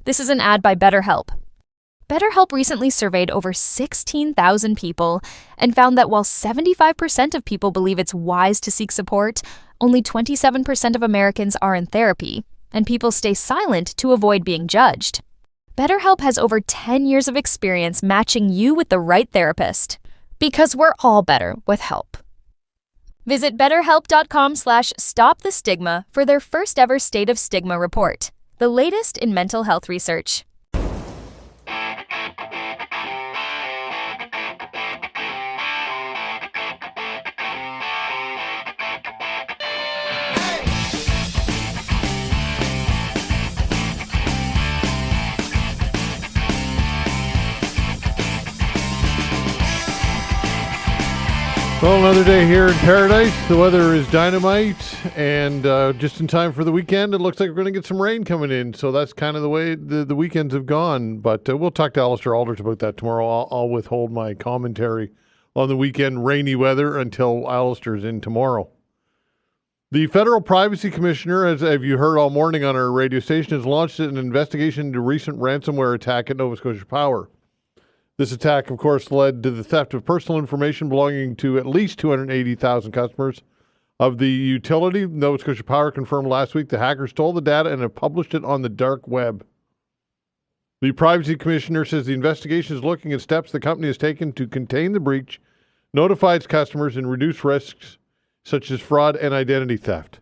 This is an ad by BetterHelp. BetterHelp recently surveyed over 16,000 people and found that while 75% of people believe it's wise to seek support, only 27% of Americans are in therapy, and people stay silent to avoid being judged. BetterHelp has over 10 years of experience matching you with the right therapist. Because we're all better with help. Visit betterhelp.com/stopthestigma for their first ever State of Stigma report, the latest in mental health research. Well, another day here in paradise. The weather is dynamite, and just in time for the weekend, it looks like we're going to get some rain coming in. So that's kind of the way the weekends have gone. But we'll talk to Alistair Alders about that tomorrow. I'll withhold my commentary on the weekend rainy weather until Alistair's in tomorrow. The Federal Privacy Commissioner, as have you heard all morning on our radio station, has launched an investigation into recent ransomware attack at Nova Scotia Power. This attack, of course, led to the theft of personal information belonging to at least 280,000 customers of the utility. Nova Scotia Power confirmed last week the hackers stole the data and have published it on the dark web. The Privacy Commissioner says the investigation is looking at steps the company has taken to contain the breach, notify its customers, and reduce risks such as fraud and identity theft.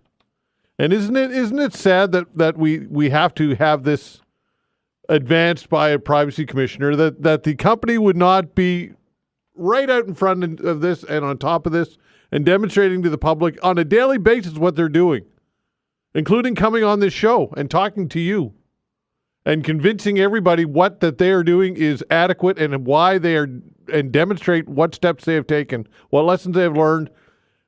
And isn't it sad that we have to have this advanced by a privacy commissioner, that the company would not be right out in front of this and on top of this and demonstrating to the public on a daily basis what they're doing, including coming on this show and talking to you and convincing everybody what that they are doing is adequate and why they are, and demonstrate what steps they have taken, what lessons they have learned,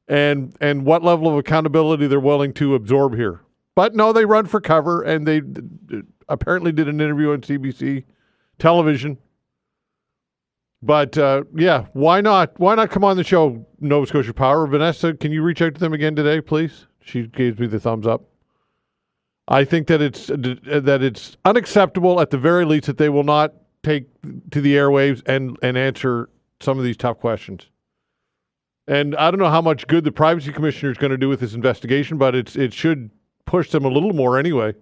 and what level of accountability they're willing to absorb here. But no, they run for cover, and they apparently did an interview on CBC television. But yeah, why not? Why not come on the show, Nova Scotia Power? Vanessa, can you reach out to them again today, please? She gave me the thumbs up. I think that it's unacceptable, at the very least, that they will not take to the airwaves and answer some of these tough questions. And I don't know how much good the Privacy Commissioner is going to do with this investigation, but it should push them a little more anyway.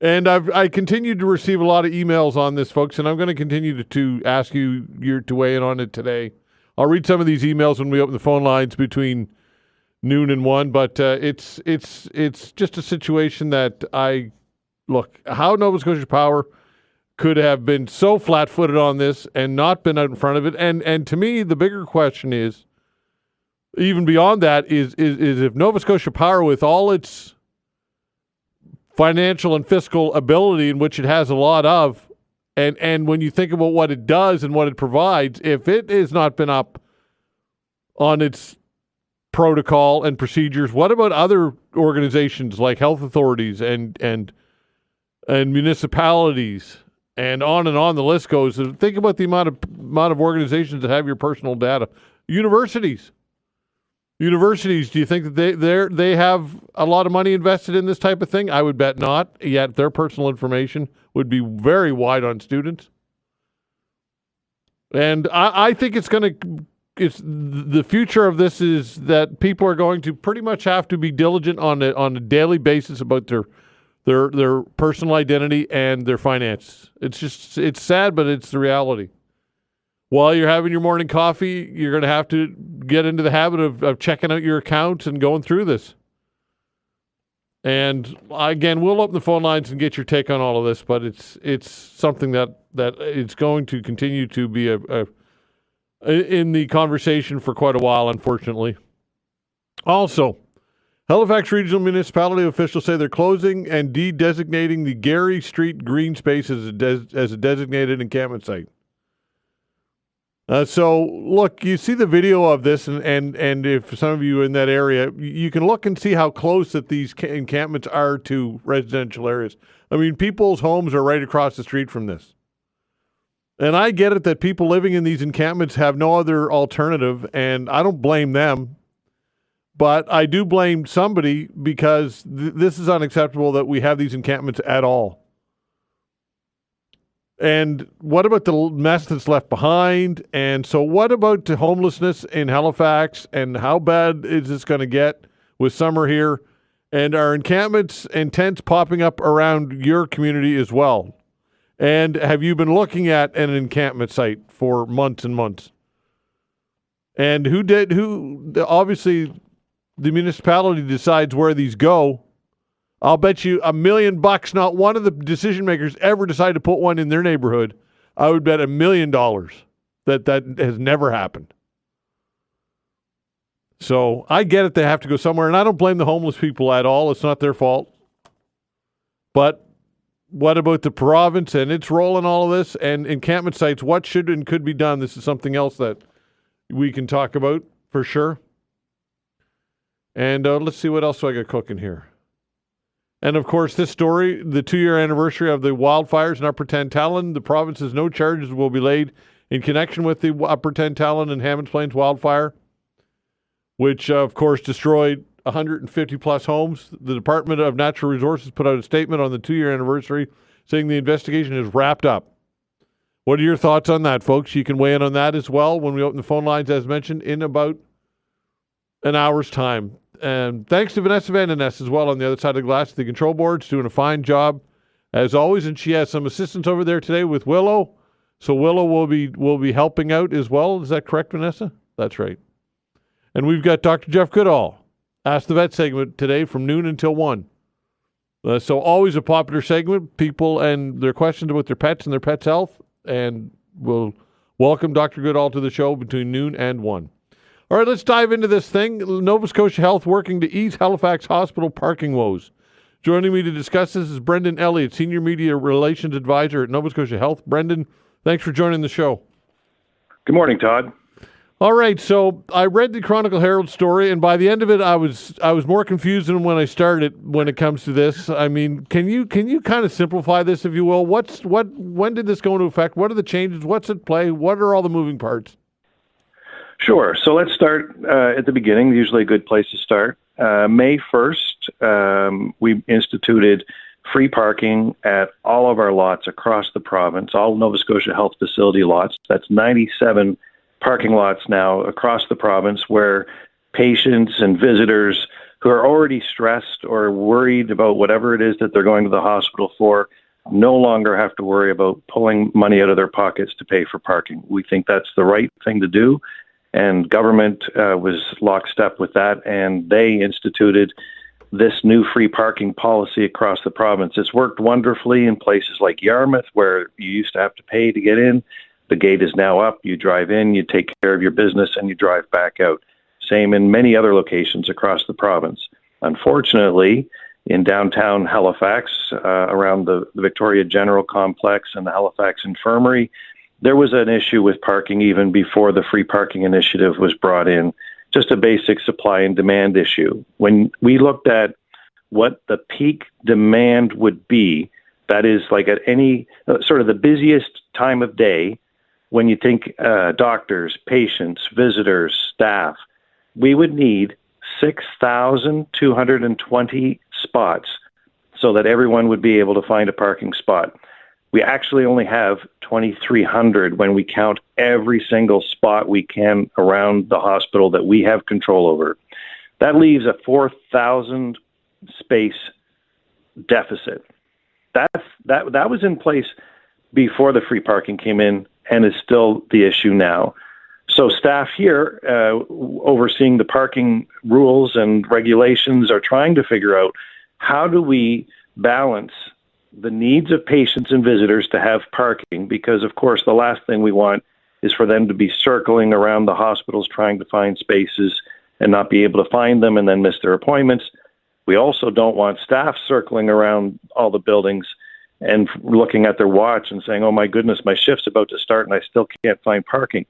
And I continue to receive a lot of emails on this, folks, and I'm going to continue to ask you to weigh in on it today. I'll read some of these emails when we open the phone lines between noon and 1, but it's just a situation that how Nova Scotia Power could have been so flat-footed on this and not been out in front of it. And to me, the bigger question is, even beyond that, is if Nova Scotia Power, with all its financial and fiscal ability, in which it has a lot of, and when you think about what it does and what it provides, if it has not been up on its protocol and procedures, what about other organizations like health authorities and municipalities, and on the list goes? Think about the amount of organizations that have your personal data. Universities, do you think that they have a lot of money invested in this type of thing? I would bet not, yet their personal information would be very wide on students. And I think it's the future of this is that people are going to pretty much have to be diligent on a daily basis about their personal identity and their finance. It's sad, but it's the reality. While you're having your morning coffee, you're going to have to get into the habit of checking out your accounts and going through this. And again, we'll open the phone lines and get your take on all of this, but it's something that it's going to continue to be in the conversation for quite a while, unfortunately. Also, Halifax Regional Municipality officials say they're closing and de-designating the Gary Street green space as a designated encampment site. So, look, you see the video of this, and if some of you are in that area, you can look and see how close that these encampments are to residential areas. I mean, people's homes are right across the street from this. And I get it that people living in these encampments have no other alternative, and I don't blame them. But I do blame somebody, because this is unacceptable that we have these encampments at all. And what about the mess that's left behind? And so what about the homelessness in Halifax? And how bad is this going to get with summer here? And are encampments and tents popping up around your community as well? And have you been looking at an encampment site for months and months? And obviously the municipality decides where these go. I'll bet you $1 million not one of the decision makers ever decided to put one in their neighborhood. I would bet $1 million that has never happened. So I get it. They have to go somewhere, and I don't blame the homeless people at all. It's not their fault. But what about the province and its role in all of this, and encampment sites? What should and could be done? This is something else that we can talk about for sure. And let's see what else I got cooking here. And of course, this story, the 2-year anniversary of the wildfires in Upper Tantallon, the province says no charges will be laid in connection with the Upper Tantallon and Hammonds Plains wildfire, which of course destroyed 150 plus homes. The Department of Natural Resources put out a statement on the 2-year anniversary saying the investigation is wrapped up. What are your thoughts on that, folks? You can weigh in on that as well when we open the phone lines, as mentioned, in about an hour's time. And thanks to Vanessa Veinotte as well on the other side of the glass. The control board's doing a fine job, as always, and she has some assistance over there today with Willow. So Willow will be helping out as well. Is that correct, Vanessa? That's right. And we've got Dr. Jeff Goodall, Ask the Vet segment today from noon until 1. So always a popular segment, people and their questions about their pets and their pets' health. And we'll welcome Dr. Goodall to the show between noon and 1. All right, let's dive into this thing. Nova Scotia Health working to ease Halifax Hospital parking woes. Joining me to discuss this is Brendan Elliott, Senior Media Relations Advisor at Nova Scotia Health. Brendan, thanks for joining the show. Good morning, Todd. All right, so I read the Chronicle Herald story, and by the end of it, I was more confused than when I started when it comes to this. I mean, can you kind of simplify this, if you will? When did this go into effect? What are the changes? What's at play? What are all the moving parts? Sure. So let's start at the beginning, usually a good place to start. May 1st, we instituted free parking at all of our lots across the province, all Nova Scotia Health facility lots. That's 97 parking lots now across the province where patients and visitors who are already stressed or worried about whatever it is that they're going to the hospital for no longer have to worry about pulling money out of their pockets to pay for parking. We think that's the right thing to do. And government was lockstep with that, and they instituted this new free parking policy across the province. It's worked wonderfully in places like Yarmouth, where you used to have to pay to get in. The gate is now up. You drive in, you take care of your business, and you drive back out. Same in many other locations across the province. Unfortunately, in downtown Halifax, around the Victoria General Complex and the Halifax Infirmary, there was an issue with parking even before the free parking initiative was brought in, just a basic supply and demand issue. When we looked at what the peak demand would be, that is like at any sort of the busiest time of day, when you think doctors, patients, visitors, staff, we would need 6,220 spots so that everyone would be able to find a parking spot. We actually only have 2,300 when we count every single spot we can around the hospital that we have control over. That leaves a 4,000 space deficit. That was in place before the free parking came in and is still the issue now. So staff here overseeing the parking rules and regulations are trying to figure out how do we balance the needs of patients and visitors to have parking, because of course the last thing we want is for them to be circling around the hospitals trying to find spaces and not be able to find them and then miss their appointments. We also don't want staff circling around all the buildings and looking at their watch and saying, oh my goodness, my shift's about to start and I still can't find parking.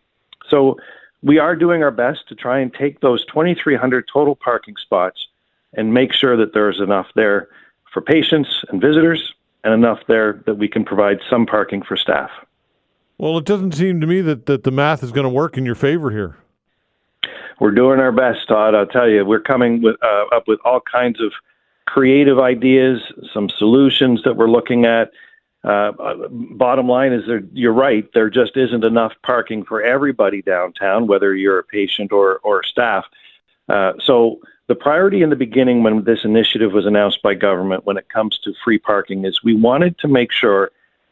So we are doing our best to try and take those 2,300 total parking spots and make sure that there's enough there for patients and visitors and enough there that we can provide some parking for staff. Well, it doesn't seem to me that the math is going to work in your favor here. We're doing our best, Todd. I'll tell you, we're coming up with all kinds of creative ideas, some solutions that we're looking at. Bottom line is, you're right, there just isn't enough parking for everybody downtown, whether you're a patient or staff. So the priority in the beginning when this initiative was announced by government when it comes to free parking is we wanted to make sure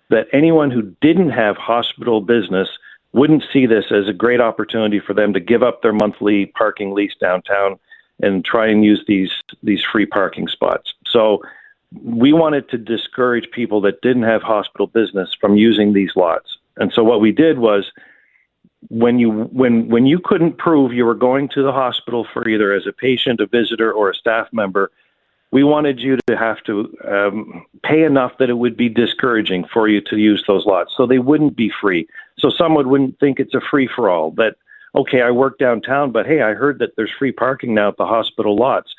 that anyone who didn't have hospital business wouldn't see this as a great opportunity for them to give up their monthly parking lease downtown and try and use these free parking spots. So we wanted to discourage people that didn't have hospital business from using these lots. And so what we did was, when you couldn't prove you were going to the hospital for either as a patient, a visitor, or a staff member, we wanted you to have to pay enough that it would be discouraging for you to use those lots. So they wouldn't be free. So someone wouldn't think it's a free-for-all, that, okay, I work downtown, but hey, I heard that there's free parking now at the hospital lots.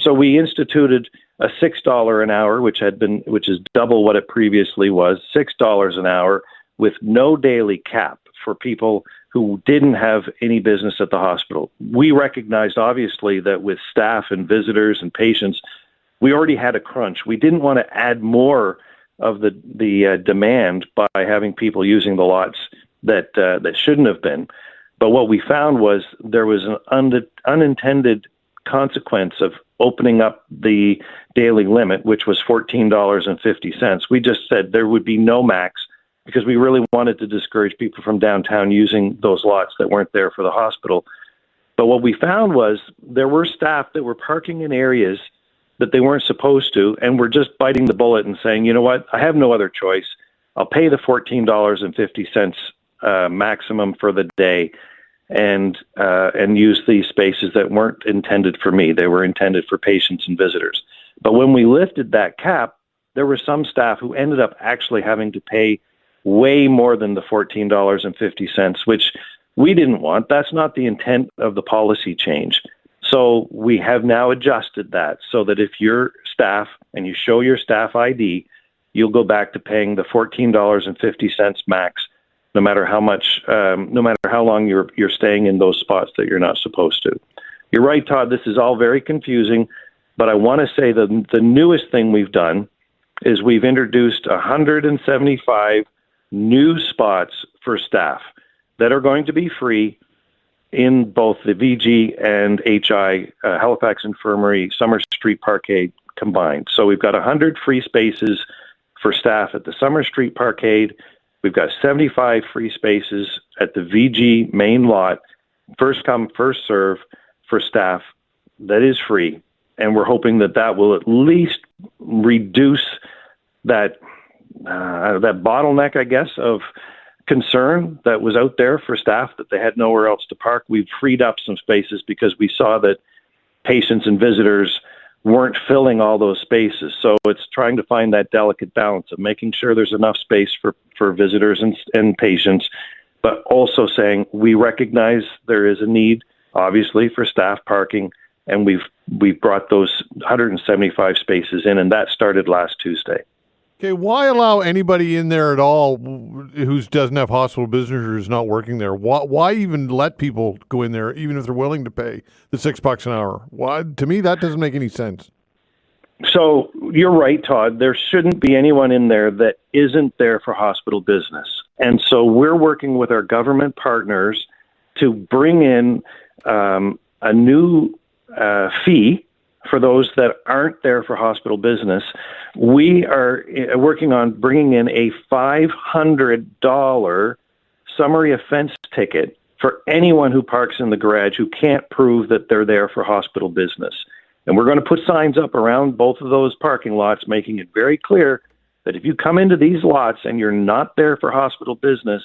So we instituted a $6 an hour, which is double what it previously was, $6 an hour with no daily cap for people who didn't have any business at the hospital. We recognized, obviously, that with staff and visitors and patients, we already had a crunch. We didn't want to add more of the demand by having people using the lots that shouldn't have been. But what we found was there was an unintended consequence of opening up the daily limit, which was $14.50. We just said there would be no max because we really wanted to discourage people from downtown using those lots that weren't there for the hospital. But what we found was there were staff that were parking in areas that they weren't supposed to, and were just biting the bullet and saying, you know what, I have no other choice. I'll pay the $14.50 maximum for the day and use these spaces that weren't intended for me. They were intended for patients and visitors. But when we lifted that cap, there were some staff who ended up actually having to pay way more than the $14.50, which we didn't want. That's not the intent of the policy change. So we have now adjusted that so that if you're staff and you show your staff ID, you'll go back to paying the $14.50 max, no matter how much, no matter how long you're staying in those spots that you're not supposed to. You're right, Todd. This is all very confusing, but I want to say that the newest thing we've done is we've introduced 175 new spots for staff that are going to be free in both the VG and HI, Halifax Infirmary, Summer Street Parkade combined. So we've got 100 free spaces for staff at the Summer Street Parkade. We've got 75 free spaces at the VG main lot, first come, first serve for staff that is free. And we're hoping that will at least reduce that bottleneck, I guess, of concern that was out there for staff that they had nowhere else to park. We've freed up some spaces because we saw that patients and visitors weren't filling all those spaces. So it's trying to find that delicate balance of making sure there's enough space for visitors and patients, but also saying we recognize there is a need, obviously, for staff parking, and we've brought those 175 spaces in, and that started last Tuesday. Okay, why allow anybody in there at all who doesn't have hospital business or is not working there? Why even let people go in there, even if they're willing to pay the $6 an hour? Why? To me, that doesn't make any sense. So you're right, Todd. There shouldn't be anyone in there that isn't there for hospital business. And so we're working with our government partners to bring in a new fee for those that aren't there for hospital business. We are working on bringing in a $500 summary offense ticket for anyone who parks in the garage who can't prove that they're there for hospital business. And we're going to put signs up around both of those parking lots, making it very clear that if you come into these lots and you're not there for hospital business,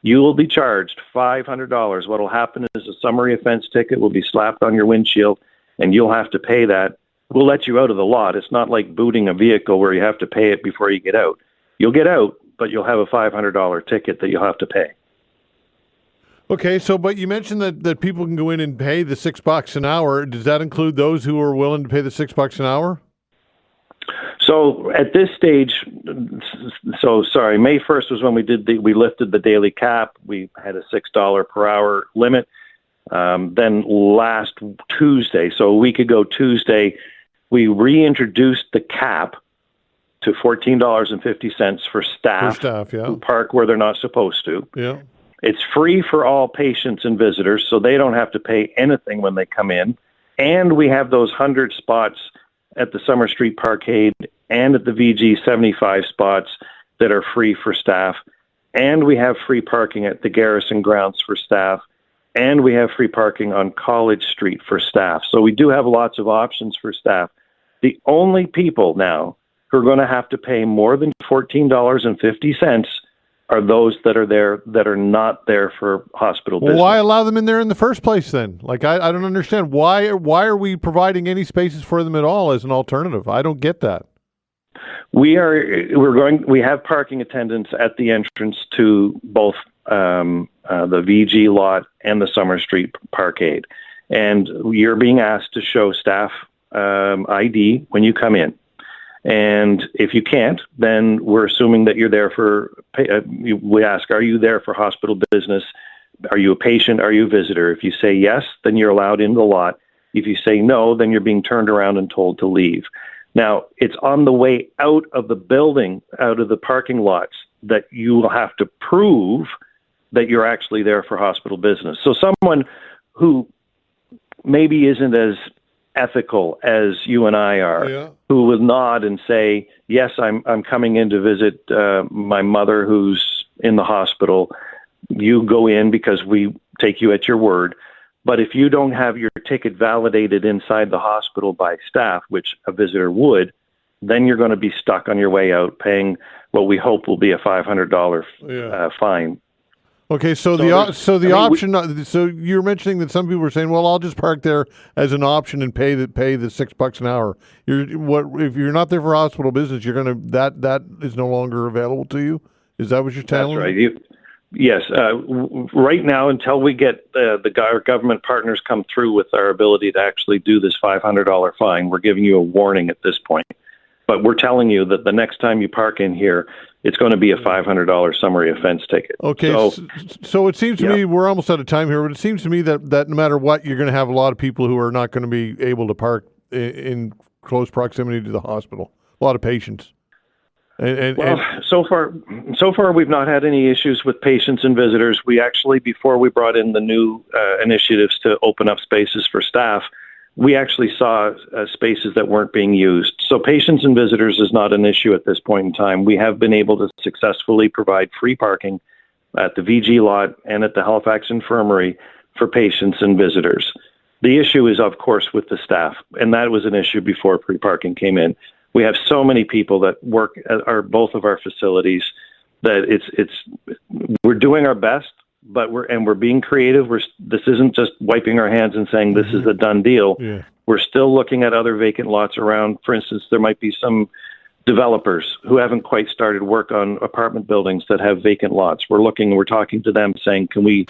you will be charged $500. What will happen is a summary offense ticket will be slapped on your windshield, and you'll have to pay that. We'll let you out of the lot. It's not like booting a vehicle where you have to pay it before you get out. You'll get out, but you'll have a $500 ticket that you'll have to pay. Okay, but you mentioned that people can go in and pay the $6 an hour. Does that include those who are willing to pay the $6 an hour? So at this stage, May 1st was when we lifted the daily cap. We had a $6 per hour limit. Then last Tuesday, so a week ago Tuesday, we reintroduced the cap to $14.50 for staff, who park where they're not supposed to. Yeah. It's free for all patients and visitors, so they don't have to pay anything when they come in. And we have those 100 spots at the Summer Street Parkade and at the VG 75 spots that are free for staff. And we have free parking at the Garrison grounds for staff. And we have free parking on College Street for staff. So we do have lots of options for staff. The only people now who are going to have to pay more than $14.50 are those that are there that are not there for hospital business. Well, why allow them in there in the first place then? Like, I don't understand. Why are we providing any spaces for them at all as an alternative? I don't get that. We have parking attendants at the entrance to both the VG lot and the Summer Street Parkade. And you're being asked to show staff ID when you come in. And if you can't, then we're assuming that you're there for, we ask, are you there for hospital business? Are you a patient? Are you a visitor? If you say yes, then you're allowed in the lot. If you say no, then you're being turned around and told to leave. Now, it's on the way out of the building, out of the parking lots, that you will have to prove that you're actually there for hospital business. So someone who maybe isn't as ethical as you and I are, who will nod and say, yes, I'm coming in to visit my mother who's in the hospital. You go in because we take you at your word. But if you don't have your ticket validated inside the hospital by staff, which a visitor would, then you're going to be stuck on your way out paying what we hope will be a $500 fine. Okay, so you're mentioning that some people are saying, well, I'll just park there as an option and pay the $6 an hour. If you're not there for hospital business, you're gonna that is no longer available to you. Is that what you're telling me? That's right. Yes. Right now, until we get our government partners come through with our ability to actually do this $500 fine, we're giving you a warning at this point. But we're telling you that the next time you park in here, it's going to be a $500 summary offense ticket. Okay, so it seems to me, we're almost out of time here, but it seems to me that no matter what, you're going to have a lot of people who are not going to be able to park in close proximity to the hospital. A lot of patients. So far we've not had any issues with patients and visitors. We actually, before we brought in the new initiatives to open up spaces for staff, we actually saw spaces that weren't being used. So patients and visitors is not an issue at this point in time. We have been able to successfully provide free parking at the VG lot and at the Halifax Infirmary for patients and visitors. The issue is, of course, with the staff, and that was an issue before free parking came in. We have so many people that work at both of our facilities that we're doing our best. But we're being creative. This isn't just wiping our hands and saying this is a done deal. Yeah. We're still looking at other vacant lots around. For instance, there might be some developers who haven't quite started work on apartment buildings that have vacant lots. We're talking to them saying, can we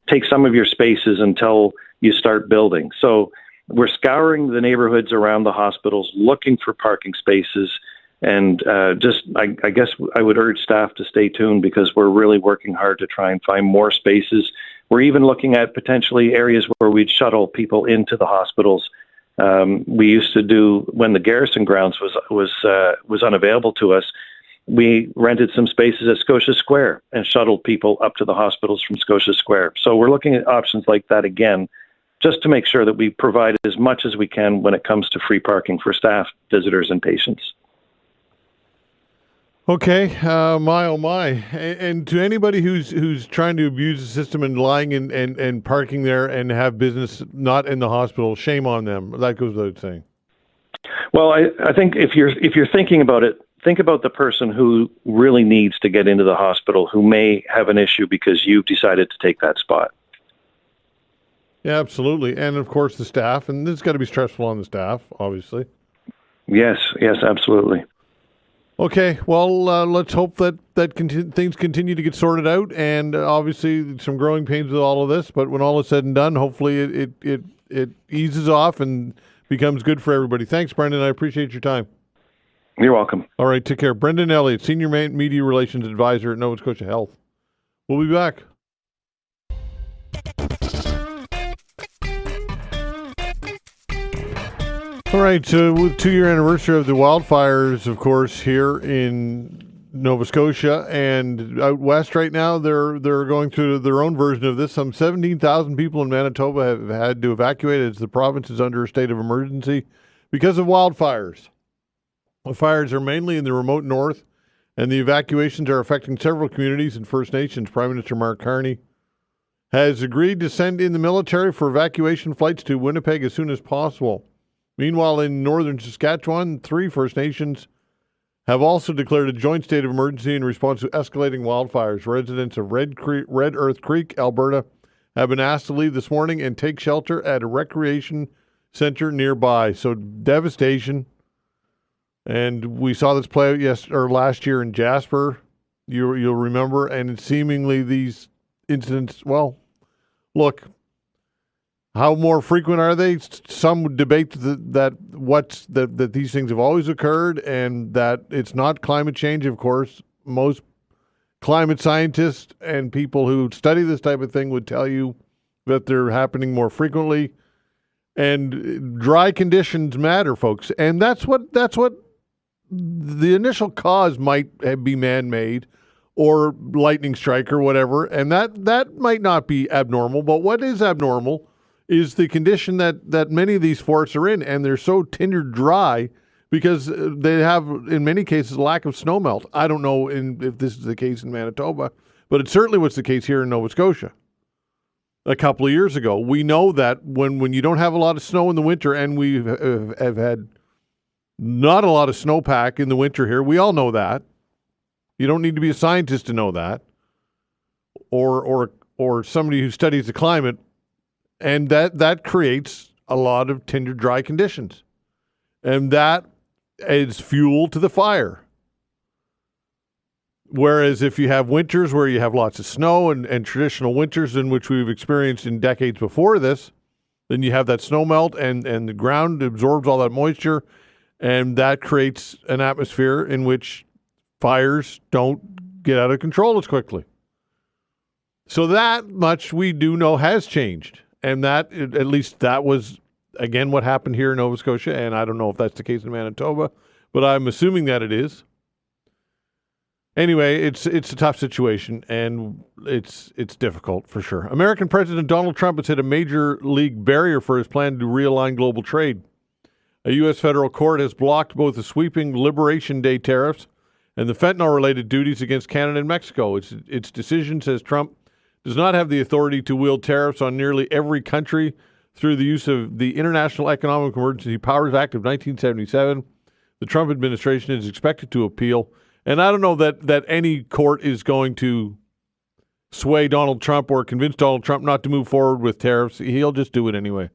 take some of your spaces until you start building? So we're scouring the neighborhoods around the hospitals, looking for parking spaces. And I guess I would urge staff to stay tuned because we're really working hard to try and find more spaces. We're even looking at potentially areas where we'd shuttle people into the hospitals. We used to do, when the Garrison grounds was unavailable to us, we rented some spaces at Scotia Square and shuttled people up to the hospitals from Scotia Square. So we're looking at options like that again, just to make sure that we provide as much as we can when it comes to free parking for staff, visitors, and patients. Okay, my oh my, and to anybody who's trying to abuse the system and lying and parking there and have business not in the hospital, shame on them. That goes without saying. Well, I think if you're thinking about it, think about the person who really needs to get into the hospital, who may have an issue because you've decided to take that spot. Yeah, absolutely, and of course the staff, and this has got to be stressful on the staff, obviously. Yes, absolutely. Okay, well, let's hope that things continue to get sorted out, and obviously some growing pains with all of this. But when all is said and done, hopefully it eases off and becomes good for everybody. Thanks, Brendan. I appreciate your time. You're welcome. All right, take care. Brendan Elliott, Senior Media Relations Advisor at Nova Scotia Health. We'll be back. All right, so with 2-year anniversary of the wildfires, of course, here in Nova Scotia and out west right now, they're going through their own version of this. Some 17,000 people in Manitoba have had to evacuate as the province is under a state of emergency because of wildfires. The fires are mainly in the remote north, and the evacuations are affecting several communities and First Nations. Prime Minister Mark Carney has agreed to send in the military for evacuation flights to Winnipeg as soon as possible. Meanwhile, in northern Saskatchewan, 3 First Nations have also declared a joint state of emergency in response to escalating wildfires. Residents of Red Earth Creek, Alberta, have been asked to leave this morning and take shelter at a recreation center nearby. So devastation. And we saw this play out last year in Jasper. You'll remember, and seemingly these incidents. Well, look, how more frequent are they? Some would debate that these things have always occurred, and that it's not climate change. Of course, most climate scientists and people who study this type of thing would tell you that they're happening more frequently. And dry conditions matter, folks, and that's what the initial cause might be man-made or lightning strike or whatever, and that might not be abnormal. But what is abnormal is the condition that many of these forests are in, and they're so tinder dry because they have, in many cases, lack of snowmelt. I don't know if this is the case in Manitoba, but it certainly was the case here in Nova Scotia a couple of years ago. We know that when you don't have a lot of snow in the winter, and we have had not a lot of snowpack in the winter here, we all know that. You don't need to be a scientist to know that, or somebody who studies the climate. And that creates a lot of tinder dry conditions. And that is fuel to the fire. Whereas if you have winters where you have lots of snow and traditional winters in which we've experienced in decades before this, then you have that snow melt and the ground absorbs all that moisture, and that creates an atmosphere in which fires don't get out of control as quickly. So that much we do know has changed. And that, at least that was, again, what happened here in Nova Scotia. And I don't know if that's the case in Manitoba, but I'm assuming that it is. Anyway, it's a tough situation, and it's difficult for sure. American President Donald Trump has hit a major league barrier for his plan to realign global trade. A U.S. federal court has blocked both the sweeping Liberation Day tariffs and the fentanyl-related duties against Canada and Mexico. Its decision says Trump does not have the authority to wield tariffs on nearly every country through the use of the International Economic Emergency Powers Act of 1977. The Trump administration is expected to appeal. And I don't know that any court is going to sway Donald Trump or convince Donald Trump not to move forward with tariffs. He'll just do it anyway.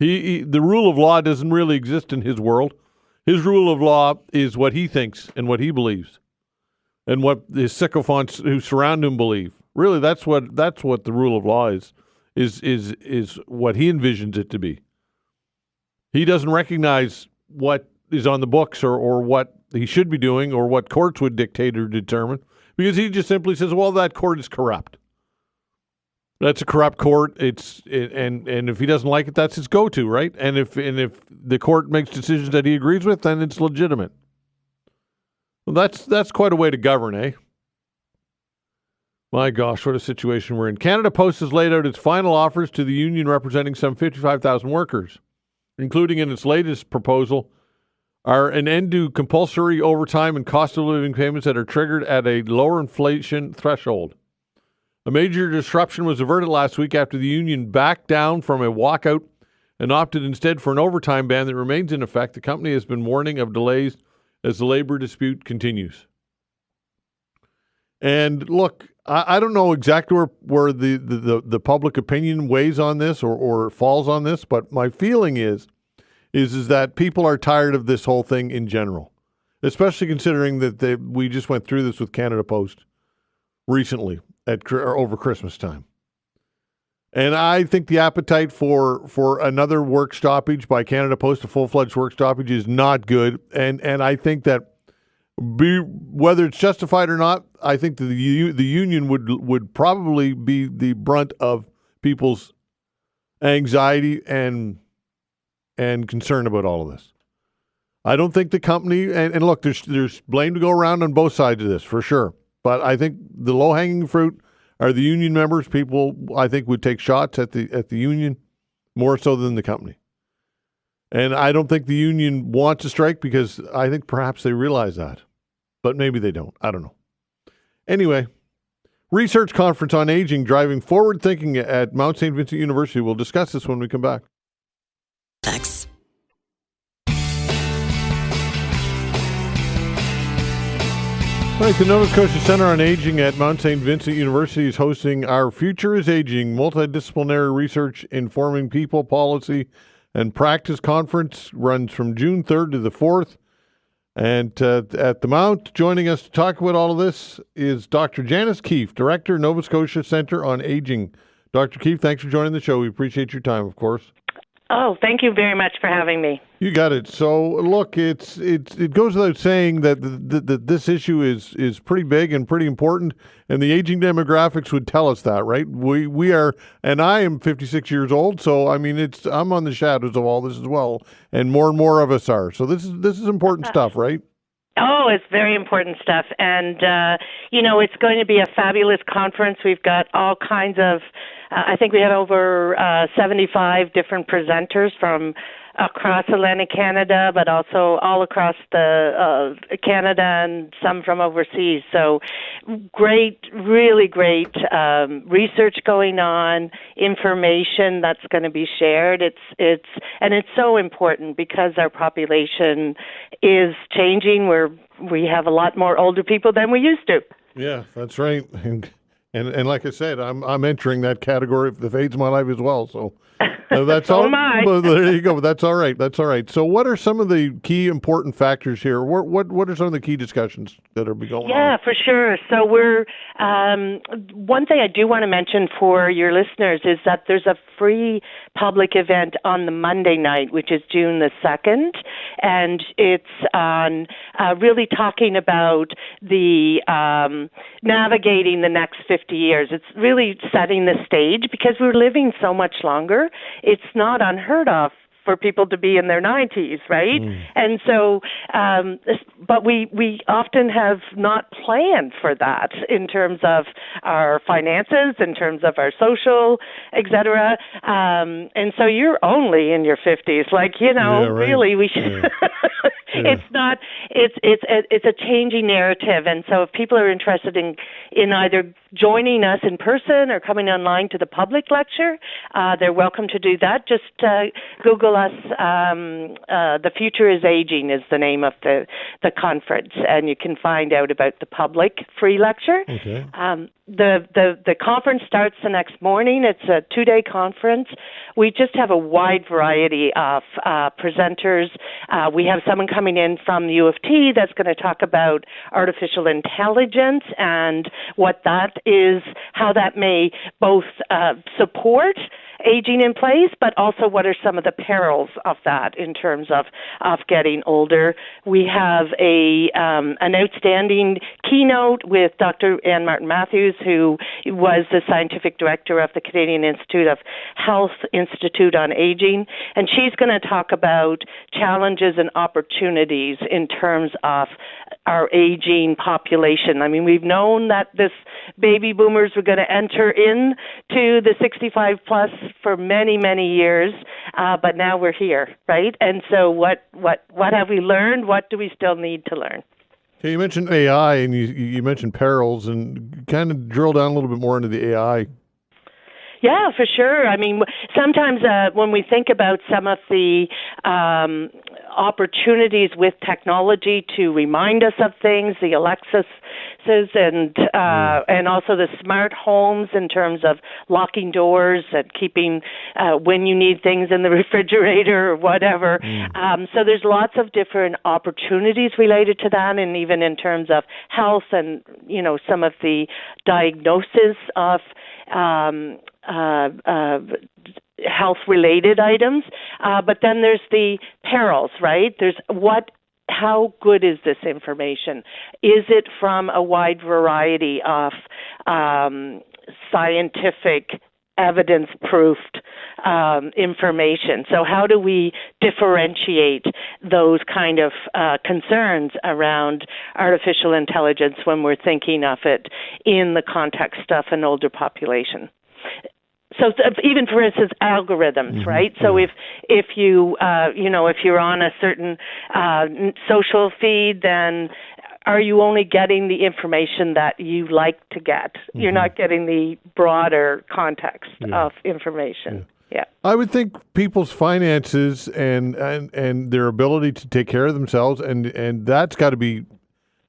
The rule of law doesn't really exist in his world. His rule of law is what he thinks and what he believes and what his sycophants who surround him believe. Really, that's what the rule of law is what he envisions it to be. He doesn't recognize what is on the books or what he should be doing or what courts would dictate or determine, because he just simply says, well, that court is corrupt. That's a corrupt court. And if he doesn't like it, that's his go-to, right? And if the court makes decisions that he agrees with, then it's legitimate. Well, that's quite a way to govern, eh? My gosh, what a situation we're in. Canada Post has laid out its final offers to the union representing some 55,000 workers, including in its latest proposal are an end to compulsory overtime and cost of living payments that are triggered at a lower inflation threshold. A major disruption was averted last week after the union backed down from a walkout and opted instead for an overtime ban that remains in effect. The company has been warning of delays as the labor dispute continues. And look, I don't know exactly where the public opinion weighs on this or falls on this, but my feeling is that people are tired of this whole thing in general, especially considering that we just went through this with Canada Post recently over Christmas time. And I think the appetite for another work stoppage by Canada Post, a full-fledged work stoppage, is not good. And I think that whether it's justified or not, I think that the union would probably be the brunt of people's anxiety and and concern about all of this. I don't think the company, and look, there's blame to go around on both sides of this, for sure. But I think the low-hanging fruit are the union members. People, I think, would take shots at the union more so than the company. And I don't think the union wants to strike because I think perhaps they realize that. But maybe they don't. I don't know. Anyway, research conference on aging, driving forward thinking at Mount St. Vincent University. We'll discuss this when we come back. Thanks. Right, the Nova Scotia Centre on Aging at Mount St. Vincent University is hosting Our Future is Aging, Multidisciplinary Research Informing People, Policy, and Practice Conference. Runs from June 3rd to the 4th. And at the Mount, joining us to talk about all of this is Dr. Janice Keefe, Director, Nova Scotia Centre on Aging. Dr. Keefe, thanks for joining the show. We appreciate your time, of course. Oh, thank you very much for having me. You got it. So, look, it goes without saying that this issue is pretty big and pretty important, and the aging demographics would tell us that, right? We are, and I am 56 years old, so I mean, I'm on the shadows of all this as well, and more of us are. So this is important stuff, right? Oh, it's very important stuff. And, it's going to be a fabulous conference. We've got all kinds of, I think we had over 75 different presenters from across Atlantic Canada, but also all across the Canada and some from overseas. So really great research going on, information that's going to be shared. It's so important because our population is changing. We have a lot more older people than we used to. Yeah, that's right. And like I said, I'm entering that category of the fades of my life as well. So that's so all. Am I. Well, there you go. That's all right. That's all right. So what are some of the key important factors here? What are some of the key discussions that are going on? Yeah, for sure. So we're one thing I do want to mention for your listeners is that there's a free public event on the Monday night, which is June the 2nd, and it's on really talking about the navigating the next 50 years. It's really setting the stage because we're living so much longer. It's not unheard of for people to be in their 90s, right? And so, but we often have not planned for that in terms of our finances, in terms of our social, et cetera. And so you're only in your 50s, really we should. It's not. It's a changing narrative, and so if people are interested in either joining us in person or coming online to the public lecture, they're welcome to do that. Just Google us. The Future is Aging is the name of the conference, and you can find out about the public free lecture. Okay. The conference starts the next morning. It's a 2-day conference. We just have a wide variety of presenters. We have someone coming in from the U of T that's going to talk about artificial intelligence and what that is, how that may both support aging in place, but also what are some of the perils of that in terms of getting older. We have an outstanding keynote with Dr. Anne Martin Matthews, who was the scientific director of the Canadian Institute of Health Institute on Aging, and she's going to talk about challenges and opportunities in terms of our aging population. I mean, we've known that this baby boomers were going to enter into the 65 plus for many, many years, but now we're here, right? And so what have we learned? What do we still need to learn? Okay, you mentioned AI and you mentioned perils, and kind of drill down a little bit more into the AI. Yeah, for sure. I mean, sometimes when we think about some of the opportunities with technology to remind us of things, the Alexis's and also the smart homes in terms of locking doors and keeping when you need things in the refrigerator or whatever. So there's lots of different opportunities related to that, and even in terms of health and, some of the diagnosis of health-related items, but then there's the perils, right? How good is this information? Is it from a wide variety of scientific evidence-proofed information. So how do we differentiate those kind of concerns around artificial intelligence when we're thinking of it in the context of an older population? So even for instance, algorithms, right? So if you if you're on a certain social feed, then are you only getting the information that you like to get? You're not getting the broader context of information. Yeah. I would think people's finances and their ability to take care of themselves, and that's got to be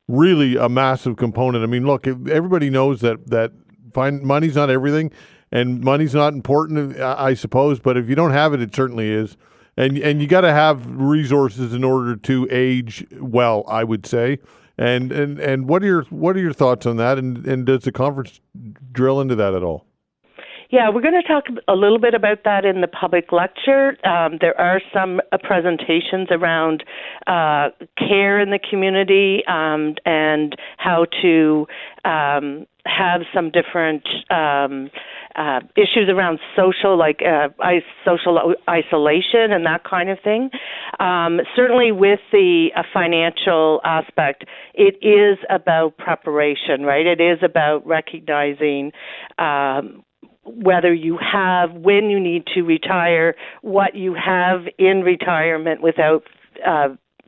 really a massive component. I mean, look, everybody knows that money's not everything. And money's not important, I suppose, but if you don't have it, it certainly is. And you got to have resources in order to age well, I would say. And what are your thoughts on that? And does the conference drill into that at all? Yeah, we're going to talk a little bit about that in the public lecture. There are some presentations around care in the community and how to have some different issues around social isolation and that kind of thing. Certainly with the financial aspect, it is about preparation, right? It is about recognizing whether you have, when you need to retire, what you have in retirement without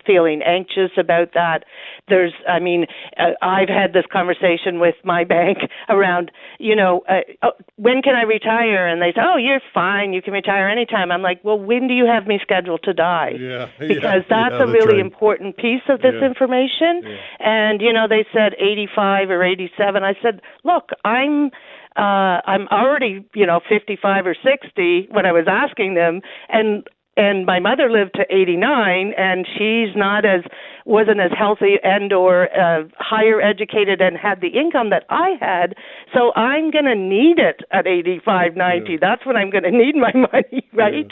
feeling anxious about that. I've had this conversation with my bank around, when can I retire? And they say, oh, you're fine. You can retire anytime. I'm like, well, when do you have me scheduled to die? Because that's a really important piece of this information. Yeah. And, they said 85 or 87. I said, look, I'm already, 55 or 60 when I was asking them, and my mother lived to 89, and she's wasn't as healthy and or higher educated and had the income that I had. So I'm going to need it at 85, 90. Yeah. That's when I'm going to need my money, right?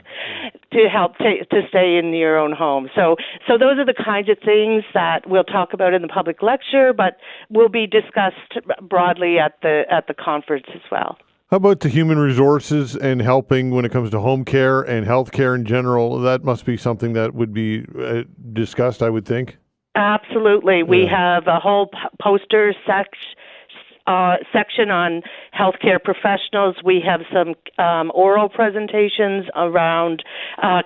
To help to stay in your own home. So those are the kinds of things that we'll talk about in the public lecture, but will be discussed broadly at the conference as well. How about the human resources and helping when it comes to home care and health care in general? That must be something that would be discussed, I would think. Absolutely. Yeah. We have a whole poster section on healthcare professionals. We have some oral presentations around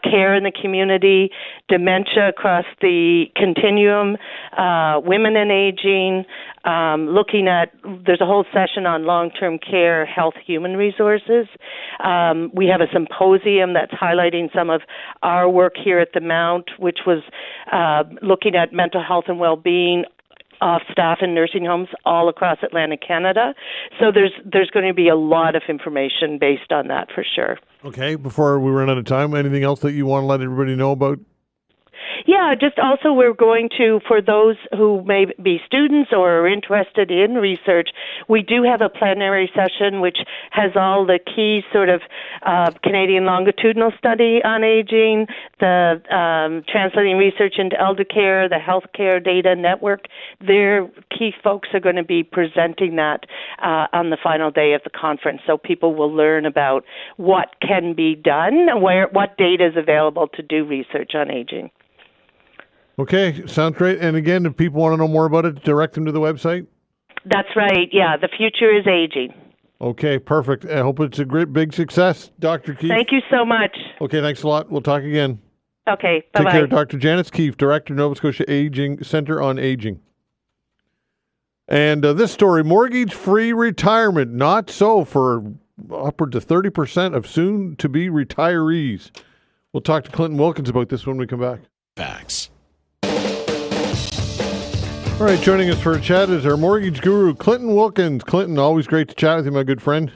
care in the community, dementia across the continuum, women and aging, looking at, there's a whole session on long-term care, health, human resources. We have a symposium that's highlighting some of our work here at the Mount, which was looking at mental health and well-being of staff in nursing homes all across Atlantic Canada. So there's going to be a lot of information based on that for sure. Okay, before we run out of time, anything else that you want to let everybody know about? Yeah, just also we're going to, for those who may be students or are interested in research, we do have a plenary session which has all the key sort of Canadian longitudinal study on aging, the translating research into elder care, the healthcare data network. Their key folks are going to be presenting that on the final day of the conference, so people will learn about what can be done, what data is available to do research on aging. Okay, sounds great. And again, if people want to know more about it, direct them to the website? That's right. Yeah, the future is aging. Okay, perfect. I hope it's a great, big success, Dr. Keefe. Thank you so much. Okay, thanks a lot. We'll talk again. Okay, bye-bye. Take care, Dr. Janice Keefe, Director, Nova Scotia Centre on Aging. And this story, mortgage-free retirement, not so for upward to 30% of soon-to-be retirees. We'll talk to Clinton Wilkins about this when we come back. Facts. All right, joining us for a chat is our mortgage guru, Clinton Wilkins. Clinton, always great to chat with you, my good friend.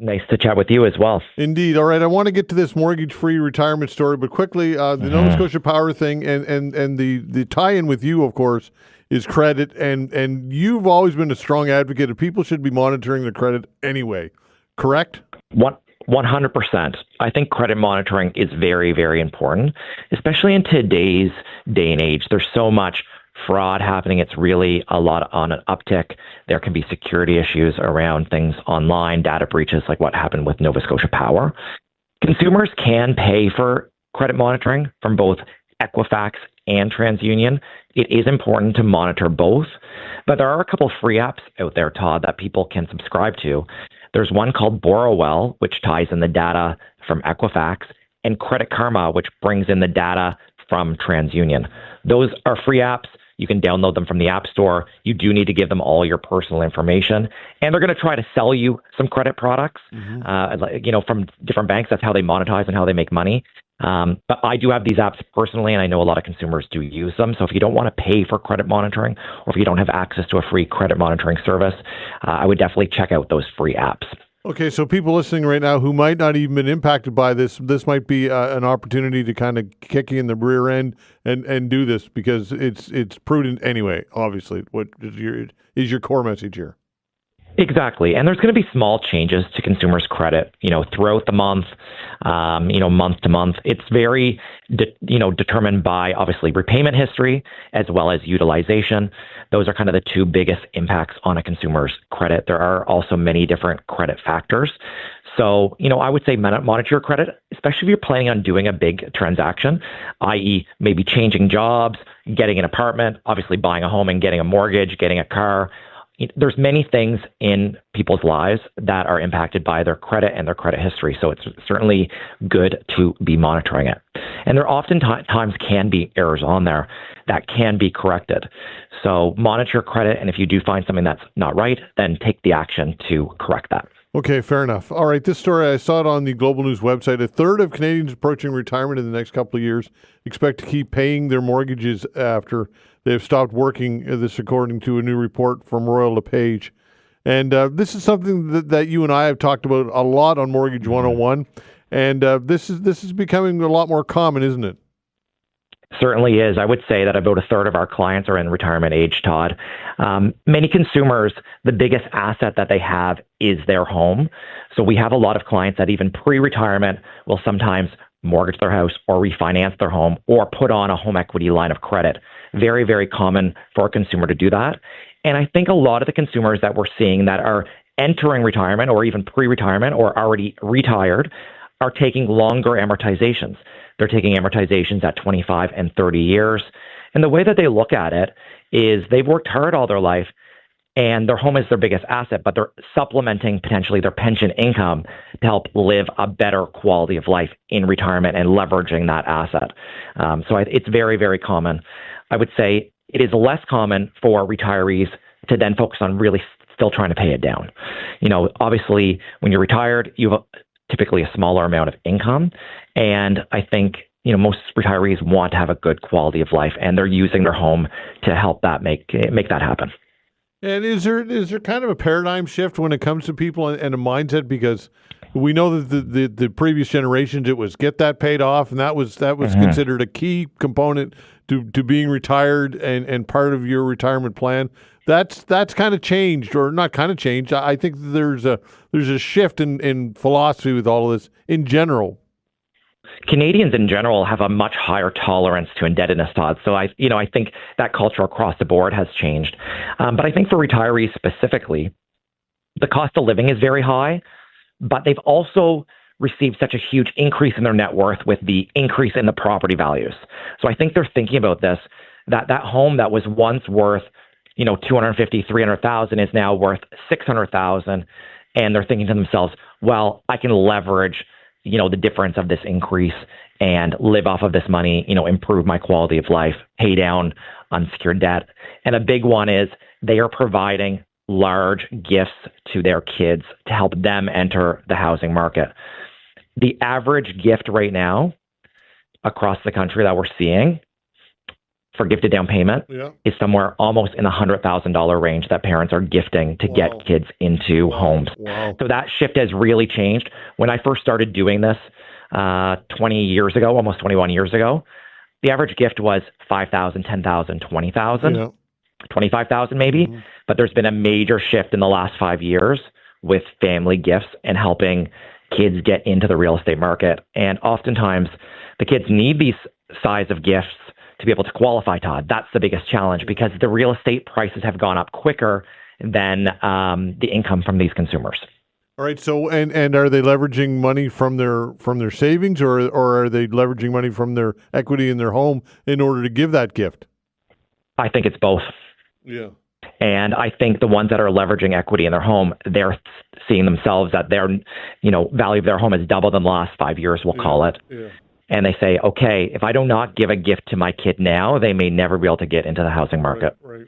Nice to chat with you as well. Indeed. All right, I want to get to this mortgage-free retirement story, but quickly, the Nova Scotia Power thing and the tie-in with you, of course, is credit, and you've always been a strong advocate of people should be monitoring their credit anyway, correct? 100%. I think credit monitoring is very, very important, especially in today's day and age. There's so much fraud happening. It's really a lot on an uptick. There can be security issues around things online, data breaches like what happened with Nova Scotia Power. Consumers can pay for credit monitoring from both Equifax and TransUnion. It is important to monitor both, but there are a couple of free apps out there, Todd, that people can subscribe to. There's one called Borrowwell, which ties in the data from Equifax, and Credit Karma, which brings in the data from TransUnion. Those are free apps. You can download them from the App Store. You do need to give them all your personal information. And they're going to try to sell you some credit products, from different banks. That's how they monetize and how they make money. But I do have these apps personally, and I know a lot of consumers do use them. So if you don't want to pay for credit monitoring, or if you don't have access to a free credit monitoring service, I would definitely check out those free apps. Okay, so people listening right now who might not even been impacted by this might be an opportunity to kind of kick you in the rear end and do this, because it's prudent anyway. Obviously, what is your core message here? Exactly. And there's going to be small changes to consumers' credit, throughout the month, month to month. It's very, determined by obviously repayment history as well as utilization. Those are kind of the two biggest impacts on a consumer's credit. There are also many different credit factors. So, I would say monitor your credit, especially if you're planning on doing a big transaction, i.e. maybe changing jobs, getting an apartment, obviously buying a home and getting a mortgage, getting a car. There's many things in people's lives that are impacted by their credit and their credit history. So it's certainly good to be monitoring it. And there oftentimes can be errors on there that can be corrected. So monitor your credit. And if you do find something that's not right, then take the action to correct that. Okay, fair enough. All right, this story, I saw it on the Global News website. A third of Canadians approaching retirement in the next couple of years expect to keep paying their mortgages after they've stopped working, this according to a new report from Royal LePage. And this is something that you and I have talked about a lot on Mortgage 101, and this is becoming a lot more common, isn't it? Certainly is. I would say that about a third of our clients are in retirement age, Todd. Many consumers, the biggest asset that they have is their home. So we have a lot of clients that even pre-retirement will sometimes mortgage their house or refinance their home or put on a home equity line of credit. Very, very common for a consumer to do that. And I think a lot of the consumers that we're seeing that are entering retirement or even pre-retirement or already retired are taking longer amortizations. They're taking amortizations at 25 and 30 years. And the way that they look at it is they've worked hard all their life and their home is their biggest asset, but they're supplementing potentially their pension income to help live a better quality of life in retirement and leveraging that asset. So it's very, very common. I would say it is less common for retirees to then focus on really still trying to pay it down. Obviously, when you're retired, you have typically a smaller amount of income. And I think, most retirees want to have a good quality of life, and they're using their home to help that make that happen. And is there kind of a paradigm shift when it comes to people and a mindset? Because we know that the previous generations, it was get that paid off, and that was considered a key component to being retired and part of your retirement plan. That's kind of changed, or not kind of changed. I think there's a shift in philosophy with all of this in general. Canadians in general have a much higher tolerance to indebtedness, Todd. So I think that culture across the board has changed. But I think for retirees specifically, the cost of living is very high, but they've also received such a huge increase in their net worth with the increase in the property values. So I think they're thinking about this, that home that was once worth, $250,000, $300,000 is now worth $600,000. And they're thinking to themselves, well, I can leverage the difference of this increase and live off of this money, improve my quality of life, pay down unsecured debt. And a big one is they are providing large gifts to their kids to help them enter the housing market. The average gift right now across the country that we're seeing for gifted down payment is somewhere almost in the $100,000 range that parents are gifting to get kids into homes. Wow. So that shift has really changed. When I first started doing this 20 years ago, almost 21 years ago, the average gift was $5,000, $10,000, $20,000, $25,000 maybe. Mm-hmm. But there's been a major shift in the last 5 years with family gifts and helping kids get into the real estate market. And oftentimes the kids need these size of gifts to be able to qualify, Todd. That's the biggest challenge because the real estate prices have gone up quicker than the income from these consumers. All right. So, and are they leveraging money from their savings, or are they leveraging money from their equity in their home in order to give that gift? I think it's both. Yeah. And I think the ones that are leveraging equity in their home, they're seeing themselves that their, value of their home has doubled in the last 5 years, we'll call it. Yeah. And they say, okay, if I do not give a gift to my kid now, they may never be able to get into the housing market. Right.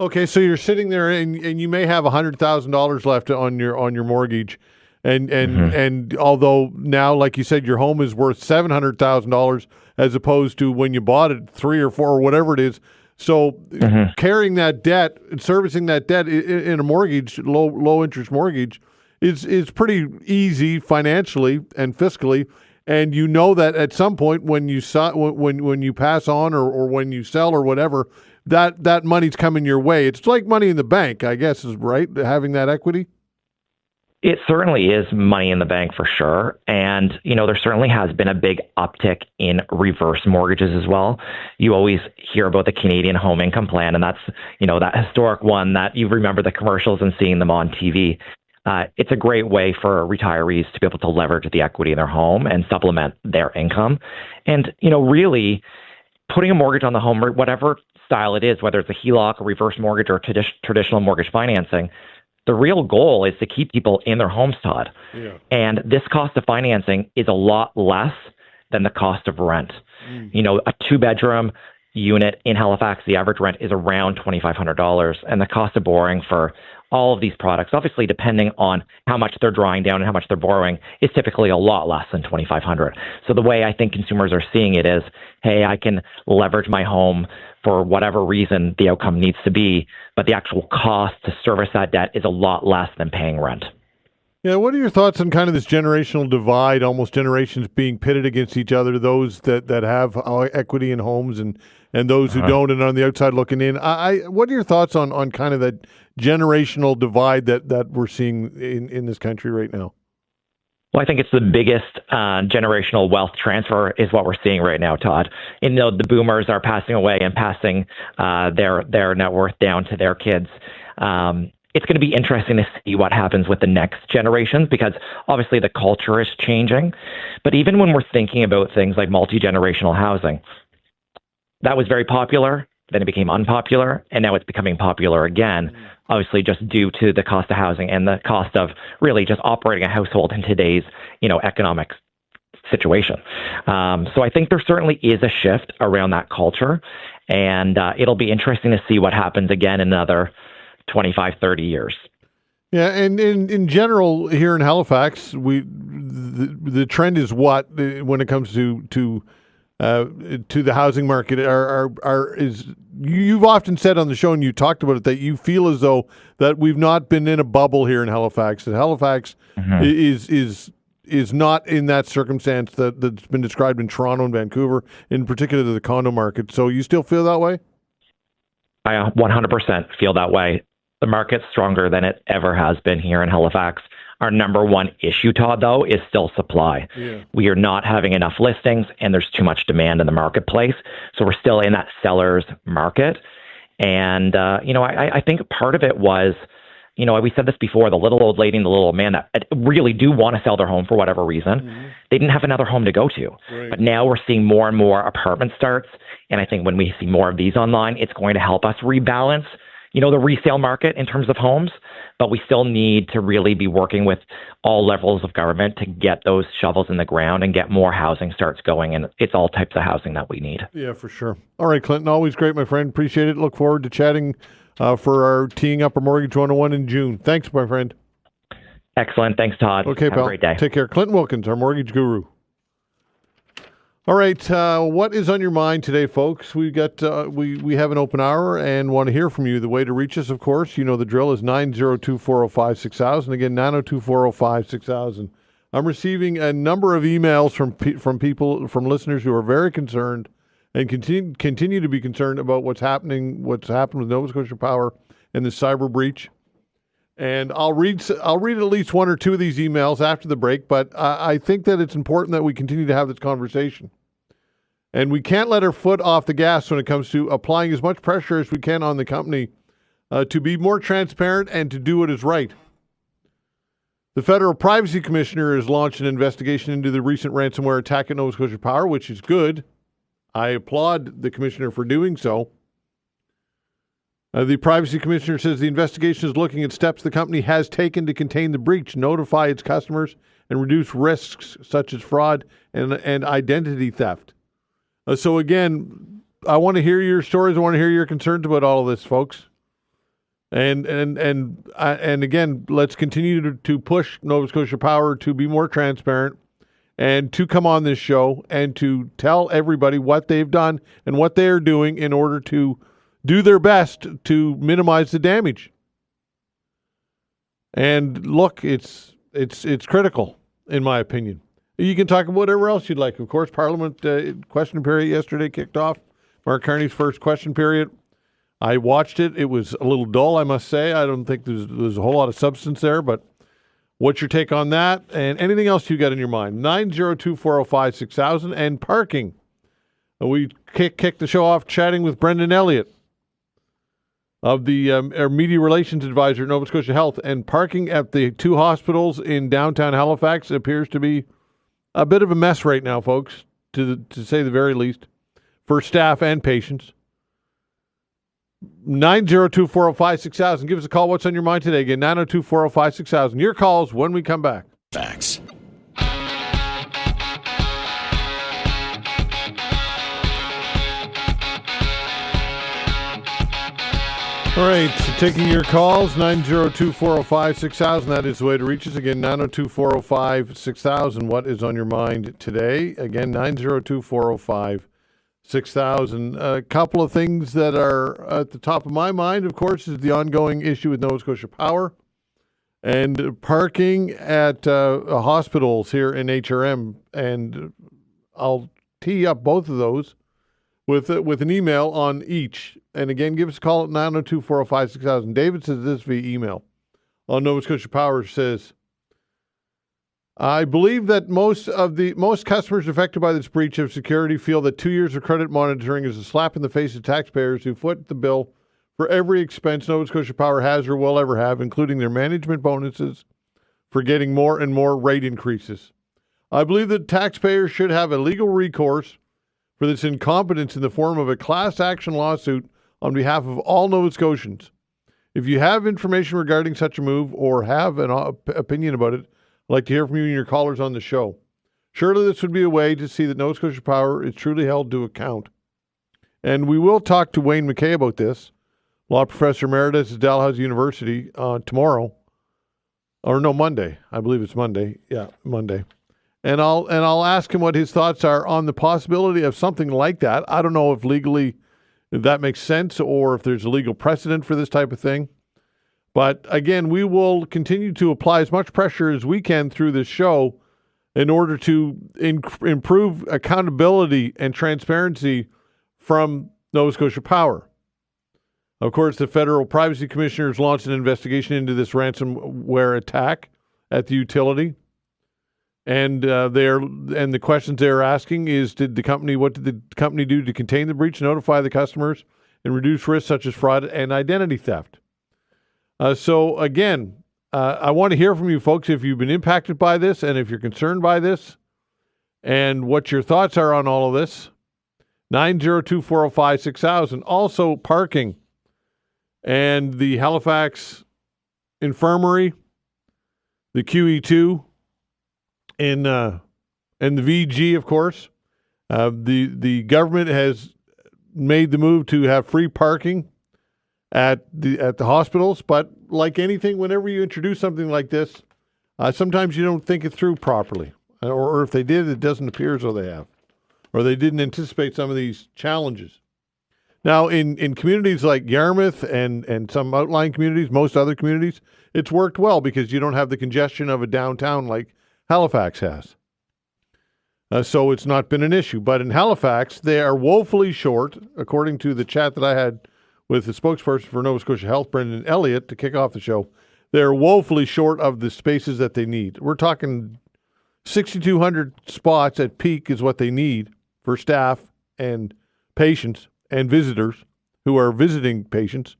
Okay, so you're sitting there and you may have $100,000 left on your mortgage, and although now, like you said, your home is worth $700,000 as opposed to when you bought it 3 or 4 or whatever it is. So carrying that debt and servicing that debt in a mortgage, low interest mortgage, is pretty easy financially and fiscally. And you know that at some point when you when you pass on or when you sell or whatever, that money's coming your way. It's like money in the bank, I guess, is right, having that equity. It certainly is money in the bank for sure. And, there certainly has been a big uptick in reverse mortgages as well. You always hear about the Canadian Home Income Plan, and that's, that historic one that you remember the commercials and seeing them on TV. It's a great way for retirees to be able to leverage the equity in their home and supplement their income. And, really putting a mortgage on the home, whatever style it is, whether it's a HELOC, a reverse mortgage, or traditional mortgage financing, the real goal is to keep people in their homes, Todd. Yeah. And this cost of financing is a lot less than the cost of rent. A 2-bedroom unit in Halifax, the average rent is around $2,500. And the cost of borrowing for all of these products, obviously depending on how much they're drawing down and how much they're borrowing, is typically a lot less than $2,500. So the way I think consumers are seeing it is, hey, I can leverage my home for whatever reason the outcome needs to be, but the actual cost to service that debt is a lot less than paying rent. Yeah, what are your thoughts on kind of this generational divide, almost generations being pitted against each other, those that have equity in homes and those who don't and on the outside looking in? What are your thoughts on kind of that generational divide that we're seeing in this country right now? Well, I think it's the biggest generational wealth transfer is what we're seeing right now, Todd. The boomers are passing away and passing their net worth down to their kids. It's going to be interesting to see what happens with the next generations because obviously the culture is changing. But even when we're thinking about things like multi-generational housing, that was very popular, then it became unpopular, and now it's becoming popular again, obviously just due to the cost of housing and the cost of really just operating a household in today's, economic situation. So I think there certainly is a shift around that culture, and it'll be interesting to see what happens again in another 25, 30 years. Yeah, and in general here in Halifax, the trend is what when it comes to the housing market is you've often said on the show, and you talked about it, that you feel as though that we've not been in a bubble here in Halifax. That Halifax is not in that circumstance that's been described in Toronto and Vancouver, in particular the condo market. So you still feel that way? I 100% feel that way. The market's stronger than it ever has been here in Halifax. Our number one issue, Todd, though, is still supply. Yeah. We are not having enough listings, and there's too much demand in the marketplace. So we're still in that seller's market. And, I think part of it was, we said this before, the little old lady and the little old man that really do want to sell their home for whatever reason. Mm-hmm. They didn't have another home to go to. Right. But now we're seeing more and more apartment starts. And I think when we see more of these online, it's going to help us rebalance the resale market in terms of homes, but we still need to really be working with all levels of government to get those shovels in the ground and get more housing starts going. And it's all types of housing that we need. Yeah, for sure. All right, Clinton, always great, my friend. Appreciate it. Look forward to chatting for our Teeing Up a Mortgage 101 in June. Thanks, my friend. Excellent. Thanks, Todd. Okay, Have pal. a great day. Take care. Clinton Wilkins, our mortgage guru. All right, what is on your mind today, folks? We got we have an open hour and want to hear from you. The way to reach us, of course, you know the drill, is 902-405-6000. Again, 902-405-6000. I'm receiving a number of emails from people, from listeners who are very concerned and continue to be concerned about what's happened with Nova Scotia Power and the cyber breach. And I'll read at least one or two of these emails after the break, but I think that it's important that we continue to have this conversation. And we can't let our foot off the gas when it comes to applying as much pressure as we can on the company to be more transparent and to do what is right. The Federal Privacy Commissioner has launched an investigation into the recent ransomware attack at Nova Scotia Power, which is good. I applaud the Commissioner for doing so. The Privacy Commissioner says the investigation is looking at steps the company has taken to contain the breach, notify its customers, and reduce risks such as fraud and identity theft. So again, I want to hear your stories. I want to hear your concerns about all of this, folks. And again, let's continue to push Nova Scotia Power to be more transparent and to come on this show and to tell everybody what they've done and what they are doing in order to do their best to minimize the damage. And look, it's critical, in my opinion. You can talk about whatever else you'd like. Of course, Parliament question period yesterday kicked off. Mark Carney's first question period. I watched it. It was a little dull, I must say. I don't think there's a whole lot of substance there, but what's your take on that? And anything else you got in your mind? 902-405-6000 and parking. We kicked the show off chatting with Brendan Elliott of the our media relations advisor at Nova Scotia Health, and parking at the two hospitals in downtown Halifax appears to be a bit of a mess right now, folks, to say the very least, for staff and patients. 902-405-6000. Give us a call. What's on your mind today? Again, 902-405-6000. Your calls when we come back. Facts. All right, so taking your calls, 902-405-6000. That is the way to reach us. Again, 902-405-6000. What is on your mind today? Again, 902-405-6000. A couple of things that are at the top of my mind, of course, is the ongoing issue with Nova Scotia Power and parking at hospitals here in HRM. And I'll tee up both of those with an email on each. And again, give us a call at 902-405-6000. David says this via email on Nova Scotia Power. Says, I believe that most customers affected by this breach of security feel that 2 years of credit monitoring is a slap in the face of taxpayers who foot the bill for every expense Nova Scotia Power has or will ever have, including their management bonuses for getting more and more rate increases. I believe that taxpayers should have a legal recourse for this incompetence in the form of a class action lawsuit on behalf of all Nova Scotians. If you have information regarding such a move or have an opinion about it, I'd like to hear from you and your callers on the show. Surely this would be a way to see that Nova Scotia Power is truly held to account. And we will talk to Wayne McKay about this, law professor emeritus at Dalhousie University, tomorrow. Or no, Monday. I believe it's Monday. Yeah, Monday. And I'll ask him what his thoughts are on the possibility of something like that. I don't know if legally that makes sense or if there's a legal precedent for this type of thing. But again, we will continue to apply as much pressure as we can through this show in order to improve accountability and transparency from Nova Scotia Power. Of course, the Federal Privacy Commissioner has launched an investigation into this ransomware attack at the utility. And the questions they're asking is, what did the company do to contain the breach, notify the customers, and reduce risks such as fraud and identity theft? So again, I want to hear from you folks if you've been impacted by this and if you're concerned by this and what your thoughts are on all of this. 902-405-6000. Also parking and the Halifax Infirmary, the QE2, and the VG, of course. The government has made the move to have free parking at the hospitals, but like anything, whenever you introduce something like this, sometimes you don't think it through properly, or if they did, it doesn't appear as though they have, or they didn't anticipate some of these challenges. Now, in communities like Yarmouth and some outlying communities, most other communities, it's worked well because you don't have the congestion of a downtown like Halifax has. So it's not been an issue. But in Halifax, they are woefully short, according to the chat that I had with the spokesperson for Nova Scotia Health, Brendan Elliott, to kick off the show. They're woefully short of the spaces that they need. We're talking 6,200 spots at peak is what they need for staff and patients and visitors who are visiting patients,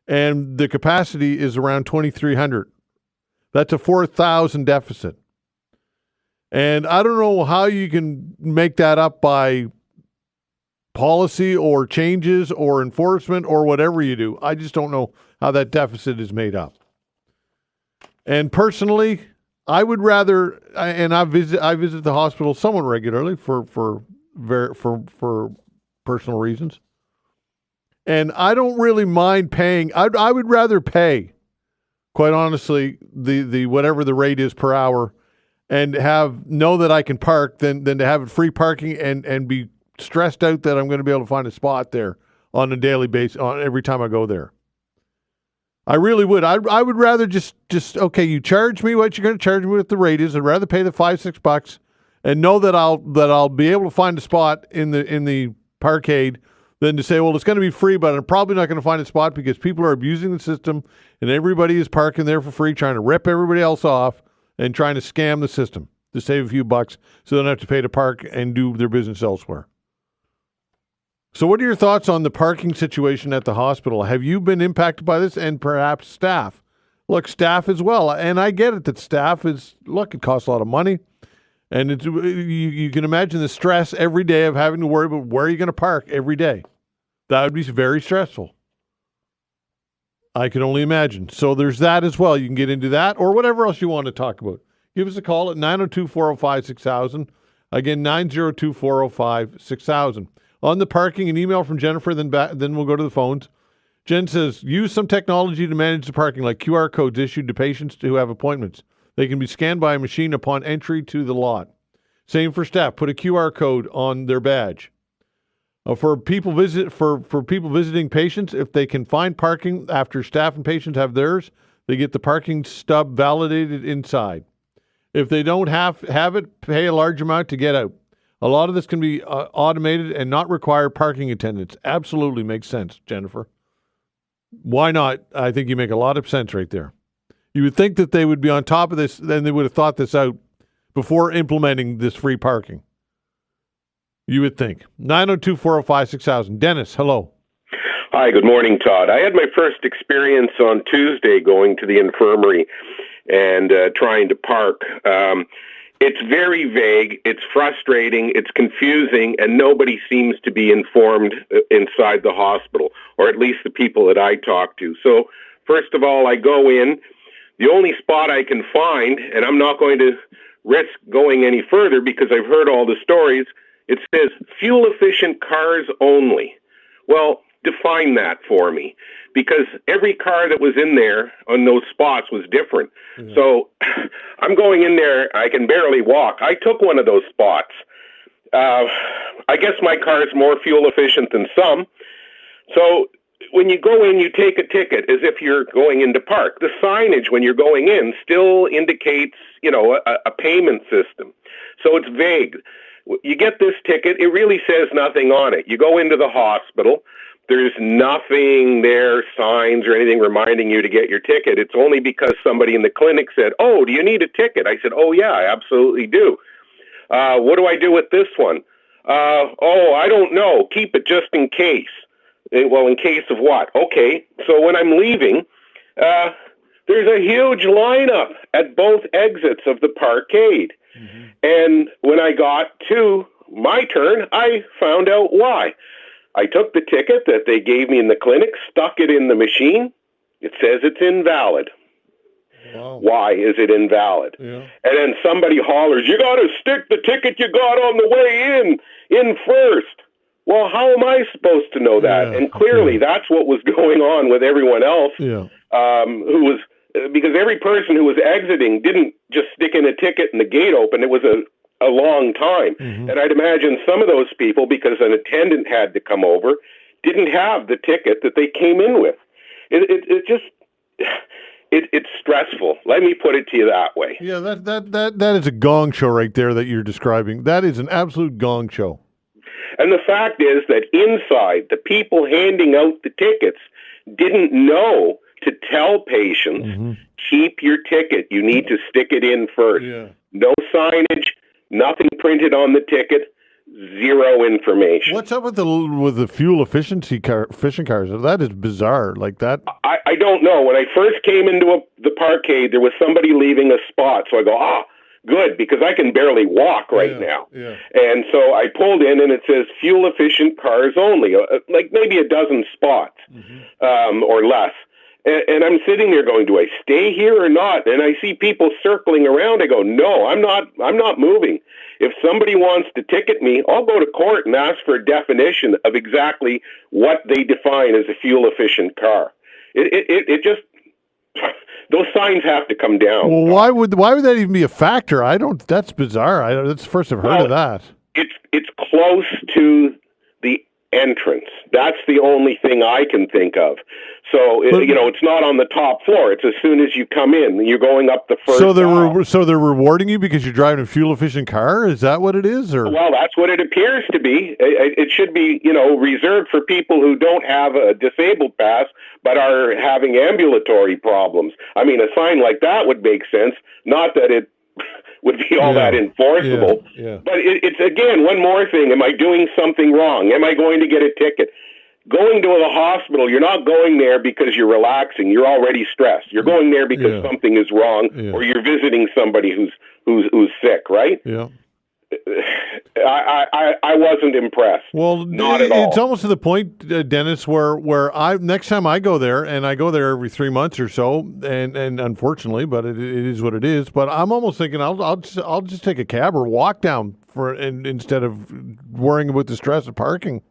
and the capacity is around 2,300. That's a 4,000 deficit. And I don't know how you can make that up by policy or changes or enforcement or whatever you do. I just don't know how that deficit is made up. And personally, I would rather, and I visit the hospital somewhat regularly for personal reasons, and I don't really mind paying. I would rather pay, quite honestly, the whatever the rate is per hour, and know that I can park than to have it free parking and be stressed out that I'm going to be able to find a spot there on a daily basis on every time I go there. I really would. I would rather just okay, you charge me what you're going to charge me with the rate is. I'd rather pay the $5-6 and know that I'll be able to find a spot in the parkade than to say, well, it's going to be free, but I'm probably not going to find a spot because people are abusing the system and everybody is parking there for free, trying to rip everybody else off and trying to scam the system to save a few bucks so they don't have to pay to park and do their business elsewhere. So what are your thoughts on the parking situation at the hospital? Have you been impacted by this, and perhaps staff? Look, staff as well. And I get it that staff it costs a lot of money. And you can imagine the stress every day of having to worry about where you're going to park every day. That would be very stressful. I can only imagine. So there's that as well. You can get into that or whatever else you want to talk about. Give us a call at 902-405-6000. Again, 902-405-6000. On the parking, an email from Jennifer, then we'll go to the phones. Jen says, use some technology to manage the parking, like QR codes issued to patients who have appointments. They can be scanned by a machine upon entry to the lot. Same for staff. Put a QR code on their badge. For people visiting patients, if they can find parking after staff and patients have theirs, they get the parking stub validated inside. If they don't have it, pay a large amount to get out. A lot of this can be automated and not require parking attendants. Absolutely makes sense, Jennifer. Why not? I think you make a lot of sense right there. You would think that they would be on top of this, then they would have thought this out before implementing this free parking. You would think. 902-405-6000. Dennis, hello. Hi, good morning, Todd. I had my first experience on Tuesday going to the infirmary and trying to park. It's very vague, it's frustrating, it's confusing, and nobody seems to be informed inside the hospital, or at least the people that I talk to. So, first of all, I go in. The only spot I can find, and I'm not going to risk going any further because I've heard all the stories, it says fuel-efficient cars only. Well, define that for me, because every car that was in there on those spots was different. Mm-hmm. So I'm going in there, I can barely walk. I took one of those spots. I guess my car is more fuel efficient than some. So when you go in, you take a ticket as if you're going in to park. The signage when you're going in still indicates, a payment system. So it's vague. You get this ticket, it really says nothing on it. You go into the hospital, there's nothing there, signs or anything reminding you to get your ticket. It's only because somebody in the clinic said, "Oh, do you need a ticket?" I said, "Oh, yeah, I absolutely do." What do I do with this one? I don't know. Keep it just in case. Well, in case of what? Okay, so when I'm leaving, there's a huge lineup at both exits of the parkade. Mm-hmm. And when I got to my turn, I found out why. I took the ticket that they gave me in the clinic, stuck it in the machine. It says it's invalid. Wow. Why is it invalid? Yeah. And then somebody hollers, "You got to stick the ticket you got on the way in first." Well, how am I supposed to know that? Yeah. And clearly that's what was going on with everyone else, who was, because every person who was exiting didn't just stick in a ticket and the gate opened. It was a long time. Mm-hmm. And I'd imagine some of those people, because an attendant had to come over, didn't have the ticket that they came in with. It's stressful. Let me put it to you that way. Yeah, that is a gong show right there that you're describing. That is an absolute gong show. And the fact is that inside, the people handing out the tickets didn't know to tell patients, mm-hmm. keep your ticket. You need to stick it in first. Yeah. No signage, nothing printed on the ticket. zero information. What's up with the fuel efficiency fishing cars? That is bizarre. Like that. I don't know. When I first came into the parkade, there was somebody leaving a spot. So I go, good, because I can barely walk right now. Yeah. And so I pulled in, and it says fuel efficient cars only, like maybe a dozen spots or less. And I'm sitting there going, do I stay here or not? And I see people circling around. I go, no, I'm not moving. If somebody wants to ticket me, I'll go to court and ask for a definition of exactly what they define as a fuel efficient car. It just, those signs have to come down. Well, why would that even be a factor? That's bizarre. That's the first I've heard of that. It's close to the entrance. That's the only thing I can think of. So it's not on the top floor. It's as soon as you come in, you're going up the first. So they're rewarding you because you're driving a fuel efficient car. Is that what it is? Or well, that's what it appears to be. It should be reserved for people who don't have a disabled pass but are having ambulatory problems. I mean, a sign like that would make sense. Not that it would be all that enforceable. Yeah. But it's, again, one more thing. Am I doing something wrong? Am I going to get a ticket? Going to the hospital, you're not going there because you're relaxing. You're already stressed. You're going there because something is wrong, or you're visiting somebody who's sick, right? Yeah. I wasn't impressed. Well, not at all. It's almost to the point, Dennis, where I next time I go there, and I go there every 3 months or so, and unfortunately, but it is what it is. But I'm almost thinking I'll just take a cab or walk down instead of worrying about the stress of parking.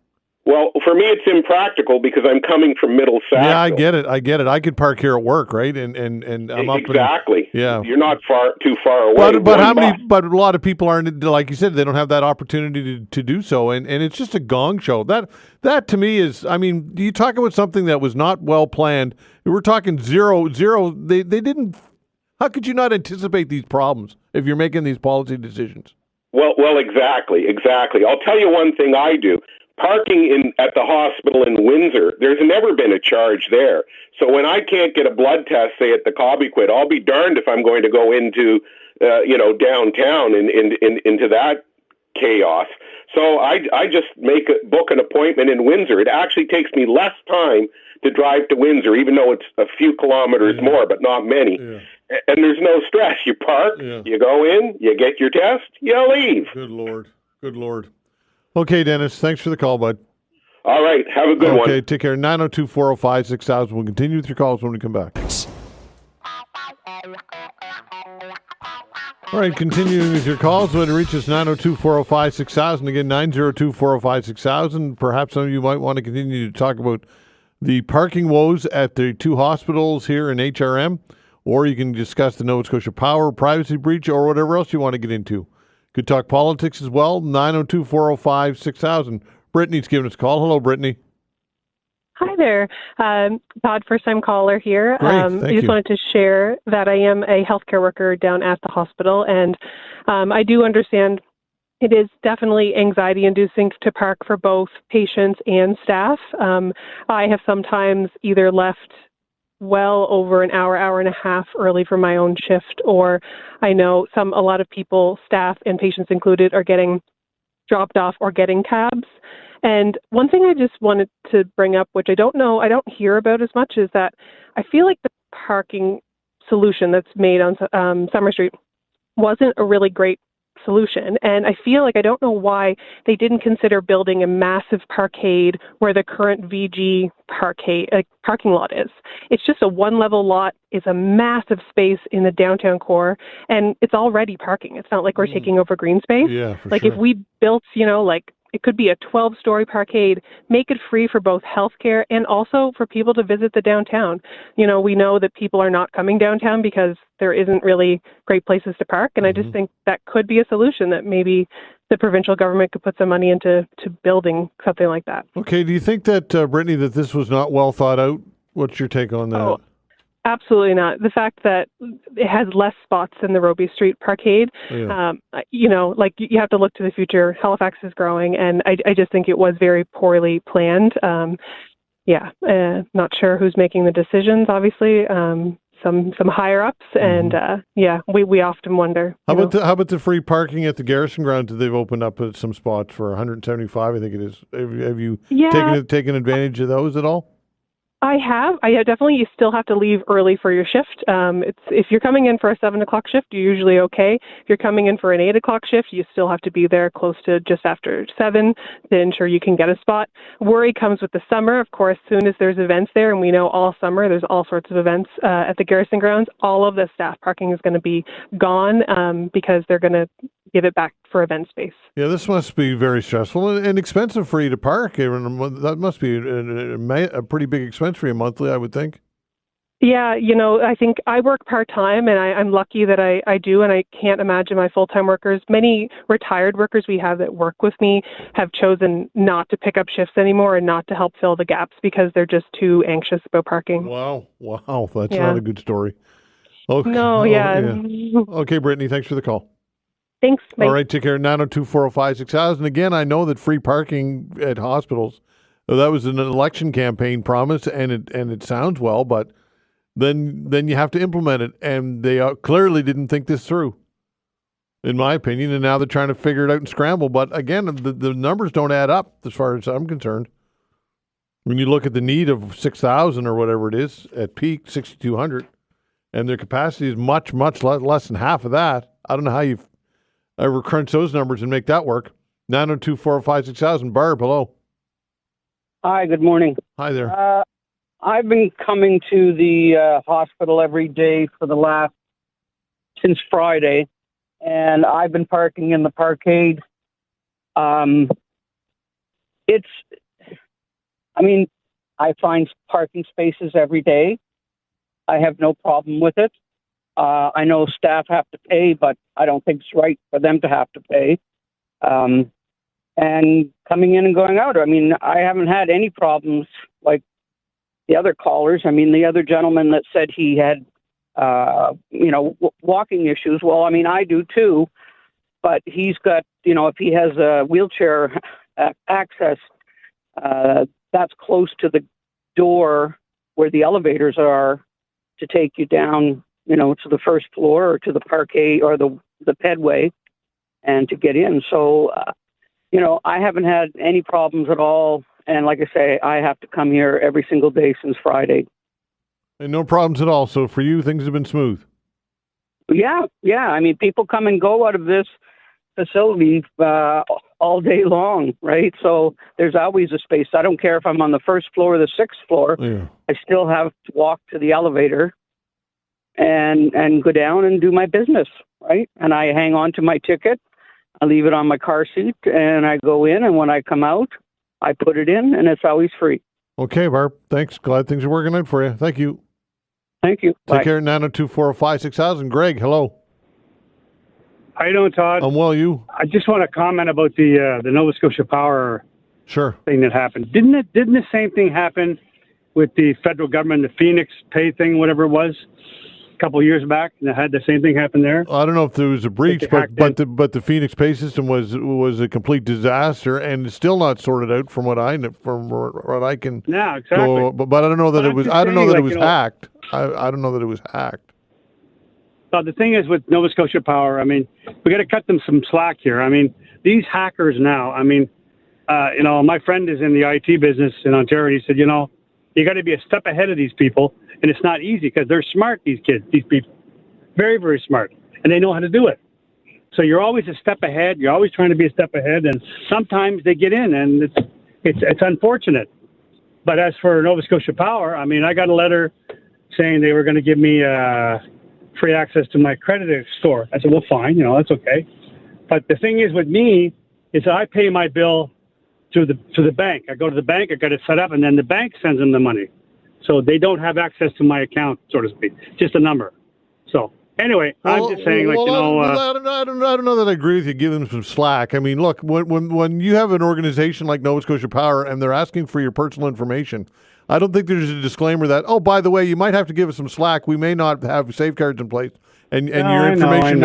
Well, for me, it's impractical because I'm coming from Middle Saskville. Yeah, I get it. I could park here at work, right? And I'm up. Exactly. You're not too far away. But a lot of people aren't, like you said, they don't have that opportunity to do so, and it's just a gong show. That to me is, I mean, you talk about something that was not well planned. We're talking zero. They didn't. How could you not anticipate these problems if you're making these policy decisions? Well, exactly. I'll tell you one thing I do. Parking at the hospital in Windsor, there's never been a charge there. So when I can't get a blood test, say at the Cobequid, I'll be darned if I'm going to go into, downtown and into that chaos. So I just book an appointment in Windsor. It actually takes me less time to drive to Windsor, even though it's a few kilometers more, but not many. Yeah. And there's no stress. You park, you go in, you get your test, you leave. Good Lord. Okay, Dennis, thanks for the call, bud. All right, have a good one. Okay, take care. 902-405-6000. We'll continue with your calls when we come back. All right, continuing with your calls. When it reaches 902-405-6000. Again, 902-405-6000. Perhaps some of you might want to continue to talk about the parking woes at the two hospitals here in HRM, or you can discuss the Nova Scotia Power privacy breach or whatever else you want to get into. Could talk politics as well, 902-405-6000. Brittany's giving us a call. Hello, Brittany. Hi there. Todd, first-time caller here. Great, I just wanted to share that I am a healthcare worker down at the hospital, and I do understand it is definitely anxiety-inducing to park for both patients and staff. I have sometimes either left well over an hour and a half early for my own shift, or I know a lot of people, staff and patients included, are getting dropped off or getting cabs. And one thing I just wanted to bring up, which I don't hear about as much, is that I feel like the parking solution that's made on Summer Street wasn't a really great solution. And I feel like I don't know why they didn't consider building a massive parkade where the current VG parking lot is. It's just a one-level lot. It's a massive space in the downtown core, and it's already parking. It's not like we're taking over green space. Yeah, for like sure. If we built, it could be a 12-story parkade, make it free for both healthcare and also for people to visit the downtown. We know that people are not coming downtown because there isn't really great places to park, and I just think that could be a solution that maybe the provincial government could put some money into building something like that. Okay, do you think that, Brittany, that this was not well thought out? What's your take on that? Oh, absolutely not. The fact that it has less spots than the Robie Street Parkade, you have to look to the future. Halifax is growing, and I just think it was very poorly planned. Not sure who's making the decisions, obviously. some higher ups, and we often wonder. How about the free parking at the Garrison Grounds that they've opened up at some spots for 175? I think it is. Have you taken advantage of those at all? I have. Definitely. You still have to leave early for your shift. If you're coming in for a 7 o'clock shift, you're usually okay. If you're coming in for an 8 o'clock shift, you still have to be there close to just after 7 to ensure you can get a spot. Worry comes with the summer. Of course, as soon as there's events there, and we know all summer there's all sorts of events at the Garrison Grounds, all of the staff parking is going to be gone because they're going to give it back for event space. Yeah, this must be very stressful and expensive for you to park. That must be a pretty big expense for you monthly, I would think. Yeah, I think I work part-time, and I'm lucky that I do, and I can't imagine my full-time workers. Many retired workers we have that work with me have chosen not to pick up shifts anymore and not to help fill the gaps because they're just too anxious about parking. Wow, that's not a good story. Okay. No, yeah. Okay, Brittany, thanks for the call. Thanks. Bye. All right, take care. 902-405-6000. Again, I know that free parking at hospitals, that was an election campaign promise, and it sounds well, but then you have to implement it, and they clearly didn't think this through, in my opinion, and now they're trying to figure it out and scramble. But again, the numbers don't add up as far as I'm concerned. When you look at the need of 6,000 or whatever it is at peak, 6,200, and their capacity is much, much less than half of that. I don't know how you ever crunch those numbers and make that work. 902-405-6000. Barb, hello. Hi, good morning. Hi there. I've been coming to the hospital every day since Friday, and I've been parking in the parkade. I find parking spaces every day. I have no problem with it. I know staff have to pay, but I don't think it's right for them to have to pay. And coming in and going out, I haven't had any problems like the other callers. The other gentleman that said he had, walking issues. Well, I do too, but he's got, if he has a wheelchair access, that's close to the door where the elevators are to take you down, to the first floor or to the parquet or the pedway and to get in. So, I haven't had any problems at all. And like I say, I have to come here every single day since Friday. And no problems at all. So for you, things have been smooth. Yeah. People come and go out of this facility all day long, right? So there's always a space. I don't care if I'm on the first floor or the sixth floor. Yeah. I still have to walk to the elevator and go down and do my business, right? And I hang on to my ticket. I leave it on my car seat, and I go in, and when I come out, I put it in, and it's always free. Okay, Barb. Thanks. Glad things are working out for you. Thank you. Thank you. Take Bye. care. 902-405-6000. Greg, hello. How you doing, Todd? I'm well, you? I just want to comment about the Nova Scotia Power thing that happened. Didn't the same thing happen with the federal government, the Phoenix pay thing, whatever it was, a couple of year back? And it had the same thing happen there? I don't know if there was a breach, but the Phoenix pay system was a complete disaster, and it's still not sorted out from what I can. Yeah, exactly. Go, but I don't know that it was. I don't know that it was hacked. I don't know that it was hacked. But the thing is with Nova Scotia Power, we got to cut them some slack here. These hackers now. My friend is in the IT business in Ontario. He said, you got to be a step ahead of these people, and it's not easy because they're smart. These kids, these people, very, very smart, and they know how to do it. So you're always a step ahead. You're always trying to be a step ahead, and sometimes they get in, and it's unfortunate. But as for Nova Scotia Power, I got a letter saying they were going to give me free access to my credit store. I said, well, fine, that's okay. But the thing is with me is I pay my bill to the bank. I go to the bank, I got it set up, and then the bank sends them the money. So they don't have access to my account, so to speak, just a number. So anyway, I'm just saying, I don't know that I agree with you. Give them some slack. Look, when you have an organization like Nova Scotia Power and they're asking for your personal information, I don't think there's a disclaimer that, oh, by the way, you might have to give us some slack. We may not have safeguards in place, and your information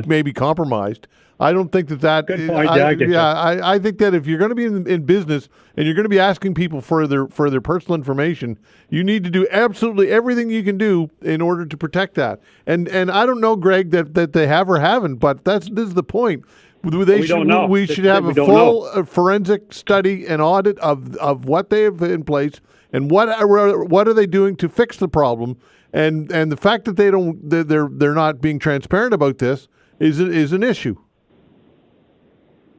may be compromised. I don't think that. Good point, Jack. I think that if you're going to be in business and you're going to be asking people for their personal information, you need to do absolutely everything you can do in order to protect that. And I don't know, Greg, that they have or haven't, but this is the point. We should have a full forensic study and audit of what they have in place and what are they doing to fix the problem. And the fact that they're not being transparent about this is an issue.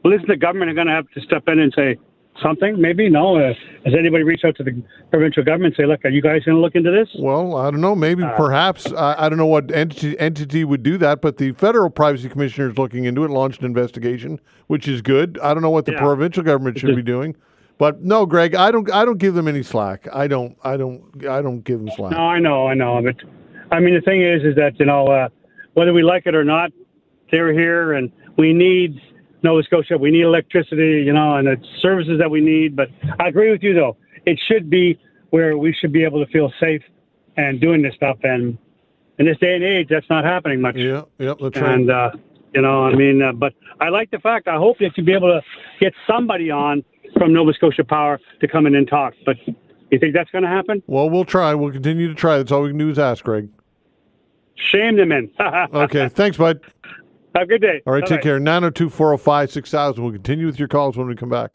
Well, isn't the government going to have to step in and say something? Maybe? No? Has anybody reached out to the provincial government and say, look, are you guys going to look into this? Well, I don't know. Maybe, perhaps. I don't know what entity would do that, but the Federal Privacy Commissioner is looking into it, launched an investigation, which is good. I don't know what the provincial government should be doing. But no, Greg, I don't give them any slack. I don't give them slack. No, I know. But I mean, the thing is that, whether we like it or not, they're here and we need Nova Scotia, we need electricity, and it's services that we need. But I agree with you, though. It should be where we should be able to feel safe and doing this stuff. And in this day and age, that's not happening much. Yeah, that's right. And, but I like the fact, I hope that you'll be able to get somebody on from Nova Scotia Power to come in and talk. But you think that's going to happen? Well, we'll try. We'll continue to try. That's all we can do is ask, Greg. Shame them in. Okay, thanks, bud. Have a good day. All right, take care. 902-405-6000. We'll continue with your calls when we come back.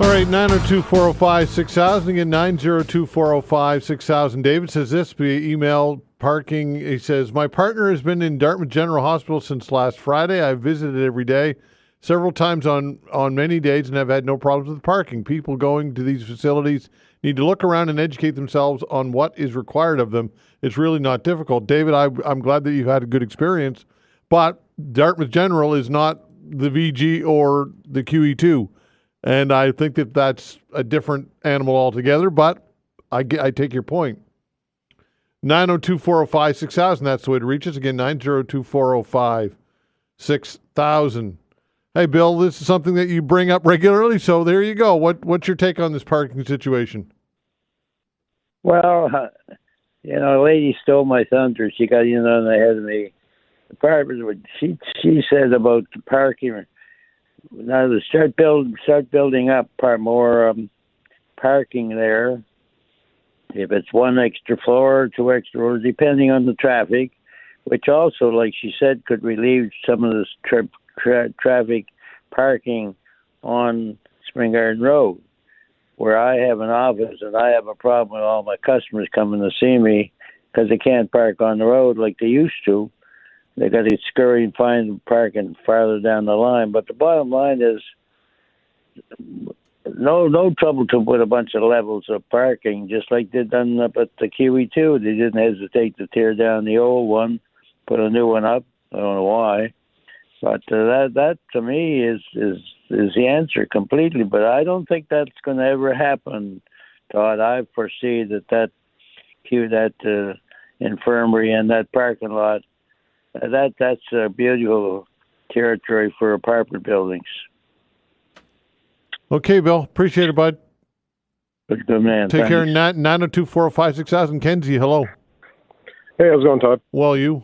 All right, 902-405-6000. Again, 902-405-6000. David says this via email parking. He says, my partner has been in Dartmouth General Hospital since last Friday. I've visited every day, several times on many days, and have had no problems with parking. People going to these facilities need to look around and educate themselves on what is required of them. It's really not difficult. David, I'm glad that you've had a good experience, but Dartmouth General is not the VG or the QE2, and I think that that's a different animal altogether, but I take your point. 902-405-6000, that's the way to reach us. Again, 902-405-6000. Hey, Bill, this is something that you bring up regularly, so there you go. What's your take on this parking situation? Well, a lady stole my thunder. She got in on the head of me. The apartment, she said about the parking. Now to start building up more parking there. If it's one extra floor, two extra floors, depending on the traffic, which also, like she said, could relieve some of this traffic parking on Spring Garden Road, where I have an office and I have a problem with all my customers coming to see me because they can't park on the road like they used to. They got to scurry and find parking farther down the line. But the bottom line is no trouble to put a bunch of levels of parking, just like they've done up at the QE2. They didn't hesitate to tear down the old one, put a new one up. I don't know why. But that to me is the answer completely. But I don't think that's going to ever happen, Todd. I foresee that infirmary and that parking lot, that's a beautiful territory for apartment buildings. Okay, Bill. Appreciate it, bud. Good man. Take care. 902-405-6000. Kenzie, hello. Hey, how's it going, Todd? Well, you?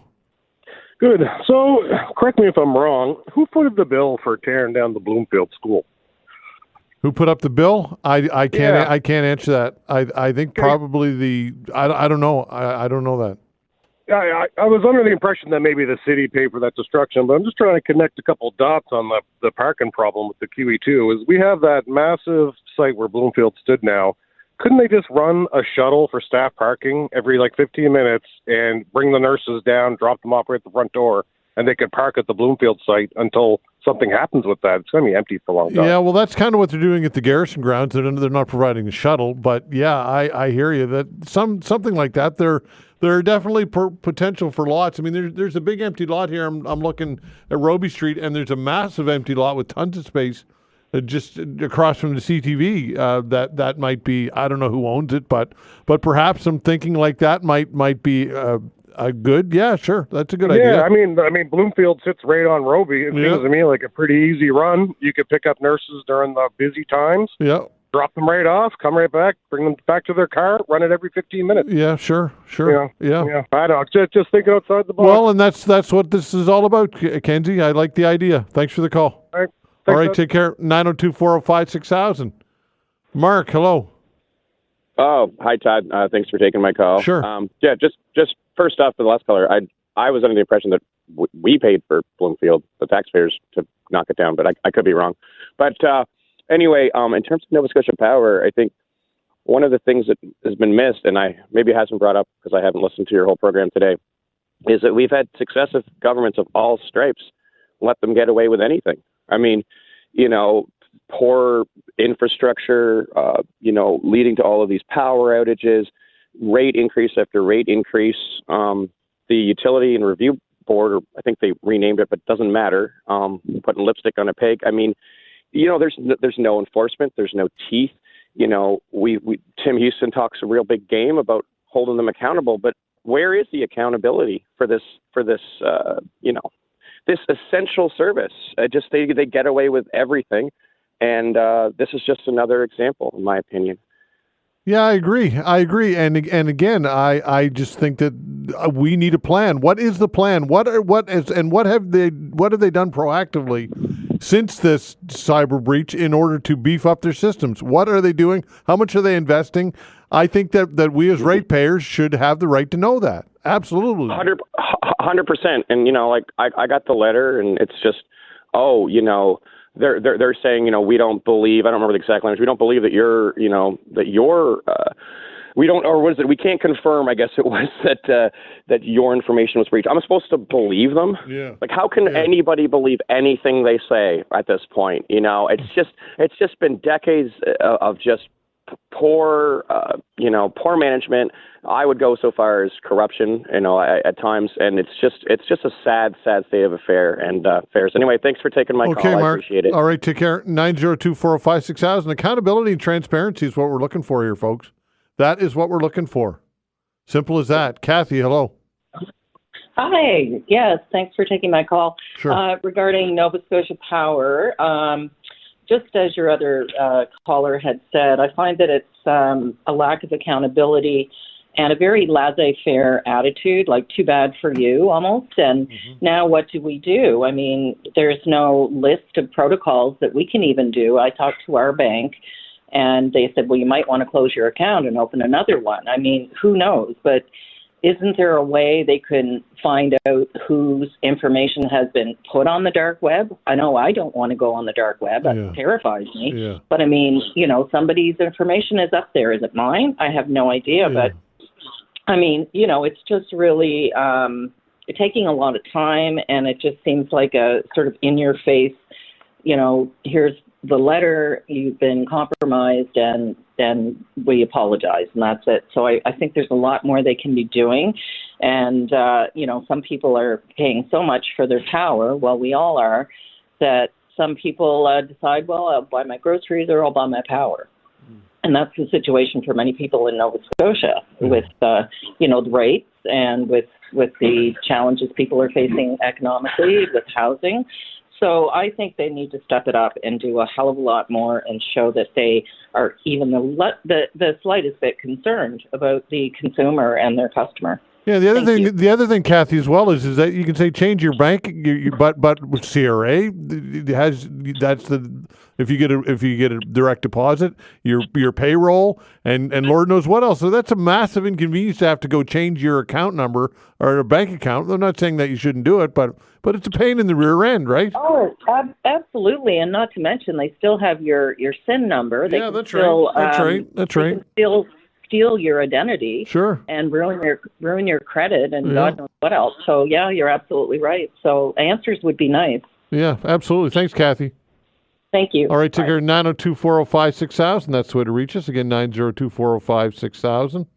Good. So, correct me if I'm wrong. Who footed the bill for tearing down the Bloomfield School? Who put up the bill? I can't answer that. I think probably I don't know. I don't know that. I was under the impression that maybe the city paid for that destruction, but I'm just trying to connect a couple dots on the parking problem with the QE2. Is we have that massive site where Bloomfield stood now. Couldn't they just run a shuttle for staff parking every 15 minutes and bring the nurses down, drop them off right at the front door, and they could park at the Bloomfield site until something happens with that? It's going to be empty for a long time. Yeah, well, that's kind of what they're doing at the Garrison grounds. They're not providing a shuttle, but yeah, I hear you that something like that. There are definitely potential for lots. I mean, there's a big empty lot here. I'm looking at Roby Street, and there's a massive empty lot with tons of space just across from the CTV. That might be, I don't know who owns it, but perhaps some thinking like that might be a good. Yeah, sure, that's a good idea. Yeah, I mean, Bloomfield sits right on Roby. It seems to me like a pretty easy run. You could pick up nurses during the busy times. Yeah. drop them right off, come right back, bring them back to their car, run it every 15 minutes. Yeah, sure. Yeah. I don't just thinking outside the box. Well, and that's what this is all about, Kenzie. I like the idea. Thanks for the call. All right. All right, take care. 902-405-6000. Mark, hello. Oh, hi, Todd. Thanks for taking my call. Sure. Just first off, for the last caller, I was under the impression that we paid for Bloomfield, the taxpayers, to knock it down, but I could be wrong. But anyway, in terms of Nova Scotia Power, I think one of the things that has been missed, and maybe it hasn't brought up because I haven't listened to your whole program today, is that we've had successive governments of all stripes let them get away with anything. I mean, poor infrastructure, leading to all of these power outages, rate increase after rate increase. The Utility and Review Board, or I think they renamed it, but it doesn't matter, putting lipstick on a pig. I mean, there's no enforcement. There's no teeth. Tim Houston talks a real big game about holding them accountable, but where is the accountability for this this essential service? They get away with everything. And this is just another example, in my opinion. Yeah, I agree. And again, I just think that we need a plan. What is the plan? What have they done proactively since this cyber breach in order to beef up their systems? What are they doing? How much are they investing? I think that we as ratepayers should have the right to know that. Absolutely. 100%. And I got the letter, and it's just, They're saying, we don't believe, I don't remember the exact language, we don't believe that we don't, or what is it? We can't confirm, I guess it was, that your information was breached. I'm supposed to believe them? Yeah. Like, how can anybody believe anything they say at this point? It's just been decades of just poor management. I would go so far as corruption, at times, and it's just a sad state of affairs. Anyway, thanks for taking my call. Mark. I appreciate it. All right, take care. 902-405-6000. Accountability and transparency is what we're looking for here, folks. That is what we're looking for. Simple as that. Kathy, hello. Hi. Yes, thanks for taking my call. Sure. Regarding Nova Scotia Power, just as your other caller had said, I find that it's a lack of accountability and a very laissez-faire attitude, like too bad for you almost. And now what do we do? I mean, there's no list of protocols that we can even do. I talked to our bank and they said, well, you might want to close your account and open another one. I mean, who knows? But isn't there a way they can find out whose information has been put on the dark web? I know I don't want to go on the dark web. That terrifies me. Yeah. But I mean, somebody's information is up there. Is it mine? I have no idea. Yeah. But I mean, it's just really taking a lot of time, and it just seems like a sort of in-your-face, here's the letter, you've been compromised, and then we apologize, and that's it. So I think there's a lot more they can be doing. And, some people are paying so much for their power, well, we all are, that some people decide, well, I'll buy my groceries or I'll buy my power. And that's the situation for many people in Nova Scotia with, the rates and with the challenges people are facing economically, with housing. So I think they need to step it up and do a hell of a lot more and show that they are even the slightest bit concerned about the consumer and their customer. Yeah, the other thing, Kathy, as well is that you can say change your bank, but with CRA if you get a direct deposit, your payroll and Lord knows what else. So that's a massive inconvenience to have to go change your account number or a bank account. I'm not saying that you shouldn't do it, but it's a pain in the rear end, right? Oh, absolutely, and not to mention they still have your SIN number. They can that's still, right. That's right. They can still steal your identity, sure, and ruin your credit and God knows what else. So yeah, you're absolutely right. So answers would be nice. Yeah, absolutely. Thanks, Kathy. Thank you. All right, take care. 902-405-6000. That's the way to reach us. Again, 902-405-6000.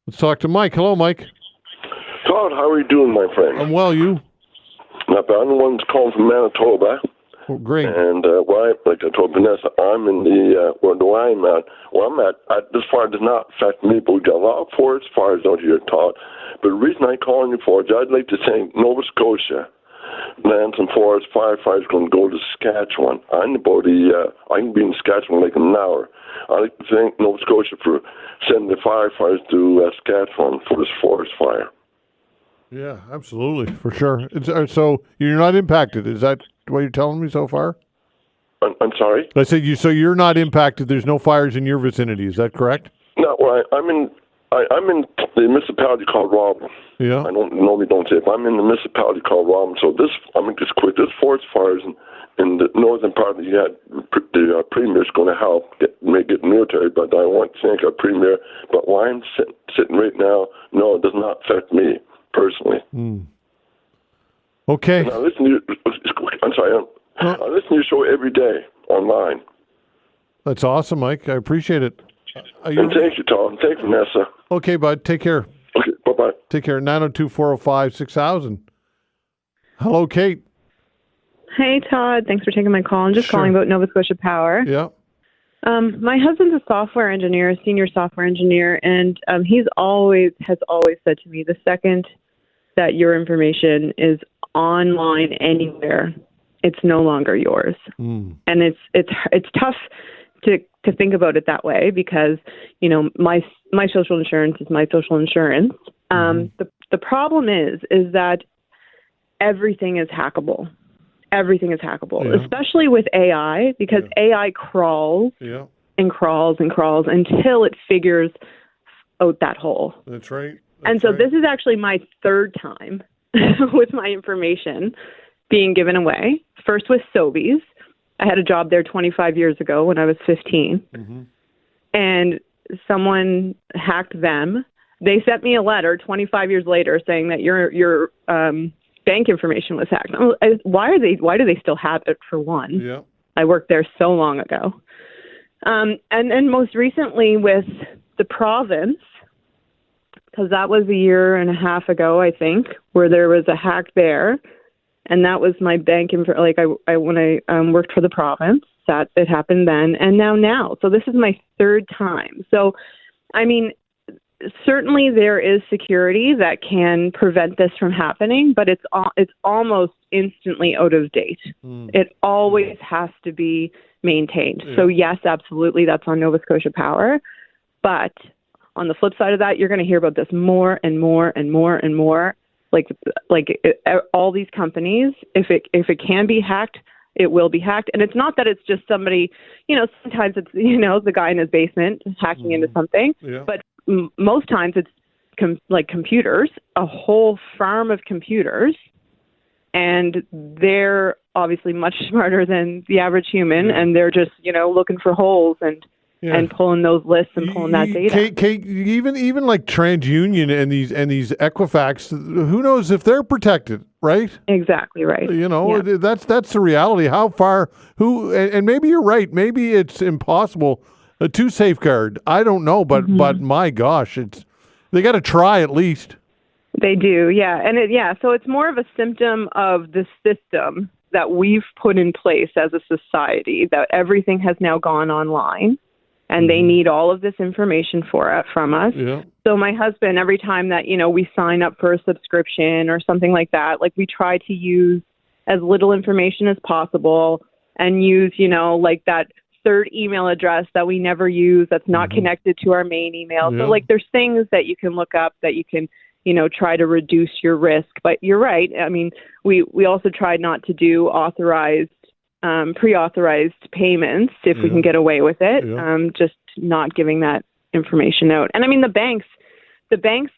Let's talk to Mike. Hello, Mike. Todd, how are you doing, my friend? I'm well. You? Not bad. I'm the one that's calling from Manitoba. Oh, great. And like I told Vanessa, I'm in the where I'm at. This fire does not affect me, but we got a lot of forest fires out here, Todd. But the reason I'm calling you for is I'd like to thank Nova Scotia lands and forest firefighters going to go to Saskatchewan. I can be in Saskatchewan like an hour. I'd like to thank Nova Scotia for sending the firefighters to Saskatchewan for this forest fire. Yeah, absolutely, for sure. So you're not impacted. Is that what you're telling me so far? I'm sorry? I said so you're not impacted. There's no fires in your vicinity. Is that correct? No, well, I'm in the municipality called Robin. Yeah. I normally don't say it, but I'm in the municipality called Robin. So this quick. This forest fires in the northern part of the premier's going to help get military, but I want to thank our premier. But why I'm sitting right now, no, it does not affect me personally. Okay. And I listen to I'm sorry. I listen to your show every day online. That's awesome, Mike. I appreciate it. And thank you, Todd. Thank you, Vanessa. Okay, bud. Take care. Okay, bye-bye. Take care. 902-405-6000. Hello, Kate. Hey, Todd. Thanks for taking my call. I'm just calling about Nova Scotia Power. Yeah. My husband's a software engineer, senior software engineer, and has always said to me, the second that your information is online anywhere, it's no longer yours. And it's tough to think about it that way because, my social insurance is my social insurance. The problem is that everything is hackable. Everything is hackable, especially with AI, because AI crawls and crawls and crawls until it figures out that hole. That's right. This is actually my third time with my information being given away. First with Sobeys. I had a job there 25 years ago when I was 15. And someone hacked them. They sent me a letter 25 years later saying that your bank information was hacked. Why do they still have it, for one? Yeah. I worked there so long ago. And then most recently with the province, because that was a year and a half ago, I think, where there was a hack there. And that was my bank info. Like when I worked for the province, that it happened then, and now. So this is my third time. So, I mean, certainly there is security that can prevent this from happening, but it's almost instantly out of date. It always has to be maintained. So yes, absolutely, that's on Nova Scotia Power. But on the flip side of that, you're going to hear about this more and more and more and more. All these companies, if it can be hacked, it will be hacked. And it's not that it's just somebody, sometimes it's, the guy in his basement hacking into something, but most times it's computers, a whole farm of computers, and they're obviously much smarter than the average human, and they're just, looking for holes and pulling those lists and pulling that data. Kate, even like TransUnion and these Equifax, who knows if they're protected, right? Exactly right. That's the reality. How far? And maybe you're right. Maybe it's impossible to safeguard. I don't know, but my gosh, they got to try at least. They do, yeah, and so it's more of a symptom of the system that we've put in place as a society, that everything has now gone online. And they need all of this information from us. Yeah. So my husband, every time that, we sign up for a subscription or something like that, we try to use as little information as possible and use, that third email address that we never use that's not connected to our main email. So there's things that you can look up that you can, try to reduce your risk. But you're right. I mean, we also try not to do pre-authorized payments if we can get away with it, just not giving that information out. And I mean, the banks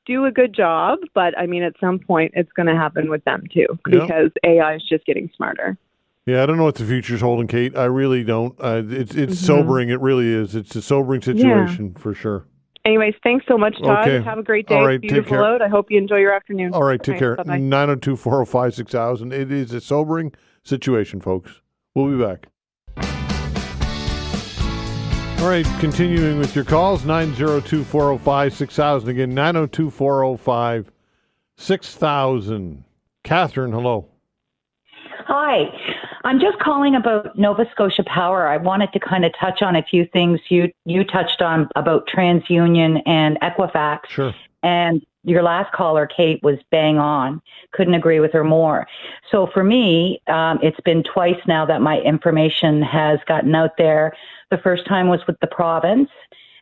do a good job, but I mean, at some point it's going to happen with them too, because AI is just getting smarter. Yeah, I don't know what the future's holding, Kate. I really don't. It's sobering. It really is. It's a sobering situation for sure. Anyways, thanks so much, Todd. Okay. Have a great day. All right, Beautiful out. I hope you enjoy your afternoon. All right, take care. Bye-bye. 902-405-6000. It is a sobering situation, folks. We'll be back. All right, continuing with your calls, 902-405-6000. Again, 902-405-6000. Catherine, hello. Hi. I'm just calling about Nova Scotia Power. I wanted to kind of touch on a few things you touched on about TransUnion and Equifax. Sure. And your last caller, Kate, was bang on. Couldn't agree with her more. So for me, it's been twice now that my information has gotten out there. The first time was with the province,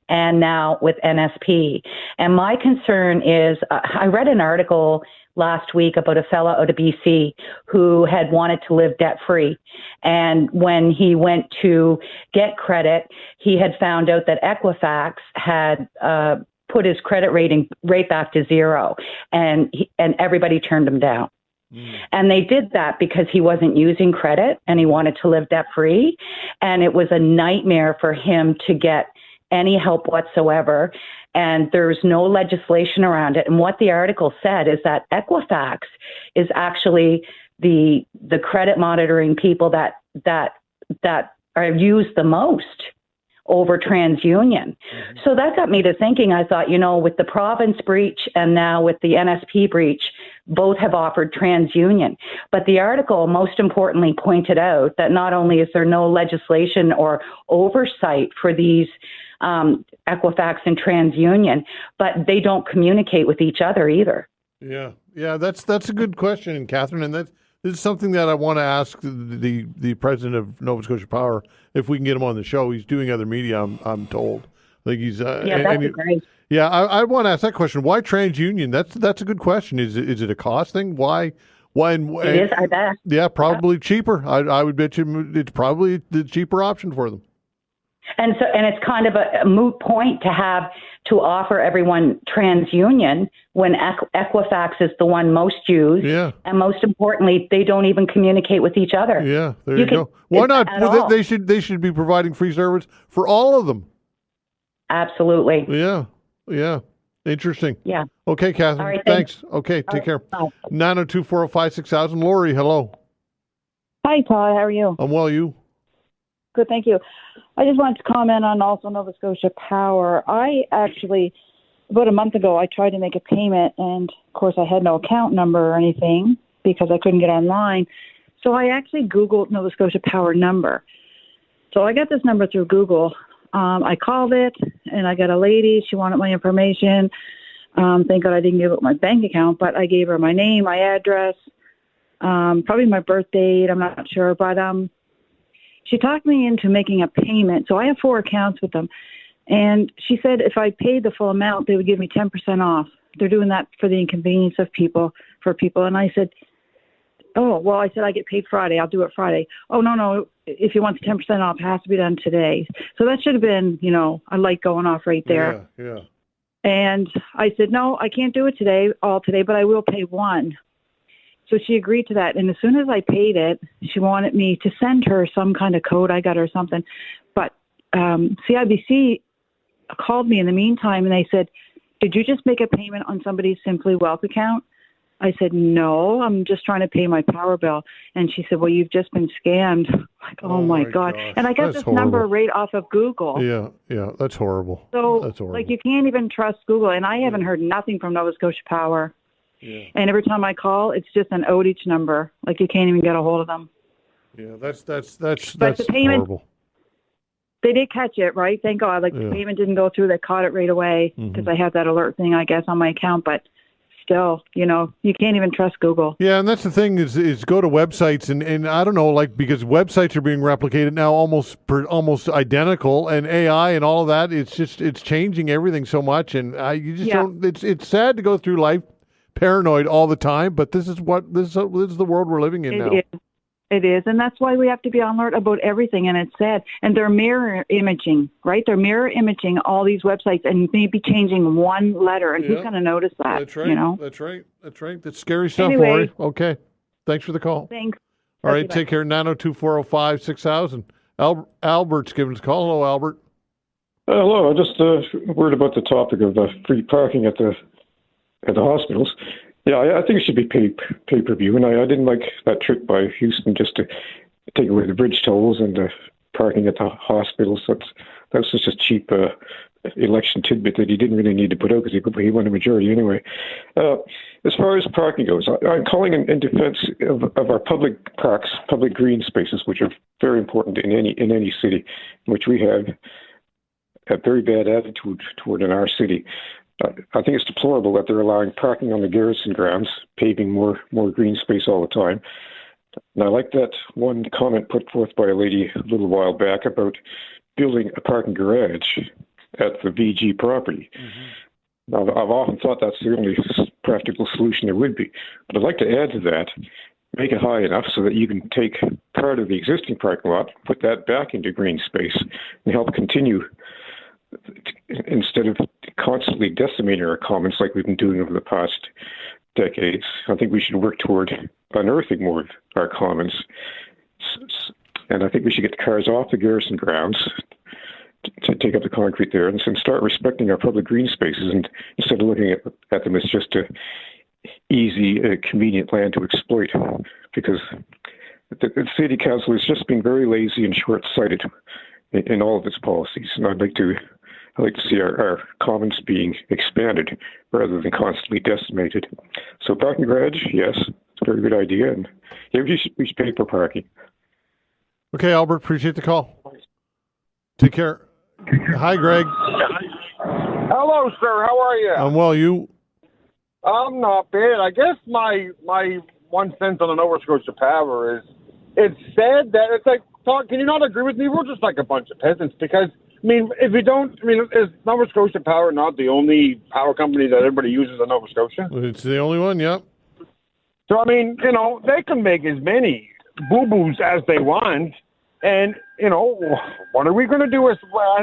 and now with NSP. And my concern is, I read an article last week about a fella out of BC who had wanted to live debt-free. And when he went to get credit, he had found out that Equifax had put his credit rating right back to zero, and everybody turned him down. And they did that because he wasn't using credit and he wanted to live debt-free. And it was a nightmare for him to get any help whatsoever. And there's no legislation around it. And what the article said is that Equifax is actually the credit monitoring people that are used the most over TransUnion. So that got me to thinking. I thought, with the province breach and now with the NSP breach, both have offered TransUnion. But the article most importantly pointed out that not only is there no legislation or oversight for these Equifax and TransUnion, but they don't communicate with each other either. Yeah, that's a good question, Catherine, and this is something that I want to ask the president of Nova Scotia Power if we can get him on the show. He's doing other media, I'm told. I think he's that'd be great. Yeah, I want to ask that question. Why TransUnion? That's a good question. Is it a cost thing? Why? It is, I bet. Yeah, probably cheaper. I would bet you it's probably the cheaper option for them. And it's kind of a moot point to offer everyone TransUnion when Equifax is the one most used. Yeah. And most importantly, they don't even communicate with each other. Yeah, there you go. Why not? They should be providing free service for all of them. Absolutely. Yeah. Interesting. Yeah. Okay, Catherine. All right, thanks. Okay, take care. 902-405-6000. Lori, hello. Hi, Todd. How are you? I'm well. You? Good, thank you. I just wanted to comment on also Nova Scotia Power. I actually, about a month ago, I tried to make a payment, and of course I had no account number or anything because I couldn't get online. So I actually Googled Nova Scotia Power number. So I got this number through Google. I called it, and I got a lady. She wanted my information. Thank God I didn't give up my bank account, but I gave her my name, my address, probably my birth date. I'm not sure, but she talked me into making a payment. So I have 4 accounts with them. And she said if I paid the full amount, they would give me 10% off. They're doing that for the inconvenience of people. And I said, I get paid Friday. I'll do it Friday. Oh, no. If you want the 10% off, it has to be done today. So that should have been, a light going off right there. Yeah. And I said, no, I can't do it all today, but I will pay one. So she agreed to that. And as soon as I paid it, she wanted me to send her some kind of code. I got her something. But CIBC called me in the meantime, and they said, did you just make a payment on somebody's Simply Wealth account? I said, no, I'm just trying to pay my power bill. And she said, well, you've just been scammed. Like, oh my God. Gosh. And I got this number right off of Google. Yeah, that's horrible. So, that's horrible. you can't even trust Google. And I haven't heard nothing from Nova Scotia Power. Yeah. And every time I call, it's just an outage number. You can't even get a hold of them. Yeah, that's the payment, horrible. They did catch it, right? Thank God. The payment didn't go through. They caught it right away because I have that alert thing, I guess, on my account. But still, you can't even trust Google. Yeah, and that's the thing is go to websites and I don't know, because websites are being replicated now almost identical, and AI and all of that. It's changing everything so much, and you just don't. It's sad to go through life paranoid all the time, but this is the world we're living in now. It is, and that's why we have to be on alert about everything. And it's sad, and they're mirror imaging, right? They're mirror imaging all these websites, and maybe changing one letter, and who's going to notice that? That's right. That's right. That's scary stuff, anyway, Lori. Okay, thanks for the call. Thanks. All right, take care. 902-405-6000. Albert's giving us a call. Hello, Albert. Hello. I'm just worried about the topic of free parking at the hospitals. Yeah, I think it should be pay-per-view, and I didn't like that trick by Houston just to take away the bridge tolls and the parking at the hospitals. That was just a cheap election tidbit that he didn't really need to put out because he won a majority anyway. As far as parking goes, I'm calling in defense of our public parks, public green spaces, which are very important in any city, which we have a very bad attitude toward in our city. I think it's deplorable that they're allowing parking on the garrison grounds, paving more green space all the time. And I like that one comment put forth by a lady a little while back about building a parking garage at the VG property. Mm-hmm. Now, I've often thought that's the only practical solution there would be. But I'd like to add to that, make it high enough so that you can take part of the existing parking lot, put that back into green space, and help continue instead of constantly decimating our commons like we've been doing over the past decades. I think we should work toward unearthing more of our commons. And I think we should get the cars off the garrison grounds to take up the concrete there and start respecting our public green spaces, and instead of looking at them as just a easy, convenient land to exploit, because the city council is just being very lazy and short-sighted in all of its policies. And I'd like to see our commons being expanded rather than constantly decimated. So parking garage, yes, it's a very good idea, and yeah, we should pay for parking. Okay, Albert, appreciate the call. Take care. Hi, Greg. Hello, sir. How are you? I'm well. You? I'm not bad. I guess my 1 cent on the Nova Scotia Power is it's sad that it's like, Todd, can you not agree with me? We're just like a bunch of peasants because, I mean, if you don't, I mean, is Nova Scotia Power not the only power company that everybody uses in Nova Scotia? It's the only one, yep. So, I mean, you know, they can make as many boo-boos as they want. And, you know, what are we going to do as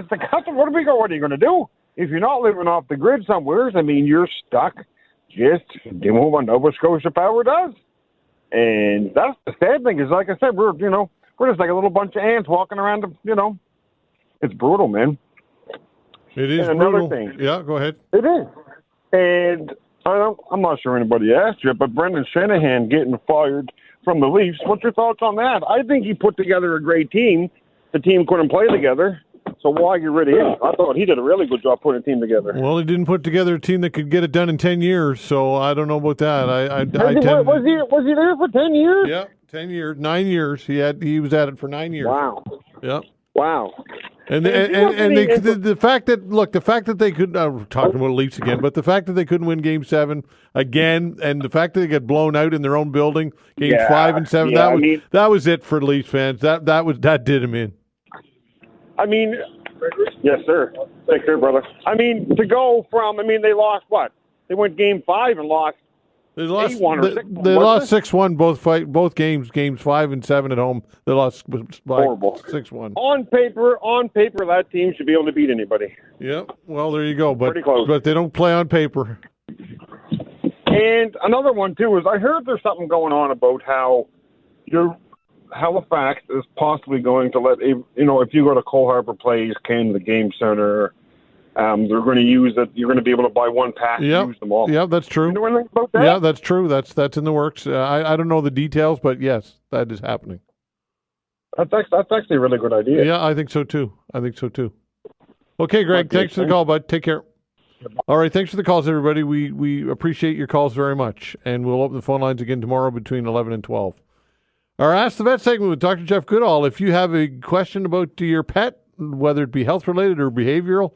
the customer? What are you going to do? If you're not living off the grid somewhere, I mean, you're stuck just doing what Nova Scotia Power does. And that's the sad thing is, like I said, we're just like a little bunch of ants walking around, it's brutal, man. It is and brutal. Thing, yeah, go ahead. It is. And I'm not sure anybody asked you, but Brendan Shanahan getting fired from the Leafs. What's your thoughts on that? I think he put together a great team. The team couldn't play together, so why get rid of him? I thought he did a really good job putting a team together. Well, he didn't put together a team that could get it done in 10 years, so I don't know about that. Was he there for 10 years? Yeah, 10 years, 9 years. He was at it for 9 years. Wow. Yep. Wow. And the fact that they could we're talking about Leafs again, but the fact that they couldn't win Game 7 again, and the fact that they got blown out in their own building, Games 5 and 7, that was it for Leafs fans. That did them in. I mean, yes, sir. Take care, brother. I mean, to go from, they lost what? They went Game 5 and lost. They lost 8-1 or 6-1. They lost 6-1 both games, Games 5 and 7 at home. They lost by 6-1. On paper, that team should be able to beat anybody. Yep. Well, there you go. But pretty close. But they don't play on paper. And another one too is I heard there's something going on about how your Halifax is possibly going to let if you go to Cole Harbour Place, came to the Game Centre. They're going to use it. You're going to be able to buy one pack and use them all. Yeah, that's true. You know anything about that? Yeah, that's true. That's in the works. I don't know the details, but yes, that is happening. That's actually a really good idea. Yeah, I think so too. Okay, Greg, thanks for the call, bud. Take care. All right, thanks for the calls, everybody. We appreciate your calls very much, and we'll open the phone lines again tomorrow between 11 and 12. Our Ask the Vet segment with Dr. Jeff Goodall. If you have a question about your pet, whether it be health-related or behavioral,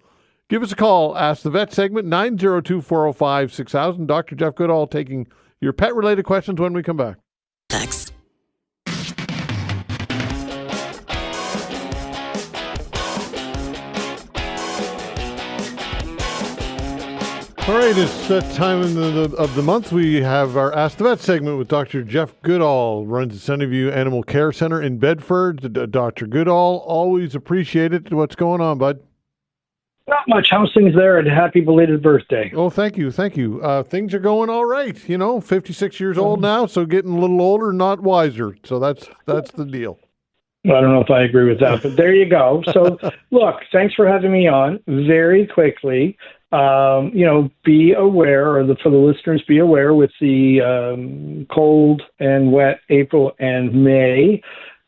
give us a call. Ask the Vet segment, 902-405-6000. Dr. Jeff Goodall taking your pet-related questions when we come back. Thanks. All right, it's that time of the month. We have our Ask the Vet segment with Dr. Jeff Goodall, runs the Sunnyview Animal Care Center in Bedford. Dr. Goodall, always appreciate it. What's going on, bud? Not much. How's things there? And happy belated birthday. Oh, thank you. Things are going all right. 56 years old now, so getting a little older, not wiser. So that's the deal. I don't know if I agree with that, but there you go. So, look, thanks for having me on. Very quickly, be aware, or for the listeners, be aware with the cold and wet April and May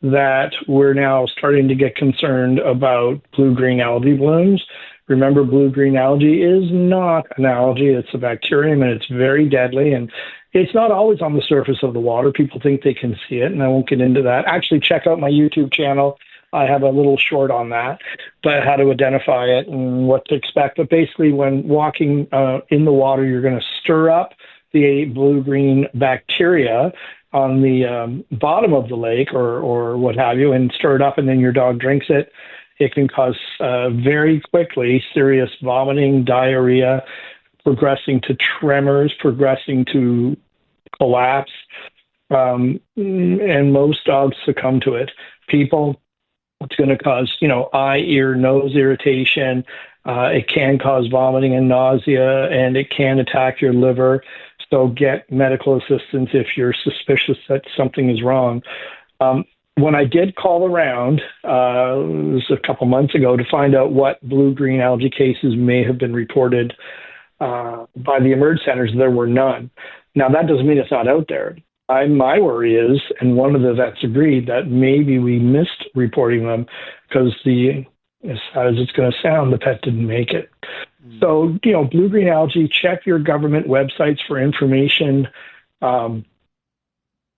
that we're now starting to get concerned about blue-green algae blooms. Remember, blue-green algae is not an algae. It's a bacterium, and it's very deadly. And it's not always on the surface of the water. People think they can see it, and I won't get into that. Actually, check out my YouTube channel. I have a little short on that, but how to identify it and what to expect. But basically, when walking in the water, you're going to stir up the blue-green bacteria on the bottom of the lake or what have you, and stir it up, and then your dog drinks it. It can cause very quickly serious vomiting, diarrhea, progressing to tremors, progressing to collapse, and most dogs succumb to it. People, it's going to cause, eye, ear, nose irritation. It can cause vomiting and nausea, and it can attack your liver. So get medical assistance if you're suspicious that something is wrong. When I did call around, it was a couple months ago, to find out what blue-green algae cases may have been reported by the emerge centers, there were none. Now, that doesn't mean it's not out there. My worry is, and one of the vets agreed, that maybe we missed reporting them because as sad as it's going to sound, the pet didn't make it. So, blue-green algae, check your government websites for information on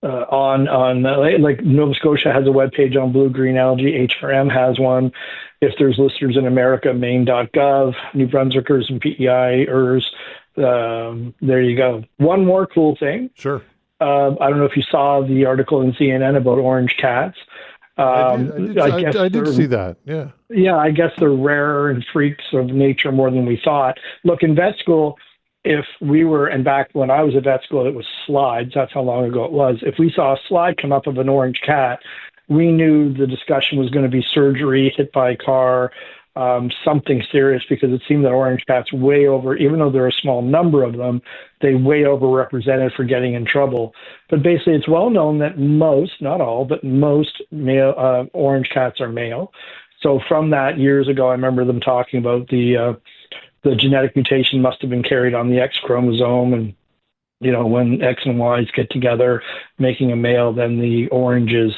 like Nova Scotia has a webpage on blue-green algae. HRM has one. If there's listeners in America, Maine.gov, New Brunswickers and PEIers, there you go. One more cool thing. Sure. I don't know if you saw the article in CNN about orange cats. I did see that. Yeah. Yeah, I guess they're rarer and freaks of nature more than we thought. Look, in vet school, if we were, and back when I was at vet school, it was slides. That's how long ago it was. If we saw a slide come up of an orange cat, we knew the discussion was going to be surgery, hit by a car, something serious, because it seemed that orange cats even though there are a small number of them, they way overrepresented for getting in trouble. But basically, it's well known that most, not all, but most male orange cats are male. So from that, years ago, I remember them talking about the genetic mutation must have been carried on the X chromosome, and when X and Y's get together, making a male, then the orange is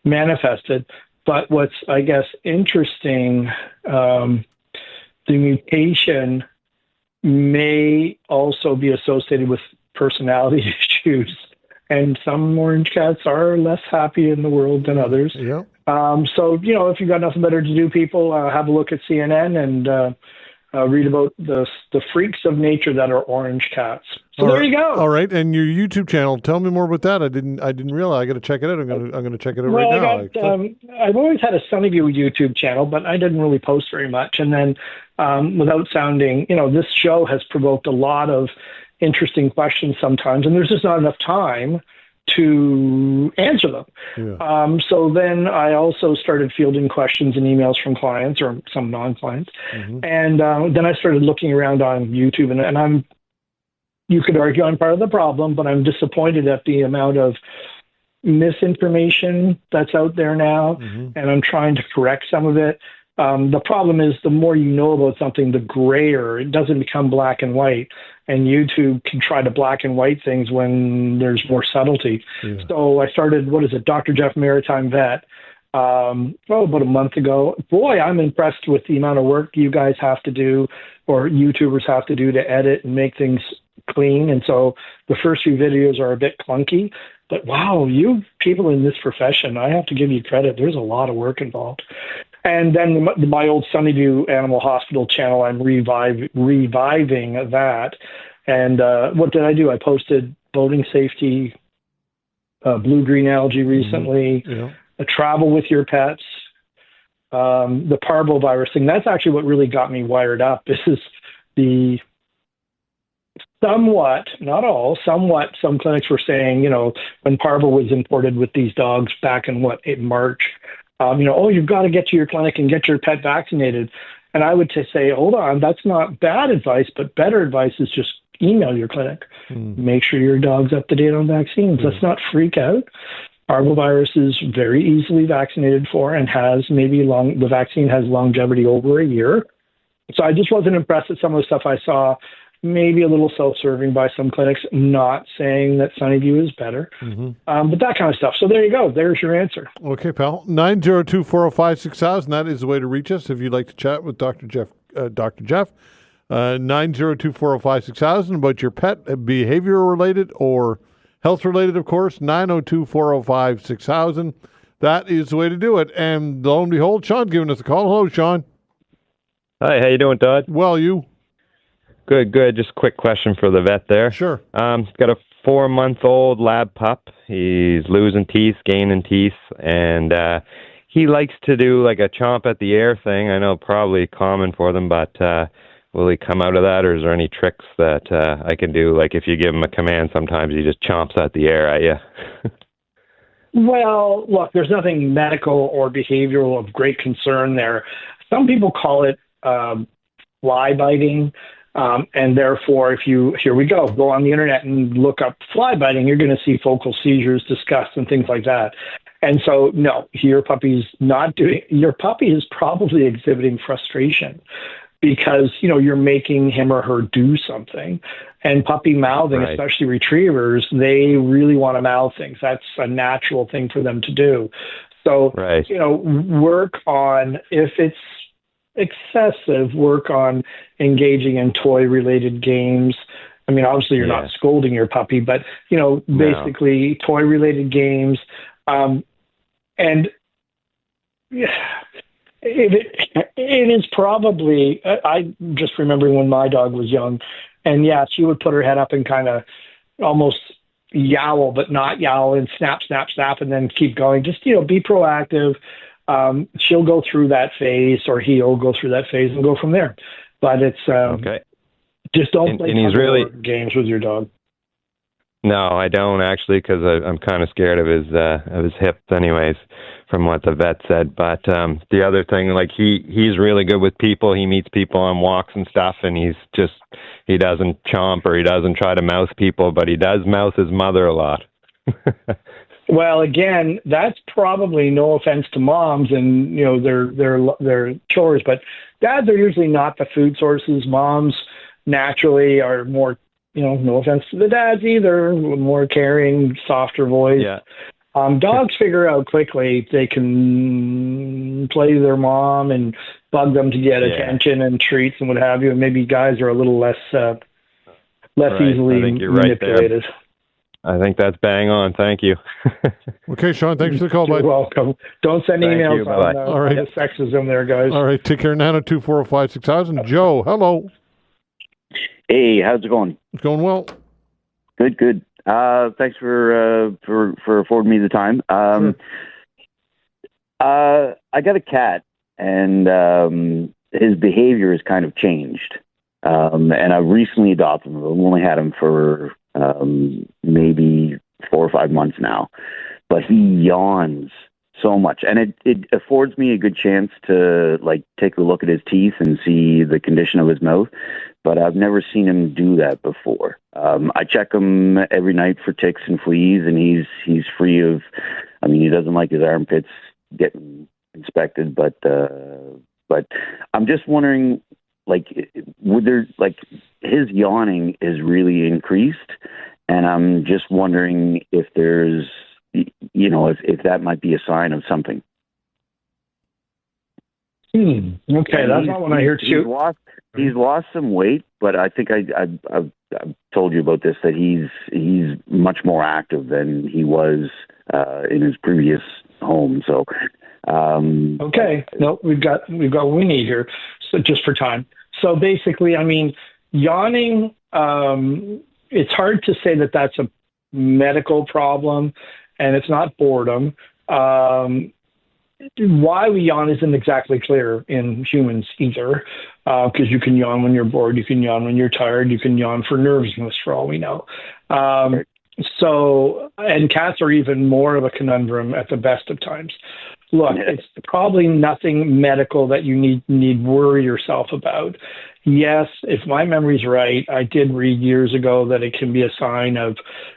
manifested. But what's, I guess, interesting, the mutation may also be associated with personality issues, and some orange cats are less happy in the world than others. Yeah. So, if you've got nothing better to do, people, have a look at CNN and read about the freaks of nature that are orange cats. So there you go. All right, and your YouTube channel. Tell me more about that. I didn't realize. I got to check it out. I'm going to check it out right now. I've always had a Sunnyview YouTube channel, but I didn't really post very much. And then, without sounding, this show has provoked a lot of interesting questions sometimes, and there's just not enough time to answer them. Yeah. So then I also started fielding questions and emails from clients or some non-clients. Mm-hmm. And then I started looking around on YouTube, and you could argue I'm part of the problem, but I'm disappointed at the amount of misinformation that's out there now, mm-hmm. and I'm trying to correct some of it. The problem is the more you know about something, the grayer. It doesn't become black and white. And YouTube can try to black and white things when there's more subtlety. Yeah. So I started, Dr. Jeff Maritime Vet, about a month ago. Boy, I'm impressed with the amount of work you guys have to do, or YouTubers have to do, to edit and make things clean. And so the first few videos are a bit clunky. But wow, you people in this profession, I have to give you credit. There's a lot of work involved. And then my old Sunnyview Animal Hospital channel, I'm reviving that. And what did I do? I posted boating safety, blue-green algae recently, a travel with your pets, the parvovirus thing. That's actually what really got me wired up. This is the somewhat, not all, somewhat, some clinics were saying, when parvo was imported with these dogs back in March, you've got to get to your clinic and get your pet vaccinated. And I would say, hold on, that's not bad advice, but better advice is just email your clinic. Make sure your dog's up to date on vaccines. Let's not freak out. Parvovirus is very easily vaccinated for, and the vaccine has longevity over a year. So I just wasn't impressed with some of the stuff I saw. Maybe a little self-serving by some clinics, not saying that Sunnyview is better, but that kind of stuff. So there you go. There's your answer. Okay, pal. 902-405-6000. That is the way to reach us if you'd like to chat with Dr. Jeff. 902-405-6000 about your pet, behavioral related or health related, of course. 902-405-6000. that is the way to do it. And lo and behold, Sean's giving us a call. Hello, Sean. Hi, how you doing, Todd? Well, you? Good. Just a quick question for the vet there. Sure. Got a 4-month-old lab pup. He's losing teeth, gaining teeth, and he likes to do like a chomp at the air thing. I know probably common for them, but will he come out of that, or is there any tricks that I can do? Like if you give him a command, sometimes he just chomps at the air at you. Well, look, there's nothing medical or behavioral of great concern there. Some people call it fly biting. And therefore, here we go on the internet and look up fly biting, you're going to see focal seizures, disgust, and things like that. And so, no, your puppy is probably exhibiting frustration because, you're making him or her do something. And puppy mouthing, right. Especially retrievers, they really want to mouth things. That's a natural thing for them to do. So, right. Work on, if it's excessive, work on engaging in toy-related games. I mean, obviously you're not scolding your puppy, but, basically toy-related games. And it is probably, I just remembering when my dog was young, and she would put her head up and kind of almost yowl, but not yowl, and snap, snap, snap, and then keep going. Just, be proactive. She'll go through that phase, or he'll go through that phase and go from there. But it's okay. Just don't play and he's really games with your dog. No, I don't actually, because I'm kind of scared of his hips, anyways, from what the vet said. But the other thing, like he's really good with people. He meets people on walks and stuff, and he doesn't chomp or he doesn't try to mouth people, but he does mouth his mother a lot. Well, again, that's probably, no offense to moms and their chores, but dads are usually not the food sources. Moms naturally are more, no offense to the dads either, more caring, softer voice. Yeah. Dogs figure out quickly they can play their mom and bug them to get attention and treats and what have you. And maybe guys are a little less easily manipulated. I think that's bang on. Thank you. Okay, Sean, thanks for the call, You're bud. welcome. Don't send emails on All right. the sexism there, guys. All right, take care. 902-405-6000. Joe, hello. Hey, how's it going? It's going well. Good. Thanks for affording me the time. Sure. I got a cat, and his behavior has kind of changed. And I recently adopted him. I've only had him for maybe 4 or 5 months now, but he yawns so much, and it affords me a good chance to take a look at his teeth and see the condition of his mouth. But I've never seen him do that before. I check him every night for ticks and fleas, and he's free of. I mean, he doesn't like his armpits getting inspected, but I'm just wondering, would there his yawning is really increased, and I'm just wondering if there's, if that might be a sign of something. Okay, that's not what I hear too. He's lost some weight, but I think I've told you about this, that he's much more active than he was in his previous home. So okay, no, we've got what we need here. So just for time. So basically, I mean, yawning. It's hard to say that that's a medical problem, and it's not boredom. Why we yawn isn't exactly clear in humans either, because you can yawn when you're bored, you can yawn when you're tired, you can yawn for nervousness, for all we know. So, and cats are even more of a conundrum at the best of times. Look, it's probably nothing medical that you need worry yourself about. Yes, if my memory's right, I did read years ago that it can be a sign of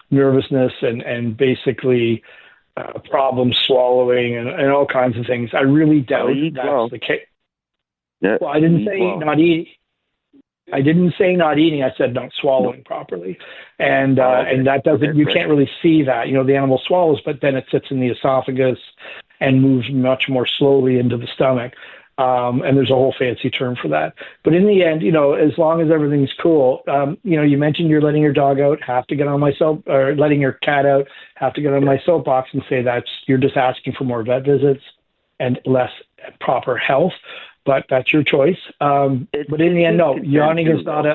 nervousness and basically problems swallowing and all kinds of things. I really doubt that's the case. Yeah, well, I didn't say not eating. I didn't say not eating. I said not swallowing properly, and that doesn't. You can't really see that. The animal swallows, but then it sits in the esophagus and moves much more slowly into the stomach. And there's a whole fancy term for that. But in the end, as long as everything's cool, you mentioned you're letting your dog out, have to get on my or letting your cat out, have to get on my soapbox and say you're just asking for more vet visits and less proper health. But that's your choice. But in the end, no, yawning is not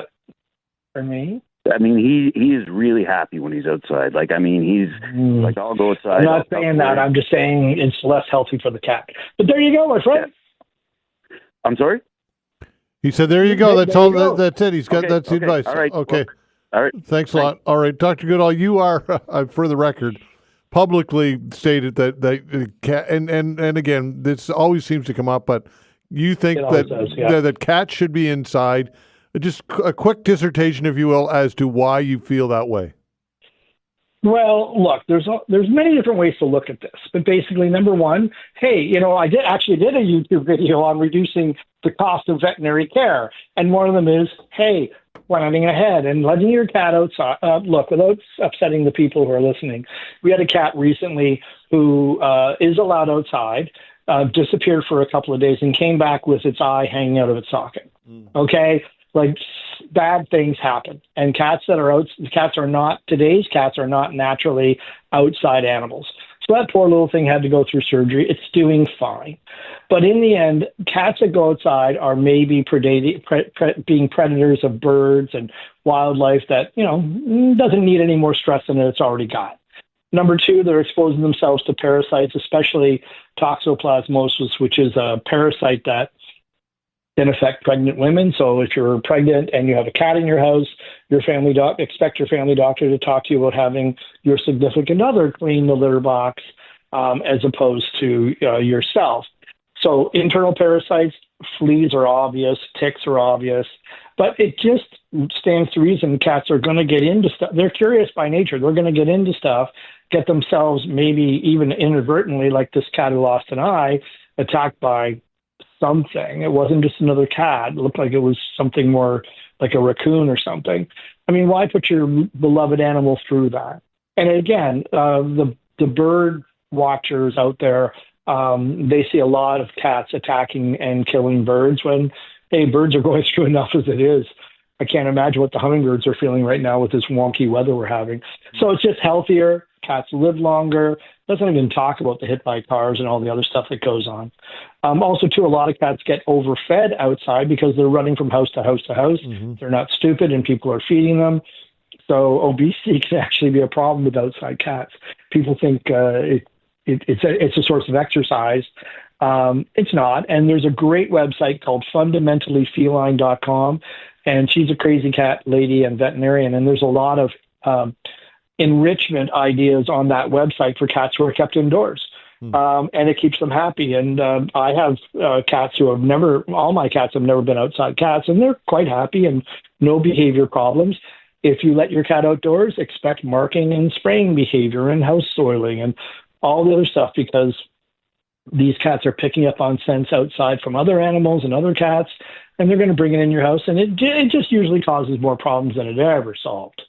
for me. I mean, he is really happy when he's outside. Like, I mean, he's like, I'll go outside. I'm not saying that. I'm just saying it's less healthy for the cat. But there you go, my friend. Yeah. I'm sorry? He said, there you go. That's all. That's it. He's got that's the advice. All right. Okay. Well, all right. Thanks a lot. All right. Dr. Goodall, you are, for the record, publicly stated that cat, and again, this always seems to come up, but you think that cats should be inside. Just a quick dissertation, if you will, as to why you feel that way. Well, look, there's many different ways to look at this, but basically, number one, hey, I did a YouTube video on reducing the cost of veterinary care, and one of them is, hey, planning ahead and letting your cat outside. Look, without upsetting the people who are listening, we had a cat recently who is allowed outside, disappeared for a couple of days, and came back with its eye hanging out of its socket. Okay. Like, bad things happen, and today's cats are not naturally outside animals. So that poor little thing had to go through surgery. It's doing fine. But in the end, cats that go outside are maybe being predators of birds and wildlife that, doesn't need any more stress than it's already got. Number two, they're exposing themselves to parasites, especially toxoplasmosis, which is a parasite that can affect pregnant women. So if you're pregnant and you have a cat in your house, expect your family doctor to talk to you about having your significant other clean the litter box as opposed to yourself. So internal parasites, fleas are obvious, ticks are obvious, but it just stands to reason cats are going to get into stuff. They're curious by nature. They're going to get into stuff, get themselves maybe even inadvertently, like this cat who lost an eye, attacked by something. It wasn't just another cat. It looked like it was something more like a raccoon or something. I mean, why put your beloved animal through that? And again, the bird watchers out there, they see a lot of cats attacking and killing birds when, hey, birds are going through enough as it is. I can't imagine what the hummingbirds are feeling right now with this wonky weather we're having. So it's just healthier. Cats live longer. Doesn't even talk about the hit by cars and all the other stuff that goes on. Also, too, a lot of cats get overfed outside because they're running from house to house to house. Mm-hmm. They're not stupid and people are feeding them. So obesity can actually be a problem with outside cats. People think it's a source of exercise. It's not. And there's a great website called fundamentallyfeline.com. And she's a crazy cat lady and veterinarian. And there's a lot of enrichment ideas on that website for cats who are kept indoors. And it keeps them happy. And I have cats who all my cats have never been outside cats, and they're quite happy and no behavior problems. If you let your cat outdoors, expect marking and spraying behavior and house soiling and all the other stuff, because these cats are picking up on scents outside from other animals and other cats, and they're going to bring it in your house, and it just usually causes more problems than it ever solved.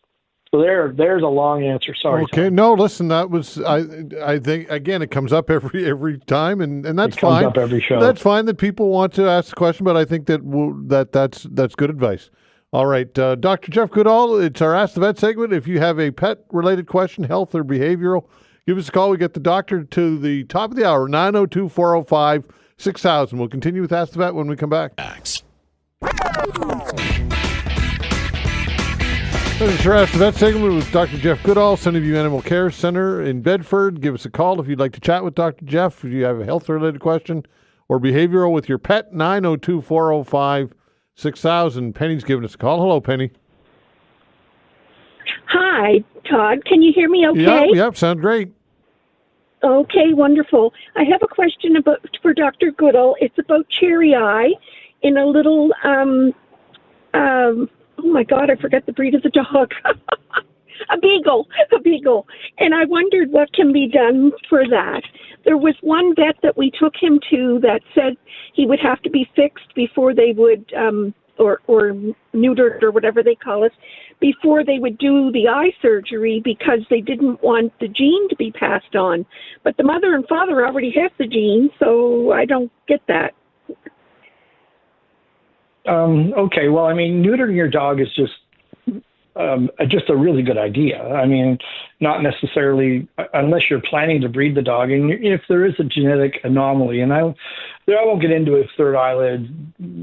So there's a long answer. Sorry. Okay. Tom. No, listen, that was, I think, again, it comes up every time, and that's it fine. Comes up every show. That's fine that people want to ask the question, but I think that's good advice. All right. Dr. Jeff Goodall, it's our Ask the Vet segment. If you have a pet-related question, health or behavioral, give us a call. We get the doctor to the top of the hour, 902-405-6000. We'll continue with Ask the Vet when we come back. This is your Ask the Vet segment with Dr. Jeff Goodall, Sunnyview Animal Care Center in Bedford. Give us a call if you'd like to chat with Dr. Jeff. If you have a health-related question or behavioral with your pet, 902-405-6000. Penny's giving us a call. Hello, Penny. Hi, Todd. Can you hear me okay? Yep, sound great. Okay, wonderful. I have a question for Dr. Goodall. It's about cherry eye in a little, oh my God, I forgot the breed of the dog. A beagle. And I wondered what can be done for that. There was one vet that we took him to that said he would have to be fixed before they would, or neutered or whatever they call it, before they would do the eye surgery because they didn't want the gene to be passed on. But the mother and father already have the gene, so I don't get that. Okay, well, I mean, neutering your dog is just a really good idea. I mean, not necessarily unless you're planning to breed the dog, and if there is a genetic anomaly, and I won't get into if third eyelid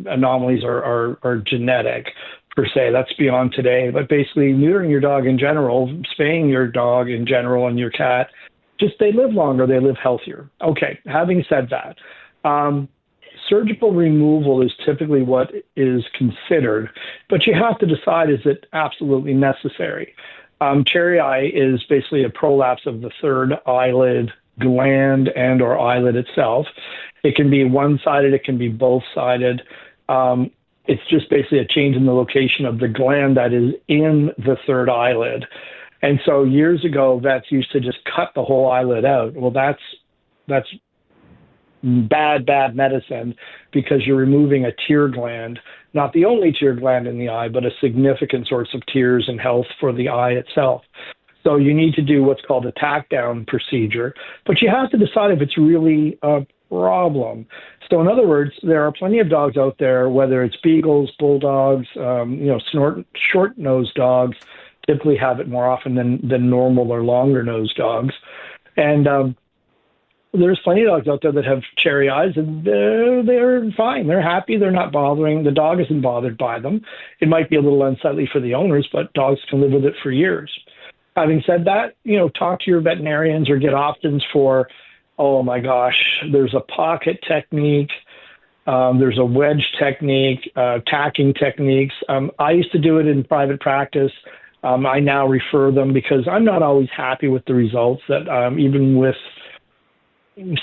anomalies are genetic per se. That's beyond today. But basically, neutering your dog in general, spaying your dog in general, and your cat, just they live longer, they live healthier. Okay, having said that. Surgical removal is typically what is considered, but you have to decide, is it absolutely necessary? Cherry eye is basically a prolapse of the third eyelid gland and or eyelid itself. It can be one-sided, it can be both-sided. It's just basically a change in the location of the gland that is in the third eyelid. And so years ago, vets used to just cut the whole eyelid out. Well, that's bad medicine, because you're removing a tear gland, not the only tear gland in the eye, but a significant source of tears and health for the eye itself. So you need to do what's called a tack down procedure, but you have to decide if it's really a problem. So in other words, there are plenty of dogs out there, whether it's beagles, bulldogs, short-nosed dogs, typically have it more often than normal or longer-nosed dogs. And there's plenty of dogs out there that have cherry eyes, and they're fine. They're happy. They're not bothering. The dog isn't bothered by them. It might be a little unsightly for the owners, but dogs can live with it for years. Having said that, talk to your veterinarians or get opt-ins for, oh my gosh, there's a pocket technique, there's a wedge technique, tacking techniques. I used to do it in private practice. I now refer them because I'm not always happy with the results that even with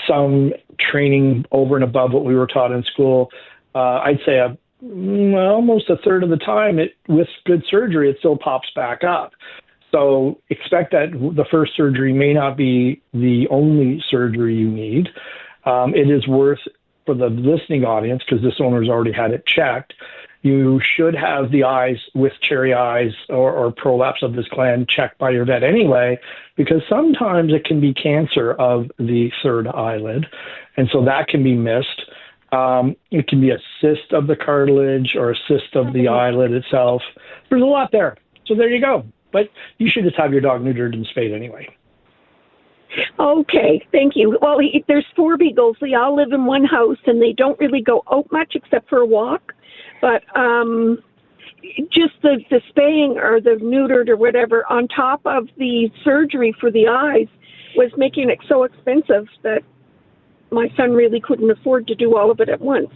some training over and above what we were taught in school, I'd say almost a third of the time, with good surgery, it still pops back up. So expect that the first surgery may not be the only surgery you need. It is worth, for the listening audience, because this owner's already had it checked, you should have the eyes with cherry eyes or prolapse of this gland checked by your vet anyway, because sometimes it can be cancer of the third eyelid, and so that can be missed. It can be a cyst of the cartilage or a cyst of the eyelid itself. There's a lot there. So there you go. But you should just have your dog neutered and spayed anyway. Okay, thank you. Well, there's 4 beagles. They all live in one house, and they don't really go out much except for a walk. But just the spaying or the neutered or whatever on top of the surgery for the eyes was making it so expensive that my son really couldn't afford to do all of it at once.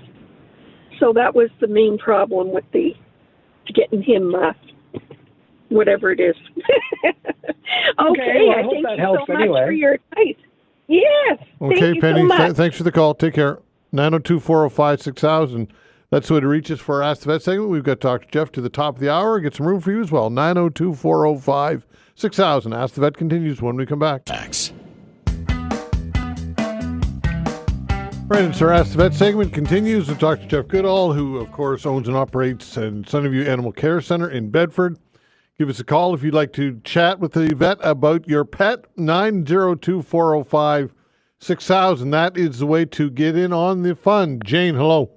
So that was the main problem with getting him whatever it is. Okay, well, I thank that you helps so much anyway. for your advice. Yes. Okay, thank you Penny, so much. thanks for the call. Take care. 902-405-6000. That's the way to reach us for our Ask the Vet segment. We've got Dr. Jeff to the top of the hour. Get some room for you as well. 902-405-6000. Ask the Vet continues when we come back. Facts. Right, it's our Ask the Vet segment continues with Dr. Jeff Goodall, who, of course, owns and operates Sunnyview Animal Care Center in Bedford. Give us a call if you'd like to chat with the vet about your pet, 902-405-6000. That is the way to get in on the fun. Jane, hello.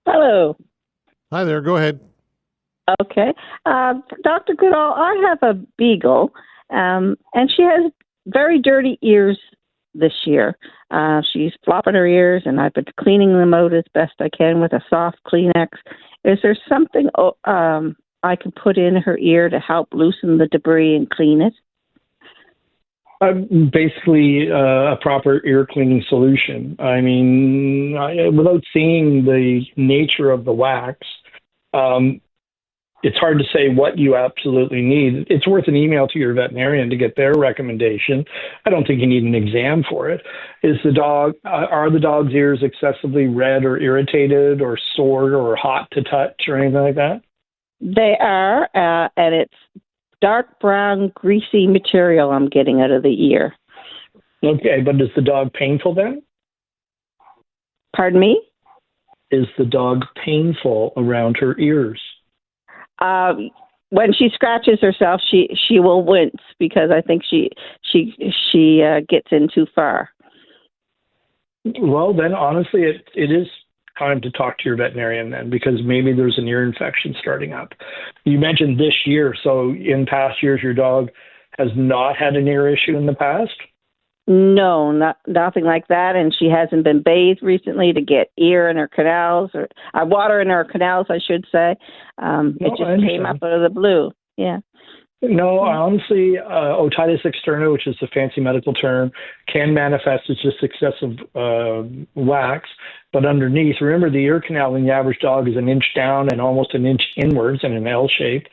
Hello. Hi there. Go ahead. Okay. Dr. Goodall, I have a beagle, and she has very dirty ears this year. She's flopping her ears, and I've been cleaning them out as best I can with a soft Kleenex. Is there something I can put in her ear to help loosen the debris and clean it? Basically, a proper ear cleaning solution. I mean, without seeing the nature of the wax, it's hard to say what you absolutely need. It's worth an email to your veterinarian to get their recommendation. I don't think you need an exam for it. Are the dog's ears excessively red or irritated or sore or hot to touch or anything like that? They are, and it's dark brown, greasy material I'm getting out of the ear. Okay, but is the dog painful then? Pardon me? Is the dog painful around her ears? When she scratches herself, she will wince because I think she gets in too far. Well, then honestly, it is time to talk to your veterinarian then, because maybe there's an ear infection starting up. You mentioned this year, so in past years your dog has not had an ear issue in the past? No, nothing like that. And she hasn't been bathed recently to get ear in her canals, or water in her canals, I should say. It just came up out of the blue. Yeah. No, honestly, otitis externa, which is the fancy medical term, can manifest as just excessive wax. But underneath, remember the ear canal in the average dog is an inch down and almost an inch inwards in an L shape.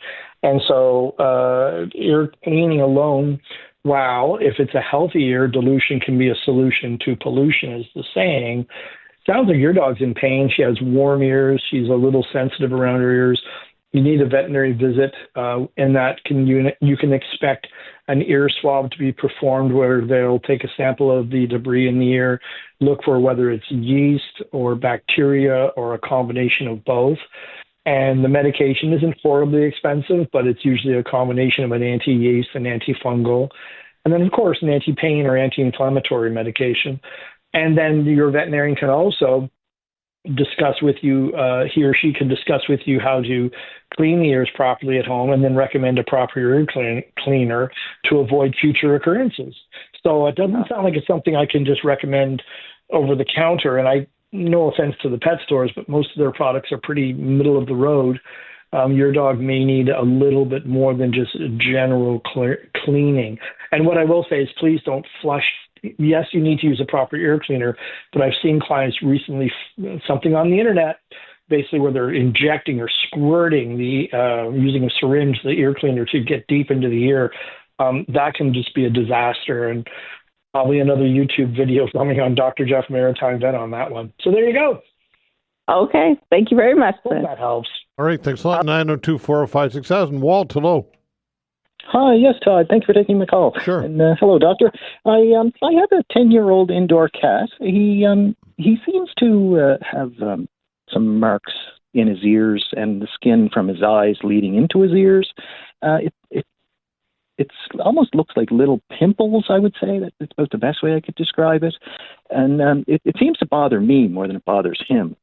And so ear cleaning alone, wow, if it's a healthy ear, dilution can be a solution to pollution, is the saying. Sounds like your dog's in pain. She has warm ears. She's a little sensitive around her ears. You need a veterinary visit, and that you can expect an ear swab to be performed where they'll take a sample of the debris in the ear, look for whether it's yeast or bacteria or a combination of both. And the medication isn't horribly expensive, but it's usually a combination of an anti-yeast and antifungal, and then, of course, an anti-pain or anti-inflammatory medication. And then your veterinarian can also discuss with you, he or she can discuss with you how to clean the ears properly at home and then recommend a proper ear cleaner to avoid future occurrences. So it doesn't sound like it's something I can just recommend over the counter. And no offense to the pet stores, but most of their products are pretty middle of the road. Your dog may need a little bit more than just general cleaning. And what I will say is please don't flush. Yes, you need to use a proper ear cleaner, but I've seen clients recently, something on the internet, basically where they're injecting or squirting using a syringe, the ear cleaner to get deep into the ear. That can just be a disaster, and probably another YouTube video coming on Dr. Jeff Maritime Vet on that one. So there you go. Okay. Thank you very much. Hope that helps. All right. Thanks a lot. 902-405-6000. Walt, hello. Hi, yes, Todd. Thanks for taking my call. Sure. And hello, doctor. I have a 10-year-old indoor cat. He seems to have some marks in his ears and the skin from his eyes leading into his ears. It's almost looks like little pimples, I would say. That's about the best way I could describe it. And it seems to bother me more than it bothers him.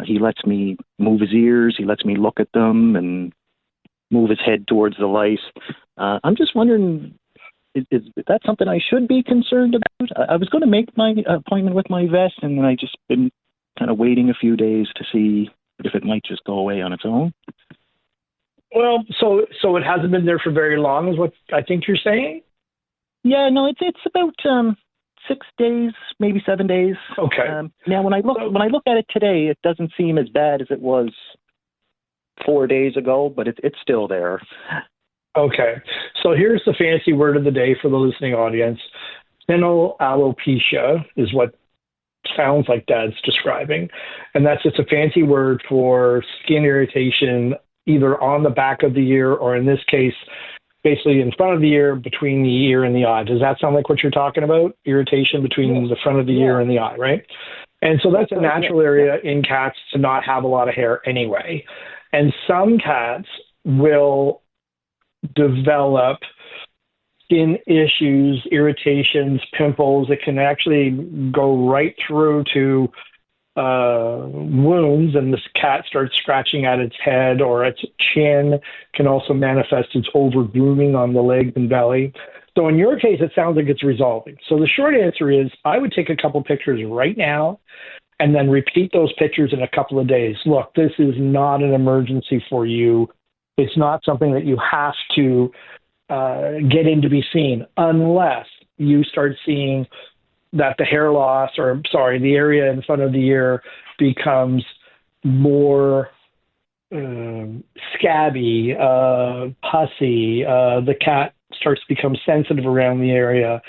He lets me move his ears. He lets me look at them and move his head towards the light. I'm just wondering, is that something I should be concerned about? I was going to make my appointment with my vet, and then I just been kind of waiting a few days to see if it might just go away on its own. Well, so it hasn't been there for very long, is what I think you're saying? Yeah, no, it's about 6 days, maybe 7 days. Okay. Now, when I look at it today, it doesn't seem as bad as it was 4 days ago, but it's still there. Okay. So here's the fancy word of the day for the listening audience. Spinal alopecia is what sounds like Dad's describing. And that's just a fancy word for skin irritation, either on the back of the ear or, in this case, basically in front of the ear, between the ear and the eye. Does that sound like what you're talking about? Irritation between the front of the ear and the eye, right? And so that's a natural area in cats to not have a lot of hair anyway. And some cats will develop skin issues, irritations, pimples. It can actually go right through to wounds, and this cat starts scratching at its head or its chin. Can also manifest as over-grooming on the legs and belly. So in your case, it sounds like it's resolving. So the short answer is I would take a couple pictures right now and then repeat those pictures in a couple of days. Look, this is not an emergency for you. It's not something that you have to get in to be seen unless you start seeing that the hair loss, the area in front of the ear becomes more scabby, pussy. The cat starts to become sensitive around the area.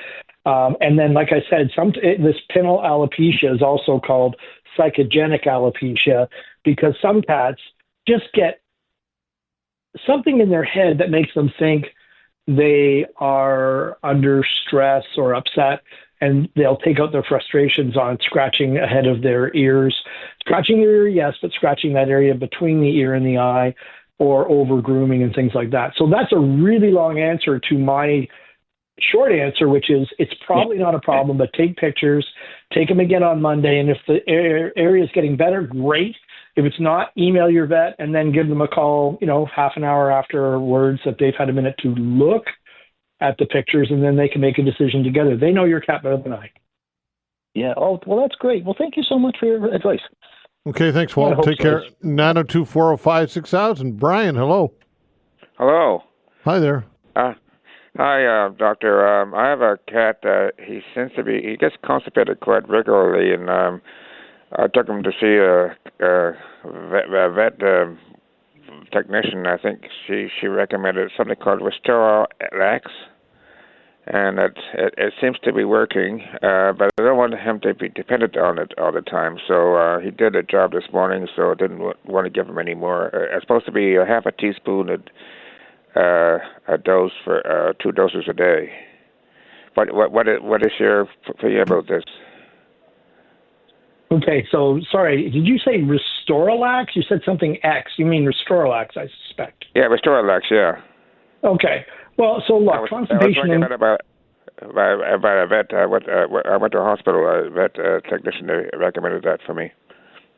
And then, like I said, this pinal alopecia is also called psychogenic alopecia because some cats just get something in their head that makes them think they are under stress or upset, and they'll take out their frustrations on scratching ahead of their ears. Scratching your ear, yes, but scratching that area between the ear and the eye, or over grooming and things like that. So that's a really long answer to my short answer, which is it's probably not a problem, but take pictures, take them again on Monday. And if the area is getting better, great. If it's not, email your vet and then give them a call, half an hour afterwards that they've had a minute to look at the pictures, and then they can make a decision together. They know your cat better than I. Yeah. Oh, well, that's great. Well, thank you so much for your advice. Okay, thanks, Walt. Take care. 902-405-6000. Brian, hello. Hello. Hi there. Hi, Doctor. I have a cat. He gets constipated quite regularly, and I took him to see a vet technician. I think she recommended something called Restore-Lax, and it seems to be working, but I don't want him to be dependent on it all the time. So he did a job this morning, so I didn't want to give him any more. It's supposed to be a half a teaspoon a dose for 2 doses a day. What is your opinion about this? Okay, so sorry, did you say Restore-Lax? You said something X. You mean Restore-Lax, I suspect. Yeah, Restore-Lax, yeah. Okay. Well, so look, constipation. I was about a vet. I went to a hospital. A vet technician recommended that for me.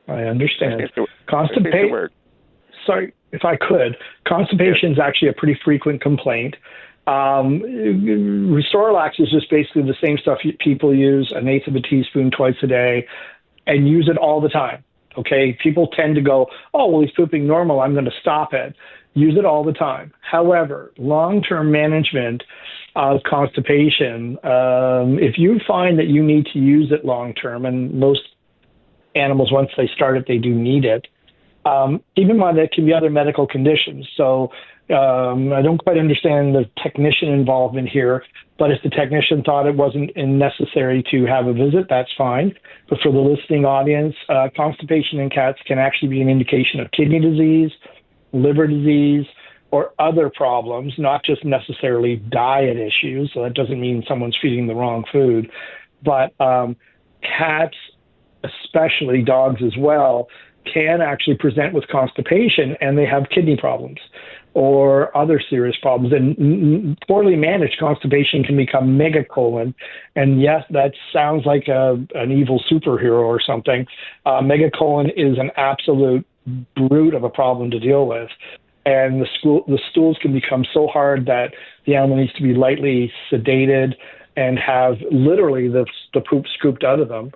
I understand. Constipation. Sorry, if I could. Constipation is actually a pretty frequent complaint. Restore-Lax is just basically the same stuff people use, 1/8 of a teaspoon twice a day, and use it all the time. Okay, people tend to go, oh, well, he's pooping normal, I'm going to stop it. Use it all the time. However, long-term management of constipation, if you find that you need to use it long-term, and most animals, once they start it, they do need it, keep in mind that it can be other medical conditions. So I don't quite understand the technician involvement here, but if the technician thought it wasn't necessary to have a visit, that's fine. But for the listening audience, constipation in cats can actually be an indication of kidney disease, liver disease, or other problems, not just necessarily diet issues. So that doesn't mean someone's feeding the wrong food. But cats, especially dogs as well, can actually present with constipation, and they have kidney problems or other serious problems. And poorly managed constipation can become megacolon. And yes, that sounds like an evil superhero or something. Megacolon is an absolute brute of a problem to deal with. And the stools can become so hard that the animal needs to be lightly sedated and have literally the poop scooped out of them.